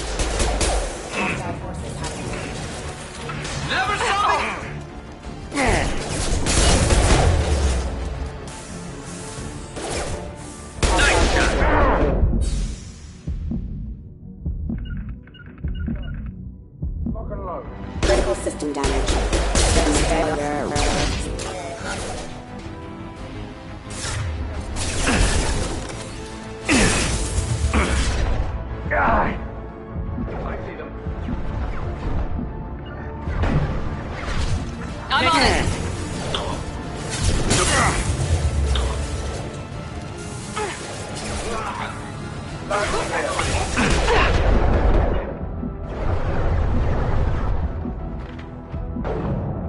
Allied forces have Never saw me! critical system damage. Failure. I see them. I'm on it.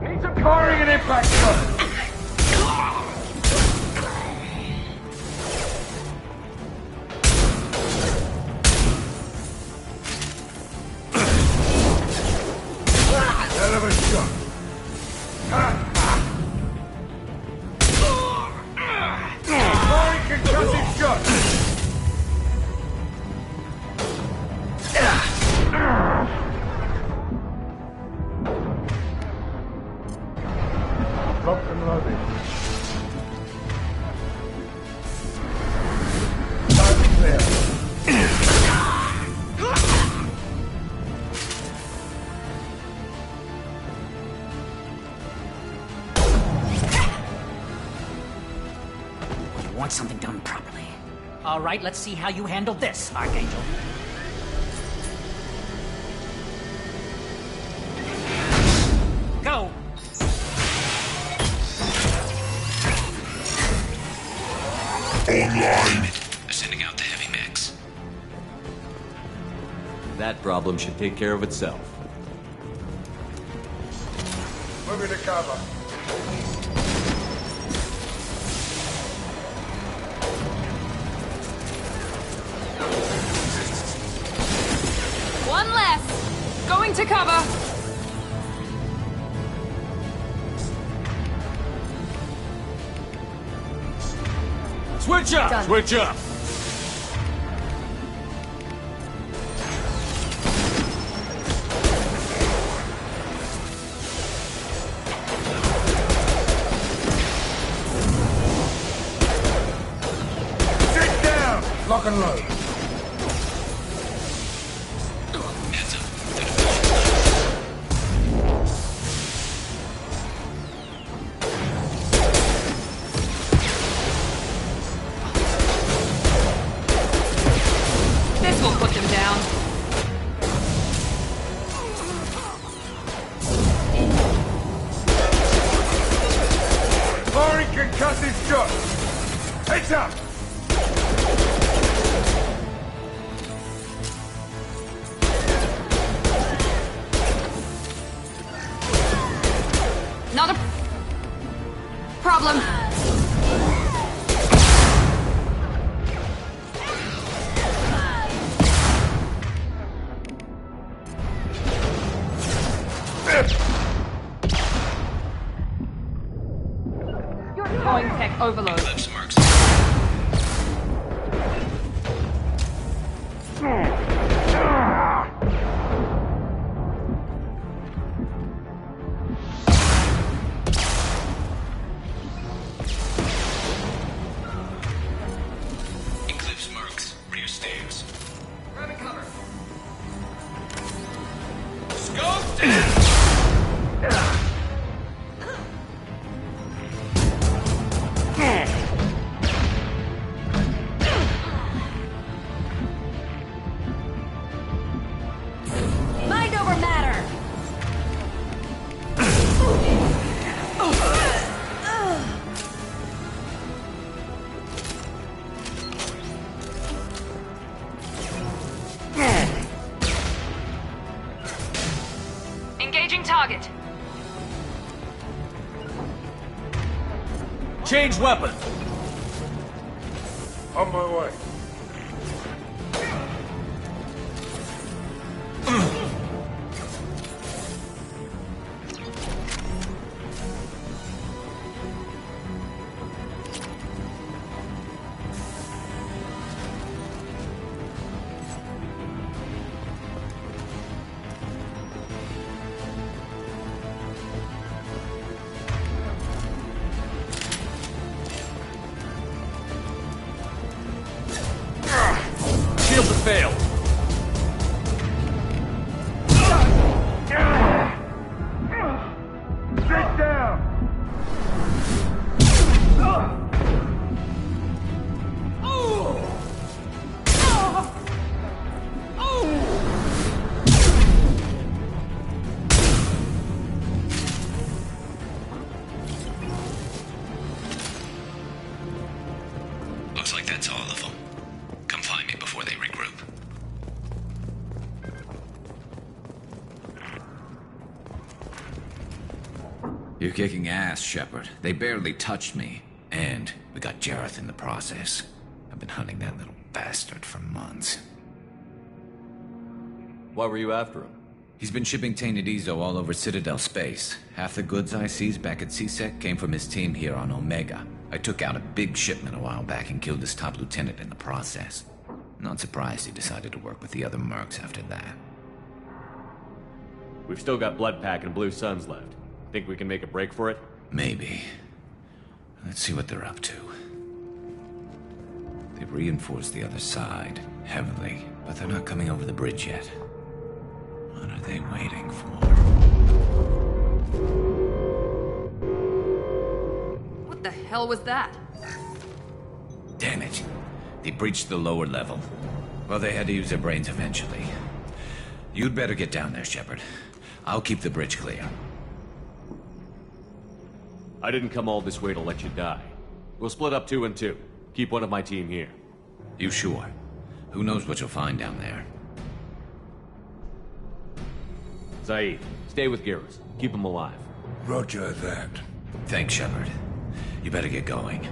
Need some coring and impact cover. Hell of a shot. Firing concussive shot. Locked and loaded. Loud and clear. You want something done properly. All right, let's see how you handle this, Archangel. Go! Online. Sending out the heavy mix. That problem should take care of itself. Moving to cover. One less. Going to cover. Switch up! Done. Switch up! Sit down. Lock and load. This will put them down. Firing concussive shot. Heads up. Not a problem. Calling tech overload. Eclipse marks. Eclipse marks. Rear stairs. Grabbing cover. Scope down! Change weapon! On my way. Shields have failed. Sit down! Looks like that's all of them. Come find me before they regroup. You're kicking ass, Shepard. They barely touched me. And we got Jareth in the process. I've been hunting that little bastard for months. Why were you after him? He's been shipping tainted Ezo all over Citadel space. Half the goods I seized back at CSEC came from his team here on Omega. I took out a big shipment a while back and killed his top lieutenant in the process. Not surprised he decided to work with the other mercs after that. We've still got Bloodpack and Blue Suns left. Think we can make a break for it? Maybe. Let's see what they're up to. They've reinforced the other side, heavily, but they're not coming over the bridge yet. What are they waiting for? What the hell was that? Damn it. They breached the lower level. Well, they had to use their brains eventually. You'd better get down there, Shepard. I'll keep the bridge clear. I didn't come all this way to let you die. We'll split up 2 and 2. Keep one of my team here. You sure? Who knows what you'll find down there? Zaid, stay with Garrus. Keep him alive. Roger that. Thanks, Shepard. You better get going.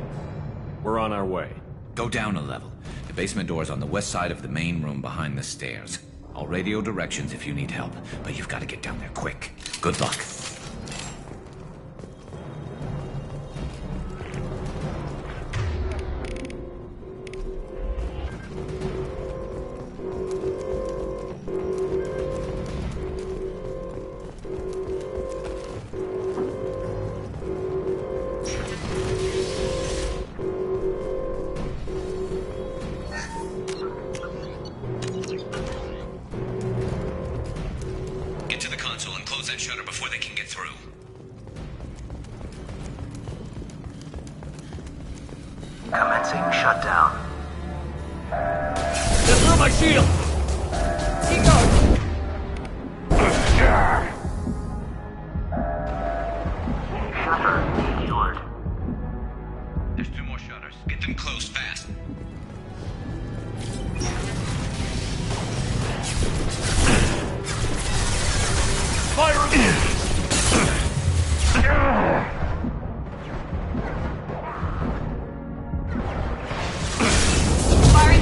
We're on our way. Go down a level. The basement door's on the west side of the main room behind the stairs. I'll radio directions if you need help, but you've got to get down there quick. Good luck. Get to the console and close that shutter before they can get through. Commencing shutdown. They threw my shield! Keep going! Shutter secured. There's 2 more shutters. Get them closed fast. Firing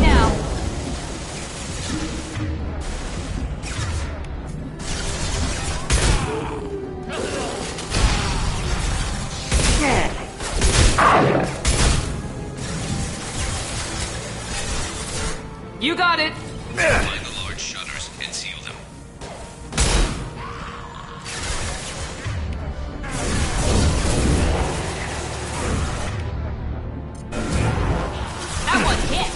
now. You got it. Find the large shutters and seal them. That one hit.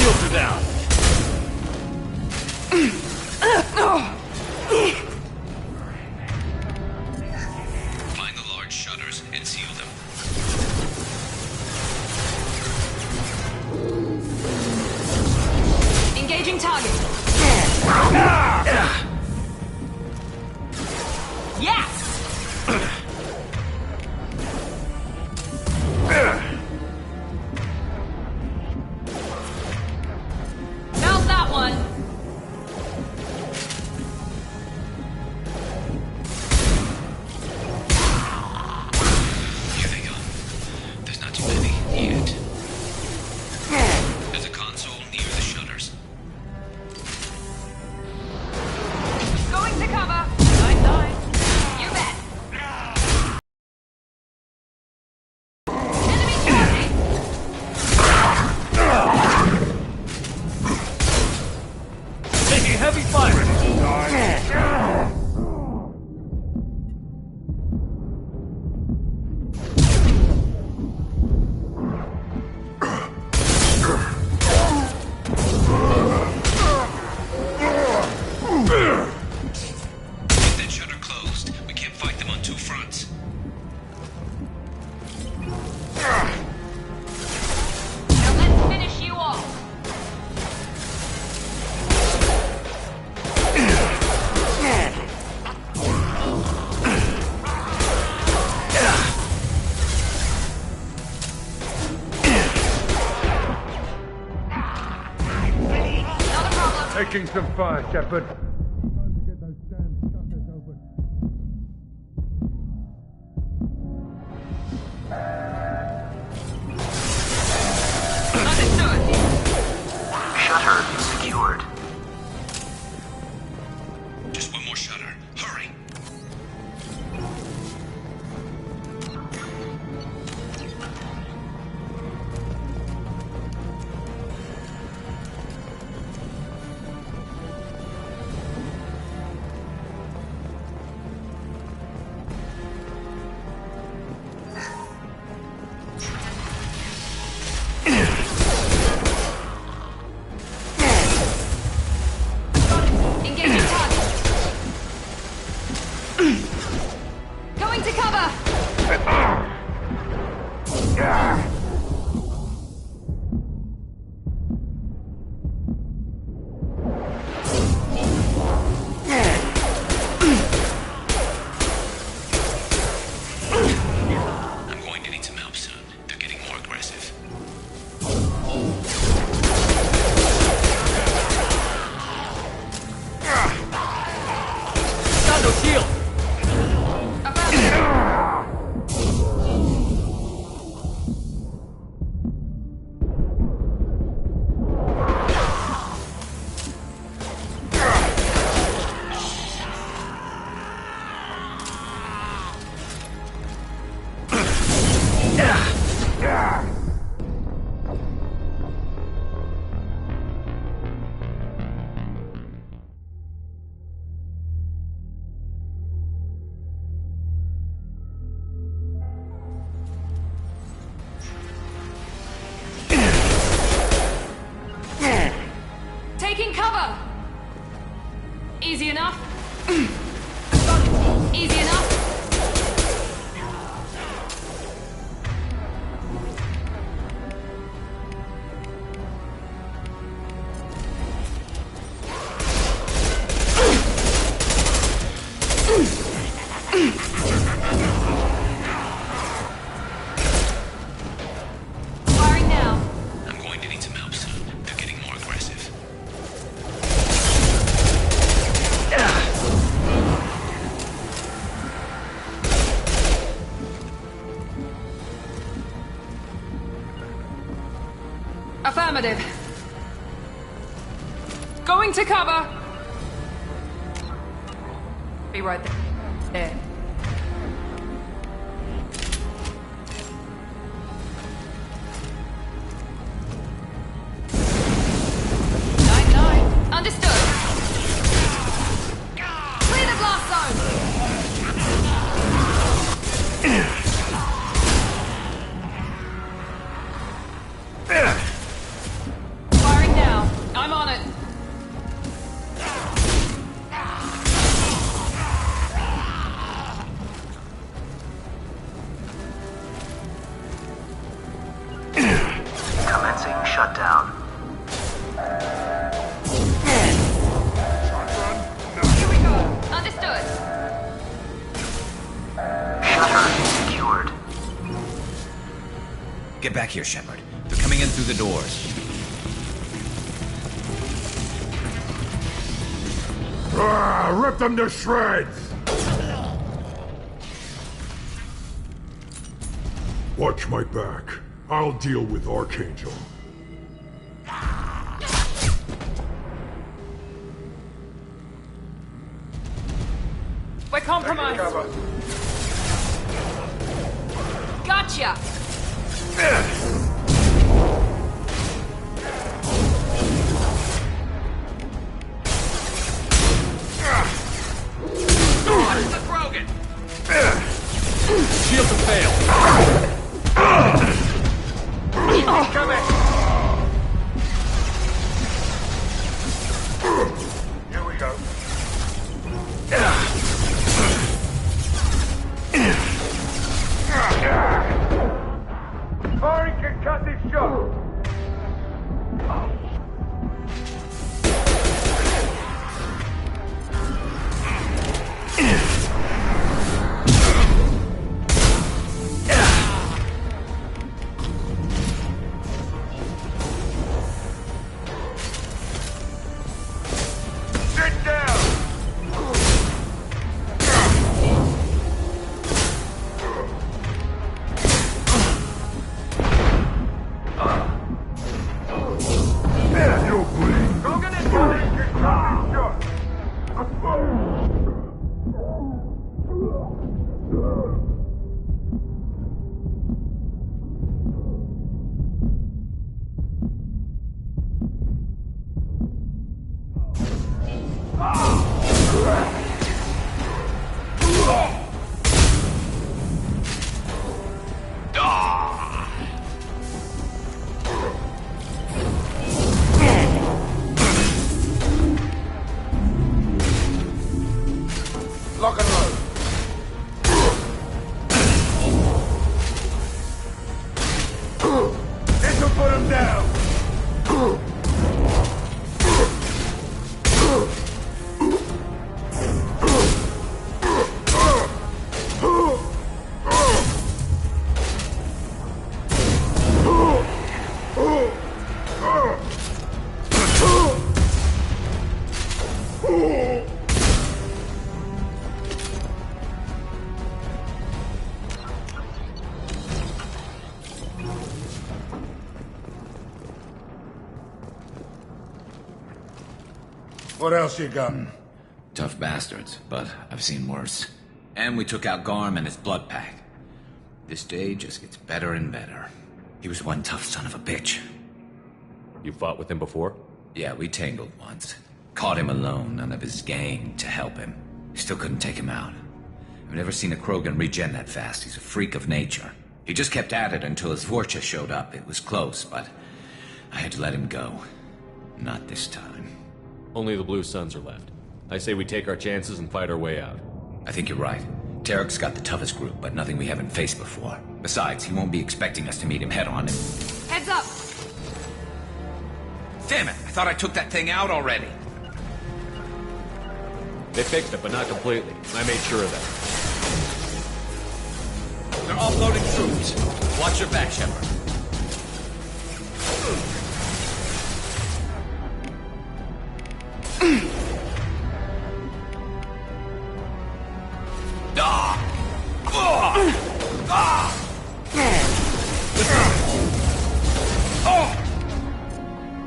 shields are down. Find the large shutters and seal them. Engaging target. Yes! How's that one? Here they go. There's not too many yet. There's a console near the shutters. Going to cover. 9-9. You bet. Enemy charging. Taking heavy fire. Keep that shutter closed. We can't fight them on two fronts. Now let's finish you off. Taking some fire, Shepard. Shutter secured. Just one more shutter. Hurry. Engaging target. Going to cover. I'm going to need some help soon. They're getting more aggressive. Got no shield. Taking cover. Easy enough. Easy enough. Firing now. I'm going to need some help soon. They're getting more aggressive. Affirmative. Going to cover. Be right there. Understood. Clear the blast zone. Firing now. shut down. Here we go. Understood. Shutter secured. Get back here, Shepard. They're coming in through the doors. Rip them to shreds! Watch my back. I'll deal with Archangel. We're compromised. Gotcha. Watch the Krogan. Shields have failed. Coming. Here we go. Hurry can cut this shot. Sit down. You'll bleed. Krogan and Hurry can cut this shot. Lock and load. This'll put him down. What else you got? Tough bastards, but I've seen worse. And we took out Garm and his blood pack. This day just gets better and better. He was one tough son of a bitch. You fought with him before? Yeah, we tangled once. Caught him alone, none of his gang to help him. Still couldn't take him out. I've never seen a Krogan regen that fast. He's a freak of nature. He just kept at it until his Vorcha showed up. It was close, but I had to let him go. Not this time. Only the Blue Suns are left. I say we take our chances and fight our way out. I think you're right. Tarek's got the toughest group, but nothing we haven't faced before. Besides, he won't be expecting us to meet him head-on and... Heads up. Damn it! I thought I took that thing out already. They fixed it, but not completely. I made sure of that. They're offloading troops. Watch your back, Shepard.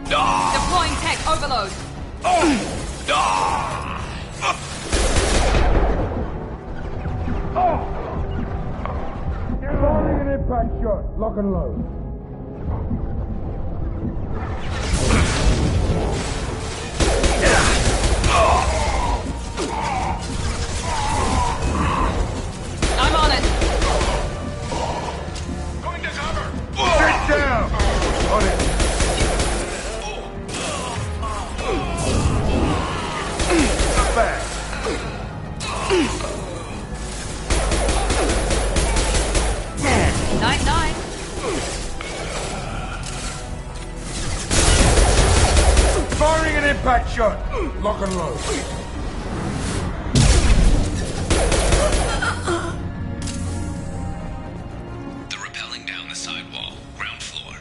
Deploying tech overload. Firing an impact shot. Lock and load. I'm on it. Going to cover. Sit down. On it. Back. 9-9. impact shot. Lock and load. They're rappelling down the side wall, ground floor.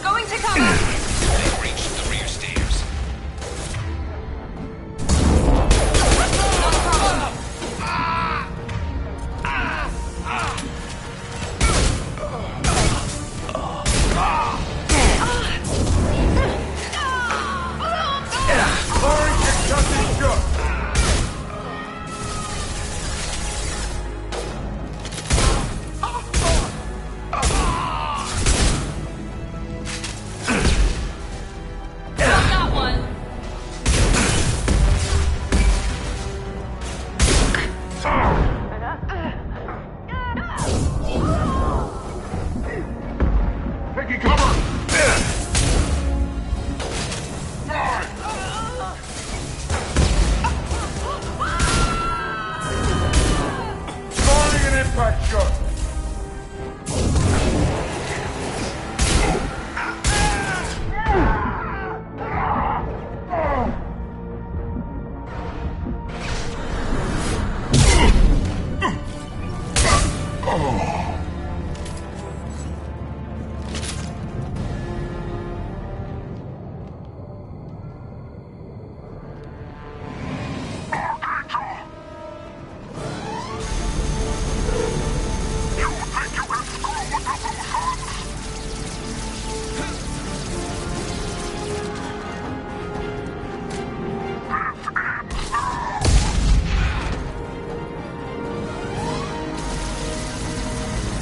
Going to cover! They've reached the rear stairs. Taking cover! Firing an impact shot.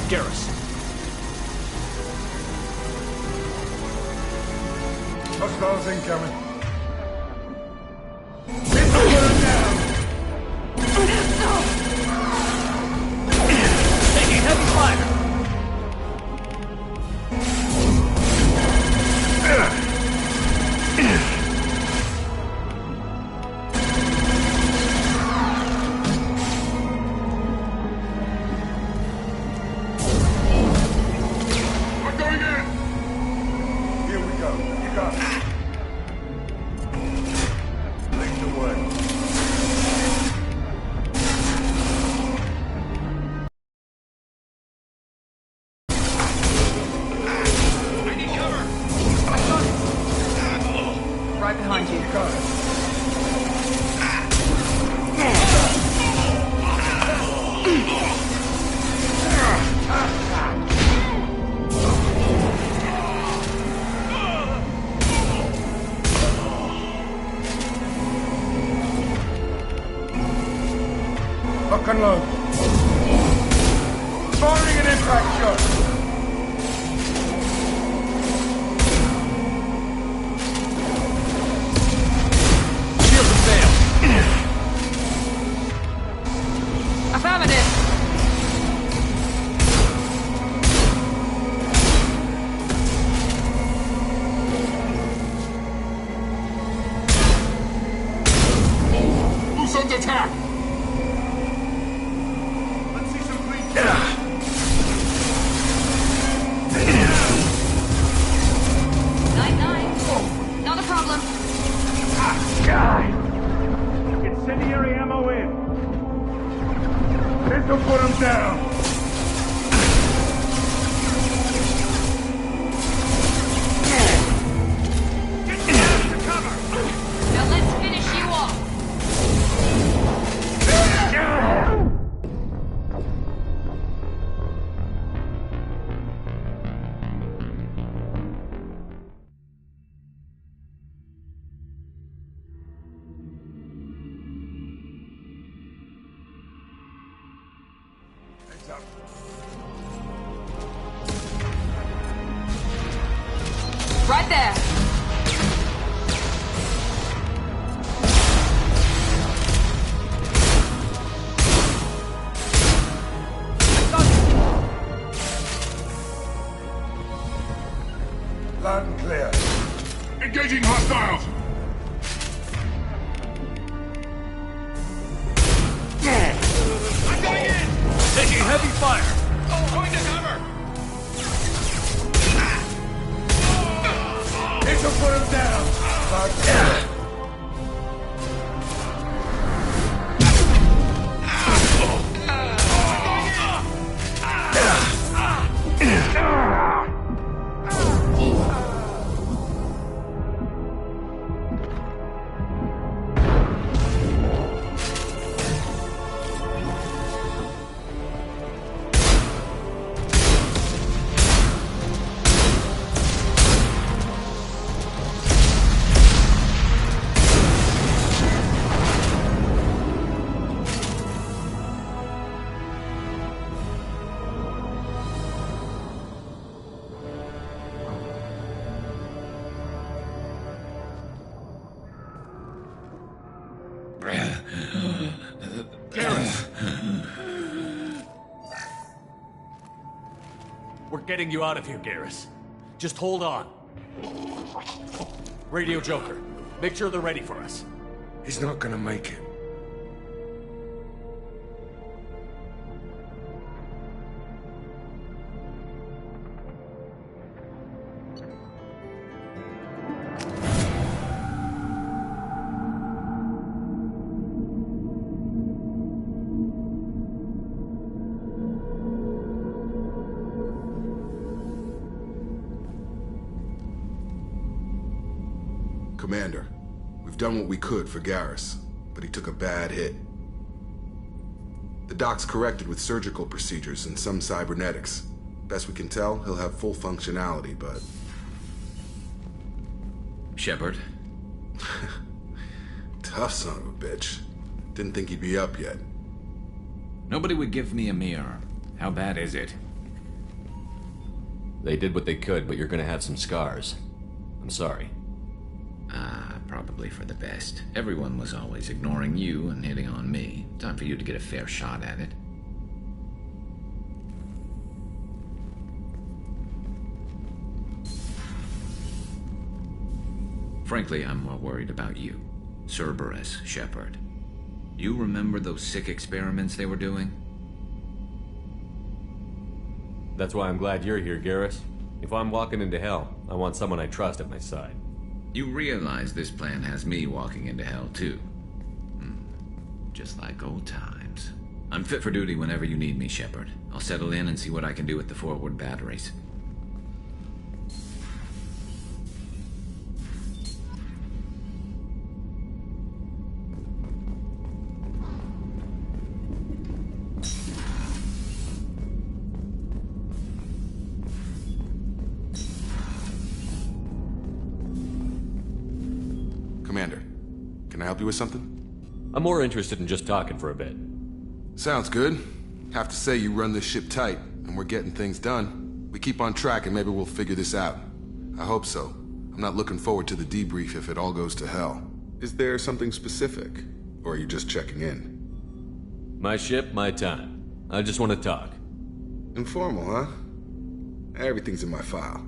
Garrus. Hostiles incoming. Taking heavy fire. I'm going in! Here we go. You got it. Lead the way. I need cover! Right behind you. Got it. Lock and load. Firing an impact shot. Shield and fail. Affirmative. Who's under attack? Let's see some clean. Not a problem. Incendiary ammo in. This'll put him down. Now let's finish you off. Heads up. Right there. Loud and clear. Engaging hostiles! I'm going in. Taking heavy fire. getting you out of here, Garrus. Just hold on. Radio Joker, make sure they're ready for us. He's not gonna make it. Commander, we've done what we could for Garrus, but he took a bad hit. The doc's corrected with surgical procedures and some cybernetics. Best we can tell, he'll have full functionality, but... Shepard? Tough son of a bitch. Didn't think he'd be up yet. Nobody would give me a mirror. How bad is it? They did what they could, but you're gonna have some scars. I'm sorry. Probably for the best. Everyone was always ignoring you and hitting on me. Time for you to get a fair shot at it. Frankly, I'm more worried about you. Cerberus, Shepard. You remember those sick experiments they were doing? That's why I'm glad you're here, Garrus. If I'm walking into hell, I want someone I trust at my side. You realize this plan has me walking into hell, too. Just like old times. I'm fit for duty whenever you need me, Shepard. I'll settle in and see what I can do with the forward batteries. Commander, can I help you with something? I'm more interested in just talking for a bit. Sounds good. Have to say you run this ship tight, and we're getting things done. We keep on track and maybe we'll figure this out. I hope so. I'm not looking forward to the debrief if it all goes to hell. Is there something specific? Or are you just checking in? My ship, my time. I just want to talk. Informal, huh? Everything's in my file.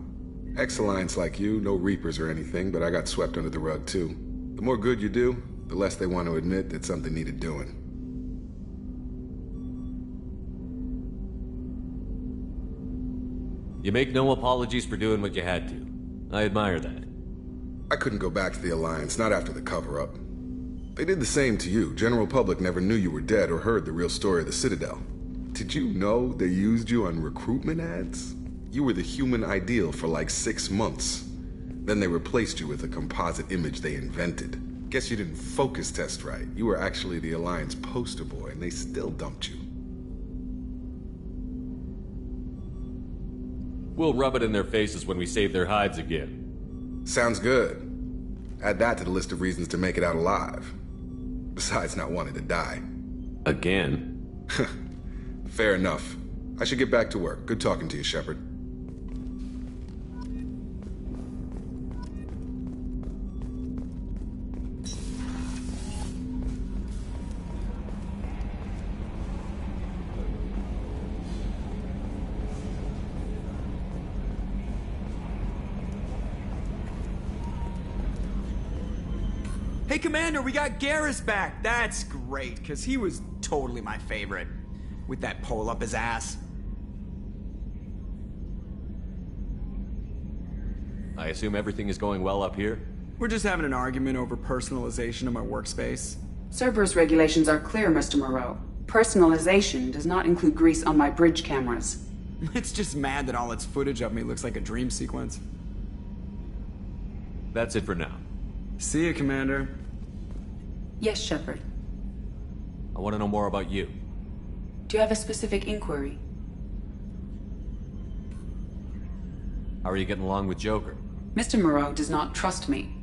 Ex-Alliance like you, no Reapers or anything, but I got swept under the rug too. The more good you do, the less they want to admit that something needed doing. You make no apologies for doing what you had to. I admire that. I couldn't go back to the Alliance, not after the cover-up. They did the same to you. General public never knew you were dead or heard the real story of the Citadel. Did you know they used you on recruitment ads? You were the human ideal for like 6 months. Then they replaced you with a composite image they invented. Guess you didn't focus test right. You were actually the Alliance poster boy, and they still dumped you. We'll rub it in their faces when we save their hides again. Sounds good. Add that to the list of reasons to make it out alive. Besides not wanting to die. Again? Fair enough. I should get back to work. Good talking to you, Shepard. Hey, Commander, we got Garrus back. That's great, because he was totally my favorite. With that pole up his ass. I assume everything is going well up here? We're just having an argument over personalization of my workspace. Cerberus regulations are clear, Mr. Moreau. Personalization does not include grease on my bridge cameras. It's just mad that all its footage of me looks like a dream sequence. That's it for now. See you, Commander. Yes, Shepard. I want to know more about you. Do you have a specific inquiry? How are you getting along with Joker? Mr. Moreau does not trust me.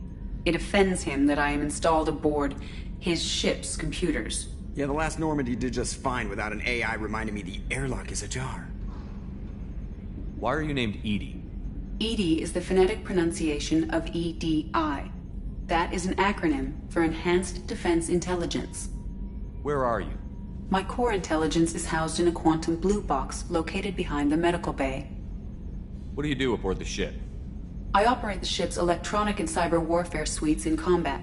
It offends him that I am installed aboard his ship's computers. Yeah, the last Normandy did just fine without an AI reminding me the airlock is ajar. Why are you named EDI? EDI is the phonetic pronunciation of EDI. That is an acronym for Enhanced Defense Intelligence. Where are you? My core intelligence is housed in a quantum blue box located behind the medical bay. What do you do aboard the ship? I operate the ship's electronic and cyber warfare suites in combat.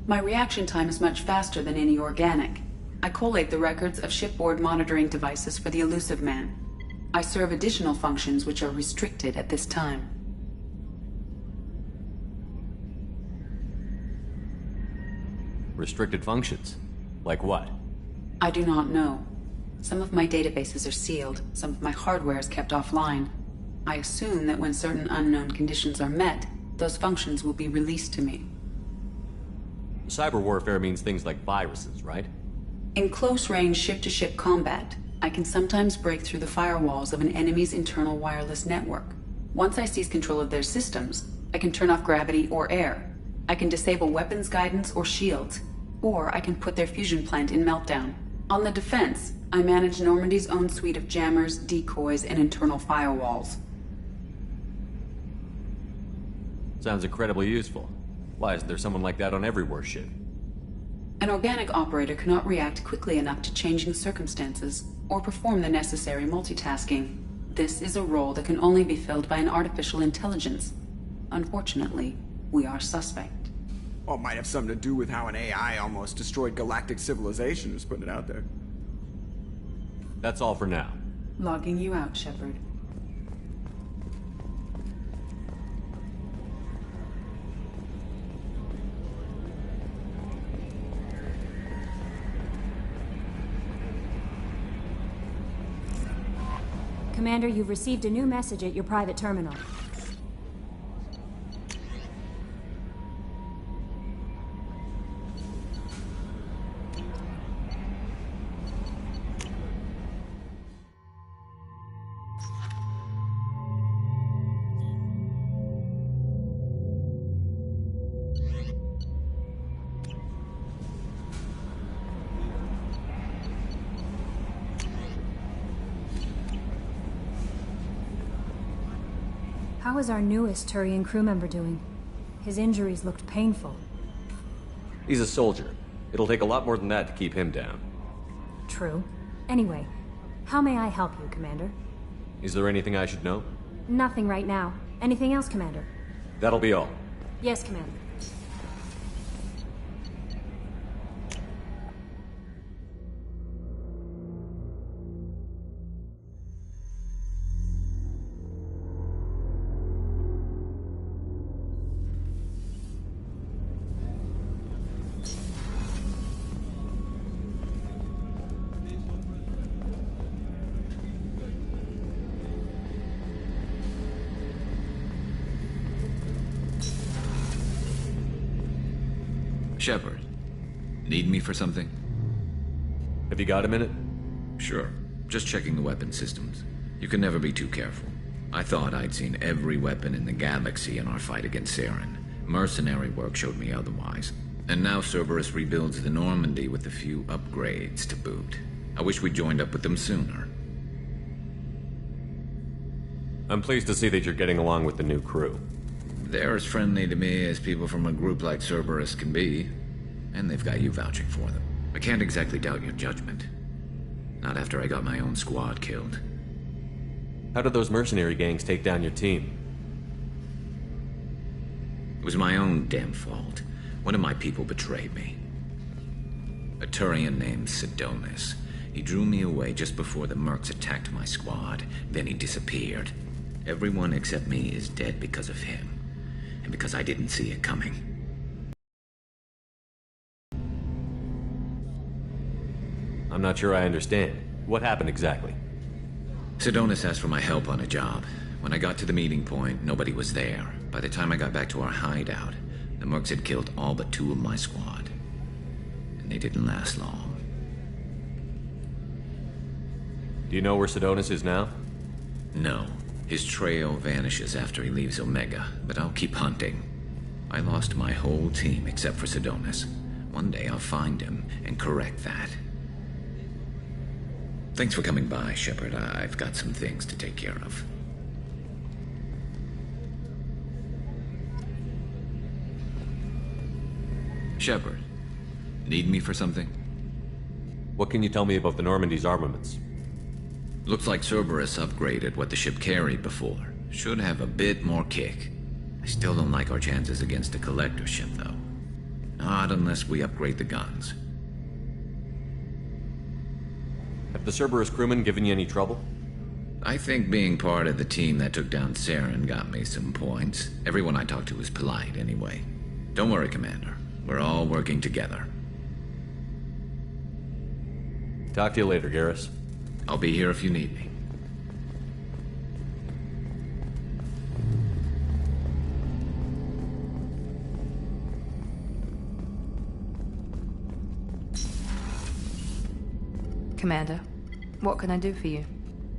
My reaction time is much faster than any organic. I collate the records of shipboard monitoring devices for the Illusive Man. I serve additional functions which are restricted at this time. Restricted functions? Like what? I do not know. Some of my databases are sealed, some of my hardware is kept offline. I assume that when certain unknown conditions are met, those functions will be released to me. Cyber warfare means things like viruses, right? In close-range ship-to-ship combat, I can sometimes break through the firewalls of an enemy's internal wireless network. Once I seize control of their systems, I can turn off gravity or air. I can disable weapons guidance or shields, or I can put their fusion plant in meltdown. On the defense, I manage Normandy's own suite of jammers, decoys, and internal firewalls. Sounds incredibly useful. Why isn't there someone like that on every warship? An organic operator cannot react quickly enough to changing circumstances, or perform the necessary multitasking. This is a role that can only be filled by an artificial intelligence. Unfortunately, we are suspect. Well, it might have something to do with how an AI almost destroyed galactic civilization, just putting it out there. That's all for now. Logging you out, Shepard. Commander, you've received a new message at your private terminal. How is our newest Turian crew member doing? His injuries looked painful. He's a soldier. It'll take a lot more than that to keep him down. True. Anyway, how may I help you, Commander? Is there anything I should know? Nothing right now. Anything else, Commander? That'll be all. Yes, Commander. Shepard, need me for something? Have you got a minute? Sure. Just checking the weapon systems. You can never be too careful. I thought I'd seen every weapon in the galaxy in our fight against Saren. Mercenary work showed me otherwise. And now Cerberus rebuilds the Normandy with a few upgrades to boot. I wish we'd joined up with them sooner. I'm pleased to see that you're getting along with the new crew. They're as friendly to me as people from a group like Cerberus can be. And they've got you vouching for them. I can't exactly doubt your judgment. Not after I got my own squad killed. How did those mercenary gangs take down your team? It was my own damn fault. One of my people betrayed me. A Turian named Sidonis. He drew me away just before the Mercs attacked my squad. Then he disappeared. Everyone except me is dead because of him. And because I didn't see it coming. I'm not sure I understand. What happened exactly? Sidonis asked for my help on a job. When I got to the meeting point, nobody was there. By the time I got back to our hideout, the Mercs had killed all but 2 of my squad. And they didn't last long. Do you know where Sidonis is now? No. His trail vanishes after he leaves Omega, but I'll keep hunting. I lost my whole team except for Sidonis. One day I'll find him and correct that. Thanks for coming by, Shepard. I've got some things to take care of. Shepard, need me for something? What can you tell me about the Normandy's armaments? Looks like Cerberus upgraded what the ship carried before. Should have a bit more kick. I still don't like our chances against a collector ship, though. Not unless we upgrade the guns. Have the Cerberus crewmen given you any trouble? I think being part of the team that took down Saren got me some points. Everyone I talked to was polite, anyway. Don't worry, Commander. We're all working together. Talk to you later, Garrus. I'll be here if you need me. Commander, what can I do for you?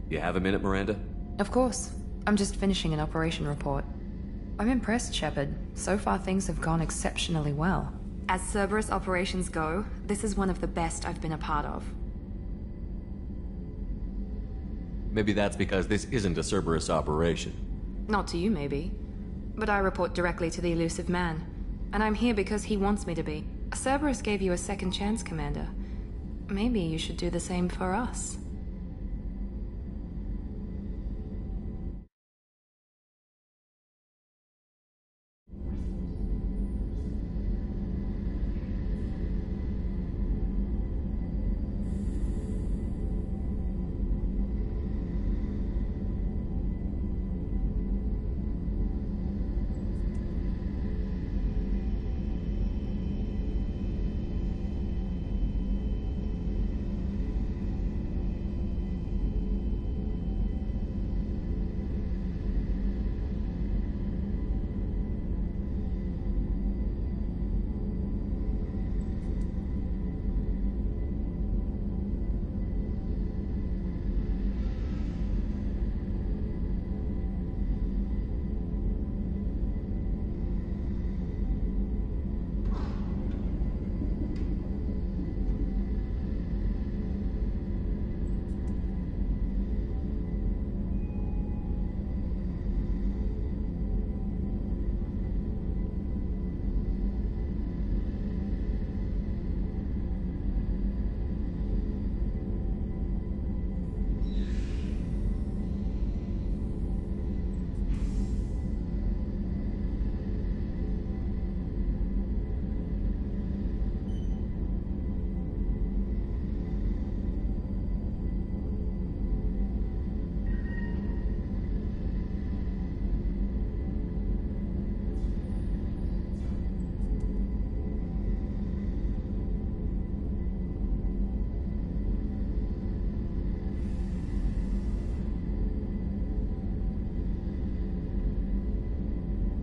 You have a minute, Miranda? Of course. I'm just finishing an operation report. I'm impressed, Shepard. So far things have gone exceptionally well. As Cerberus operations go, this is one of the best I've been a part of. Maybe that's because this isn't a Cerberus operation. Not to you, maybe. But I report directly to the Elusive Man. And I'm here because he wants me to be. Cerberus gave you a second chance, Commander. Maybe you should do the same for us.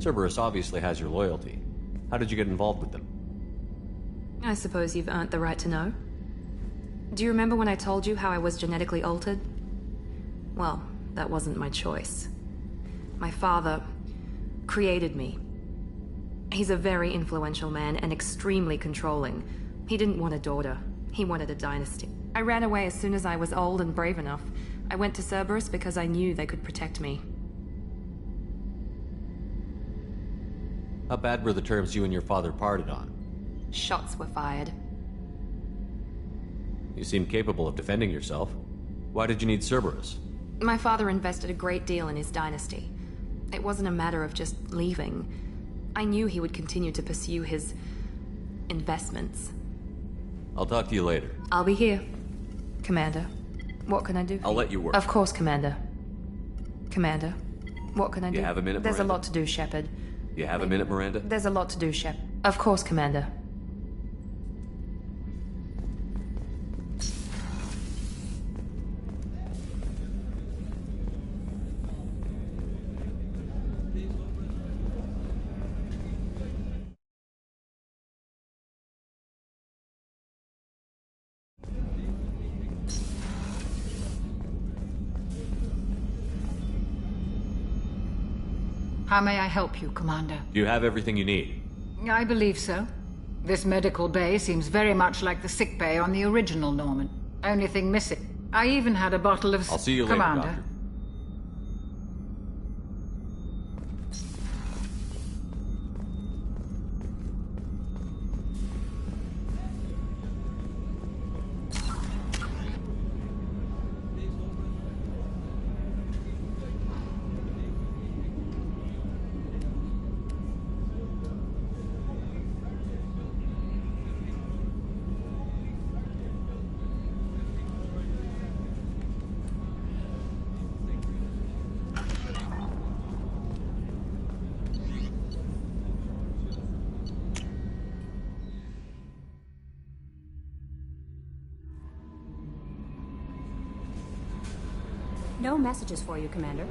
Cerberus obviously has your loyalty. How did you get involved with them? I suppose you've earned the right to know. Do you remember when I told you how I was genetically altered? Well, that wasn't my choice. My father created me. He's a very influential man and extremely controlling. He didn't want a daughter. He wanted a dynasty. I ran away as soon as I was old and brave enough. I went to Cerberus because I knew they could protect me. How bad were the terms you and your father parted on? Shots were fired. You seem capable of defending yourself. Why did you need Cerberus? My father invested a great deal in his dynasty. It wasn't a matter of just leaving. I knew he would continue to pursue his investments. I'll talk to you later. I'll be here. Commander, what can I do for I'll let you work. Of course, Commander. Commander, what can I do? You have a minute, There's Miranda? a lot to do, Shepard. You have a minute, Miranda? There's a lot to do, Shep. Of course, Commander. How may I help you, Commander? Do you have everything you need? I believe so. This medical bay seems very much like the sick bay on the original Norman. Only thing missing. I even had a bottle of... I'll see you later, Commander. Doctor. No messages for you, Commander.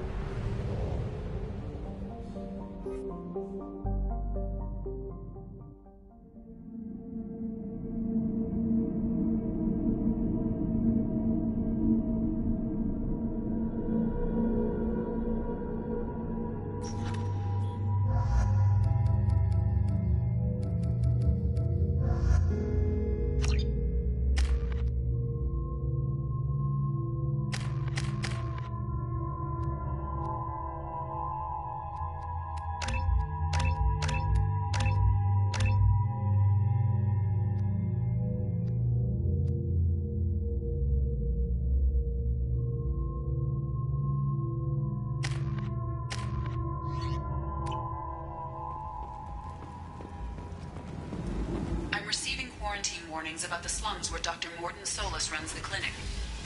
Warnings about the slums where Dr. Mordin Solus runs the clinic.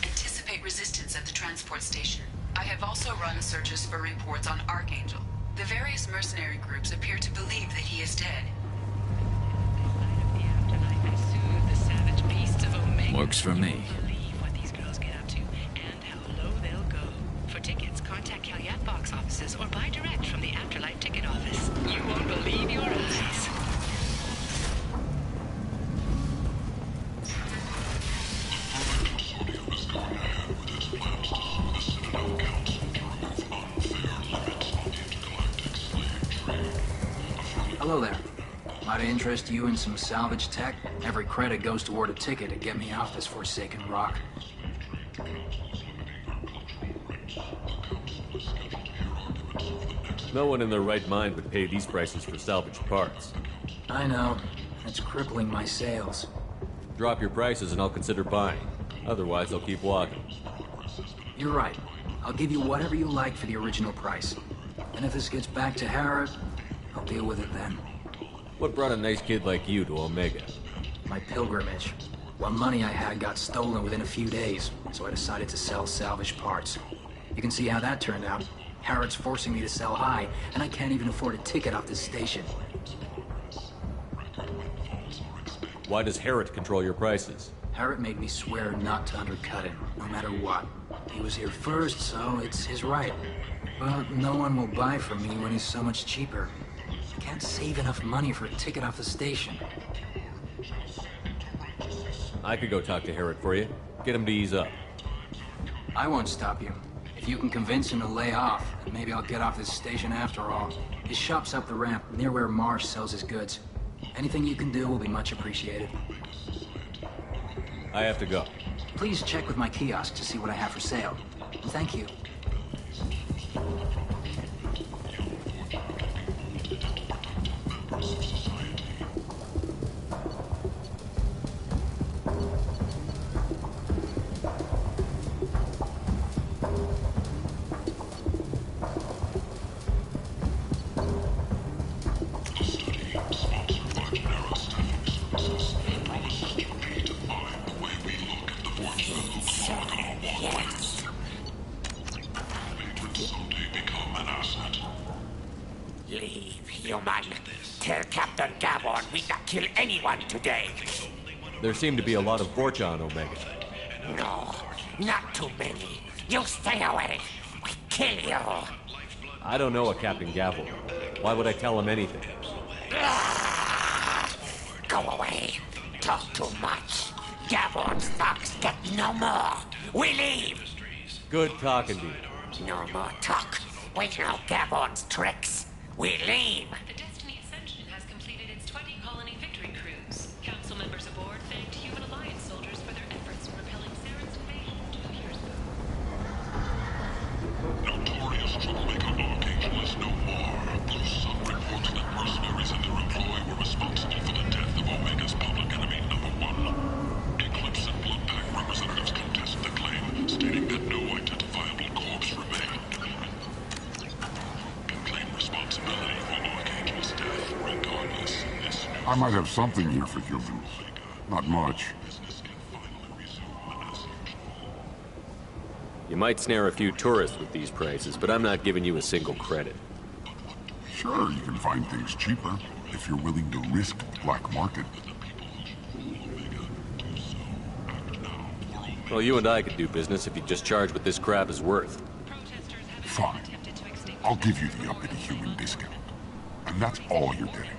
Anticipate resistance at the transport station. I have also run searches for reports on Archangel. The various mercenary groups appear to believe that he is dead. Works for me. What these girls get up to and how low they'll go. For tickets, contact Calyat box offices or buy direct from the Afterlife ticket office. You won't believe your eyes. Hello there. Might I interest you in some salvage tech? Every credit goes toward a ticket to get me off this forsaken rock. No one in their right mind would pay these prices for salvaged parts. I know. It's crippling my sales. Drop your prices and I'll consider buying. Otherwise, I'll keep walking. You're right. I'll give you whatever you like for the original price. And if this gets back to Harrod, I'll deal with it then. What brought a nice kid like you to Omega? My pilgrimage. What money I had got stolen within a few days, so I decided to sell salvaged parts. You can see how that turned out. Harrod's forcing me to sell high, and I can't even afford a ticket off this station. Why does Harrod control your prices? Harrod made me swear not to undercut him, no matter what. He was here first, so it's his right. But no one will buy from me when he's so much cheaper. I can't save enough money for a ticket off the station. I could go talk to Harrod for you. Get him to ease up. I won't stop you. If you can convince him to lay off, then maybe I'll get off this station after all. His shop's up the ramp, near where Marsh sells his goods. Anything you can do will be much appreciated. I have to go. Please check with my kiosk to see what I have for sale. Thank you. Tell Captain Gavon we not kill anyone today. There seem to be a lot of Vorcha on Omega. No, not too many. You stay away. We kill you. I don't know a Captain Gavel. Why would I tell him anything? Go away. Talk too much. Gavon's thugs get no more. We leave. Good talking to you. No more talk. We know Gavon's tricks. We leave. The Destiny Ascension has completed its 20-colony victory cruise. Council members aboard thanked Human Alliance soldiers for their efforts in repelling Saren's invasion 2 years ago. Notorious troublemaker Archangel is no more. Blue Sun reports that mercenaries and their employ were responsible for the death of Omega's public enemy #1. Eclipse and Bloodpack representatives contest the claim, stating that no identifiable corpse remained. Can claim responsibility for Archangel's death regardless. I might have something here for humans. Not much. You might snare a few tourists with these prices, but I'm not giving you a single credit. Sure, you can find things cheaper if you're willing to risk the black market. Well, you and I could do business if you just charge what this crap is worth. Fine. I'll give you the uppity human discount. And that's all you're getting.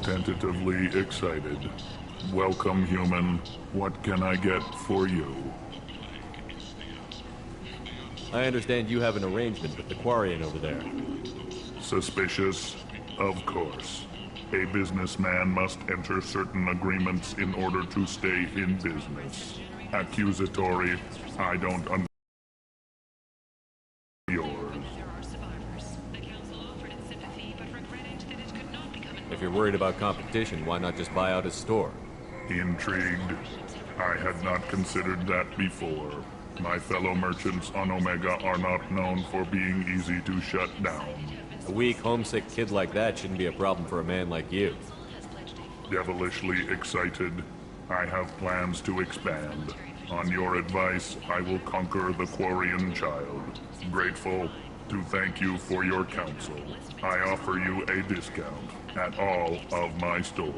Tentatively excited. Welcome, human. What can I get for you? I understand you have an arrangement with the Quarian over there. Suspicious? Of course. A businessman must enter certain agreements in order to stay in business. Accusatory, I don't understand. If you're worried about competition, why not just buy out his store? Intrigued? I had not considered that before. My fellow merchants on Omega are not known for being easy to shut down. A weak, homesick kid like that shouldn't be a problem for a man like you. Devilishly excited. I have plans to expand. On your advice, I will conquer the Quarian child. Grateful to thank you for your counsel. I offer you a discount at all of my stores.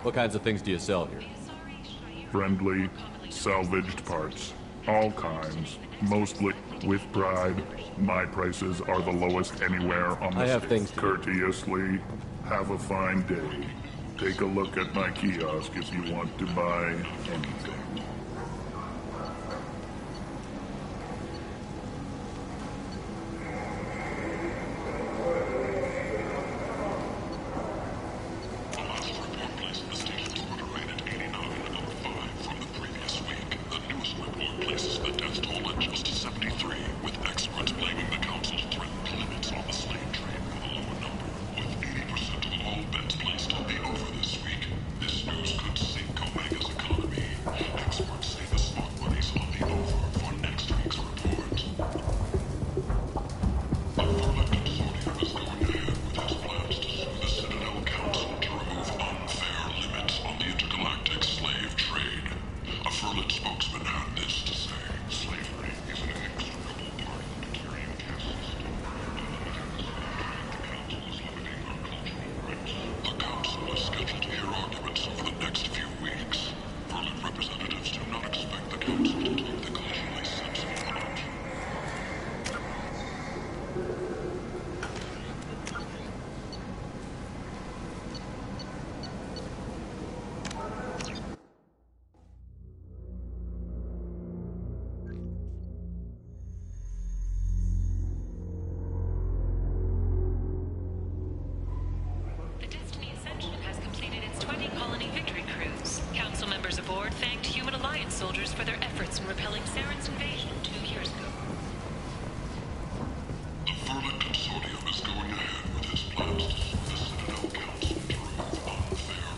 What kinds of things do you sell here? Friendly, salvaged parts. All kinds. Mostly with pride. My prices are the lowest anywhere on the I have state. things to Courteously, have a fine day. Take a look at my kiosk if you want to buy anything.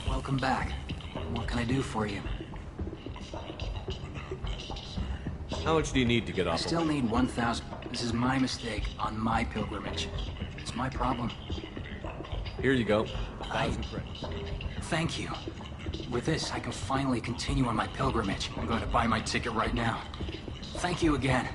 Welcome back. What can I do for you? How much do you need to get off? I still need 1,000. This is my mistake on my pilgrimage. It's my problem. Here you go. 1,000 credits. Thank you. With this, I can finally continue on my pilgrimage. I'm going to buy my ticket right now. Thank you again.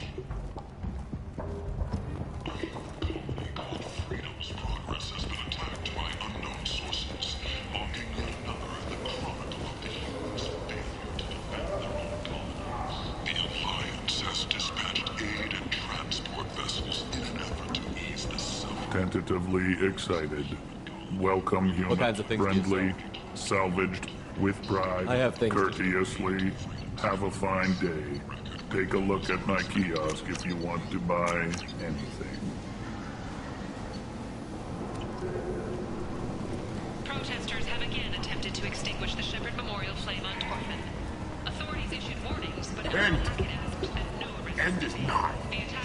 Tentatively excited. Welcome, human. What kinds of things do you Friendly, salvaged, with pride. I have things courteously. Have a fine day. Take a look at my kiosk if you want to buy anything. Protesters have again attempted to extinguish the Shepherd Memorial flame on Torfin. Authorities issued warnings, but End. no arrests. End is not.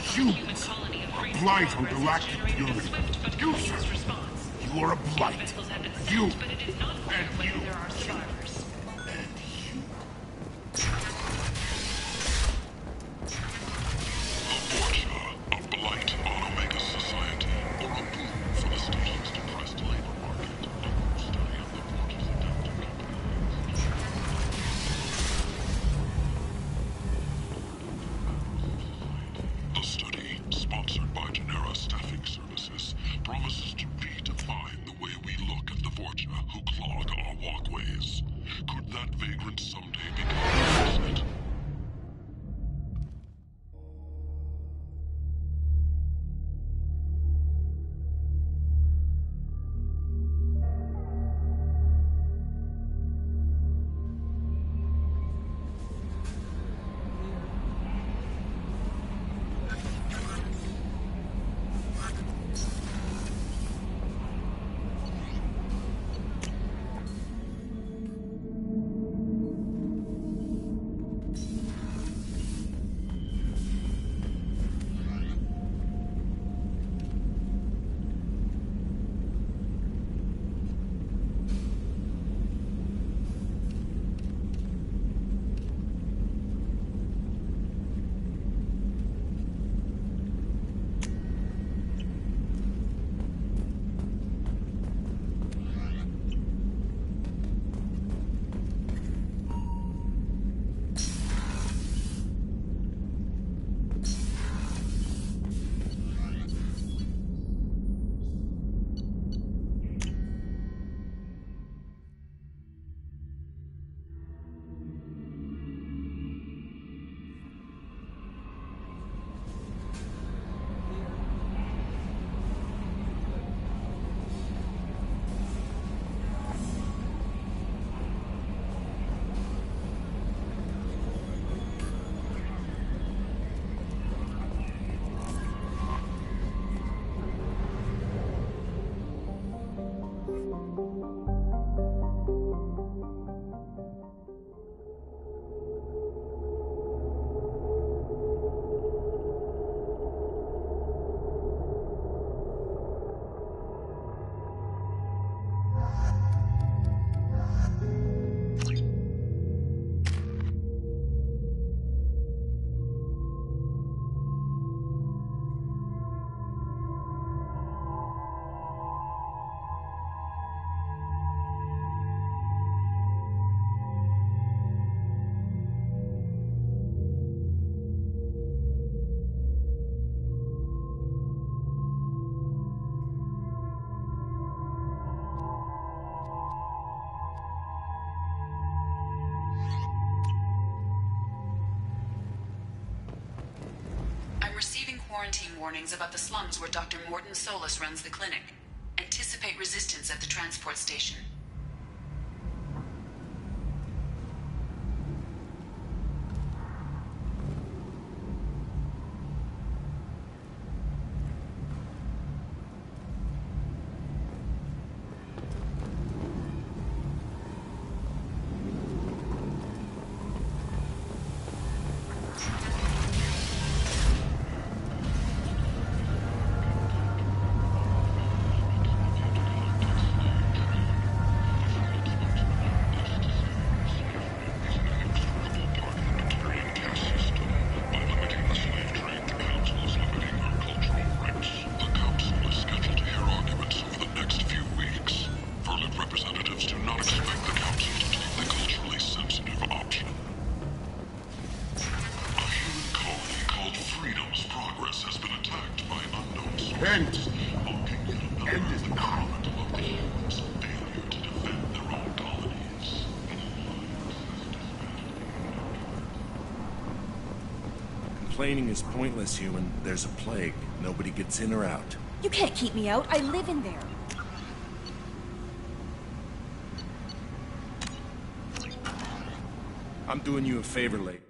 Humans. A blight on galactic purity. You, sir. You are a blight. You. And you. There are survivors. A blight on Omega society, or a boon for the station's depressed labor market. Study of the Forge's adaptive The study, sponsored by Genera Staffing Services, promises to redefine the way we look at the Forja who clog our walkways. Could that vagrant someday become an asset? Quarantine warnings about the slums where Dr. Morton Solus runs the clinic. Anticipate resistance at the transport station. Complaining is pointless, human. There's a plague. Nobody gets in or out. You can't keep me out. I live in there. I'm doing you a favor, lady.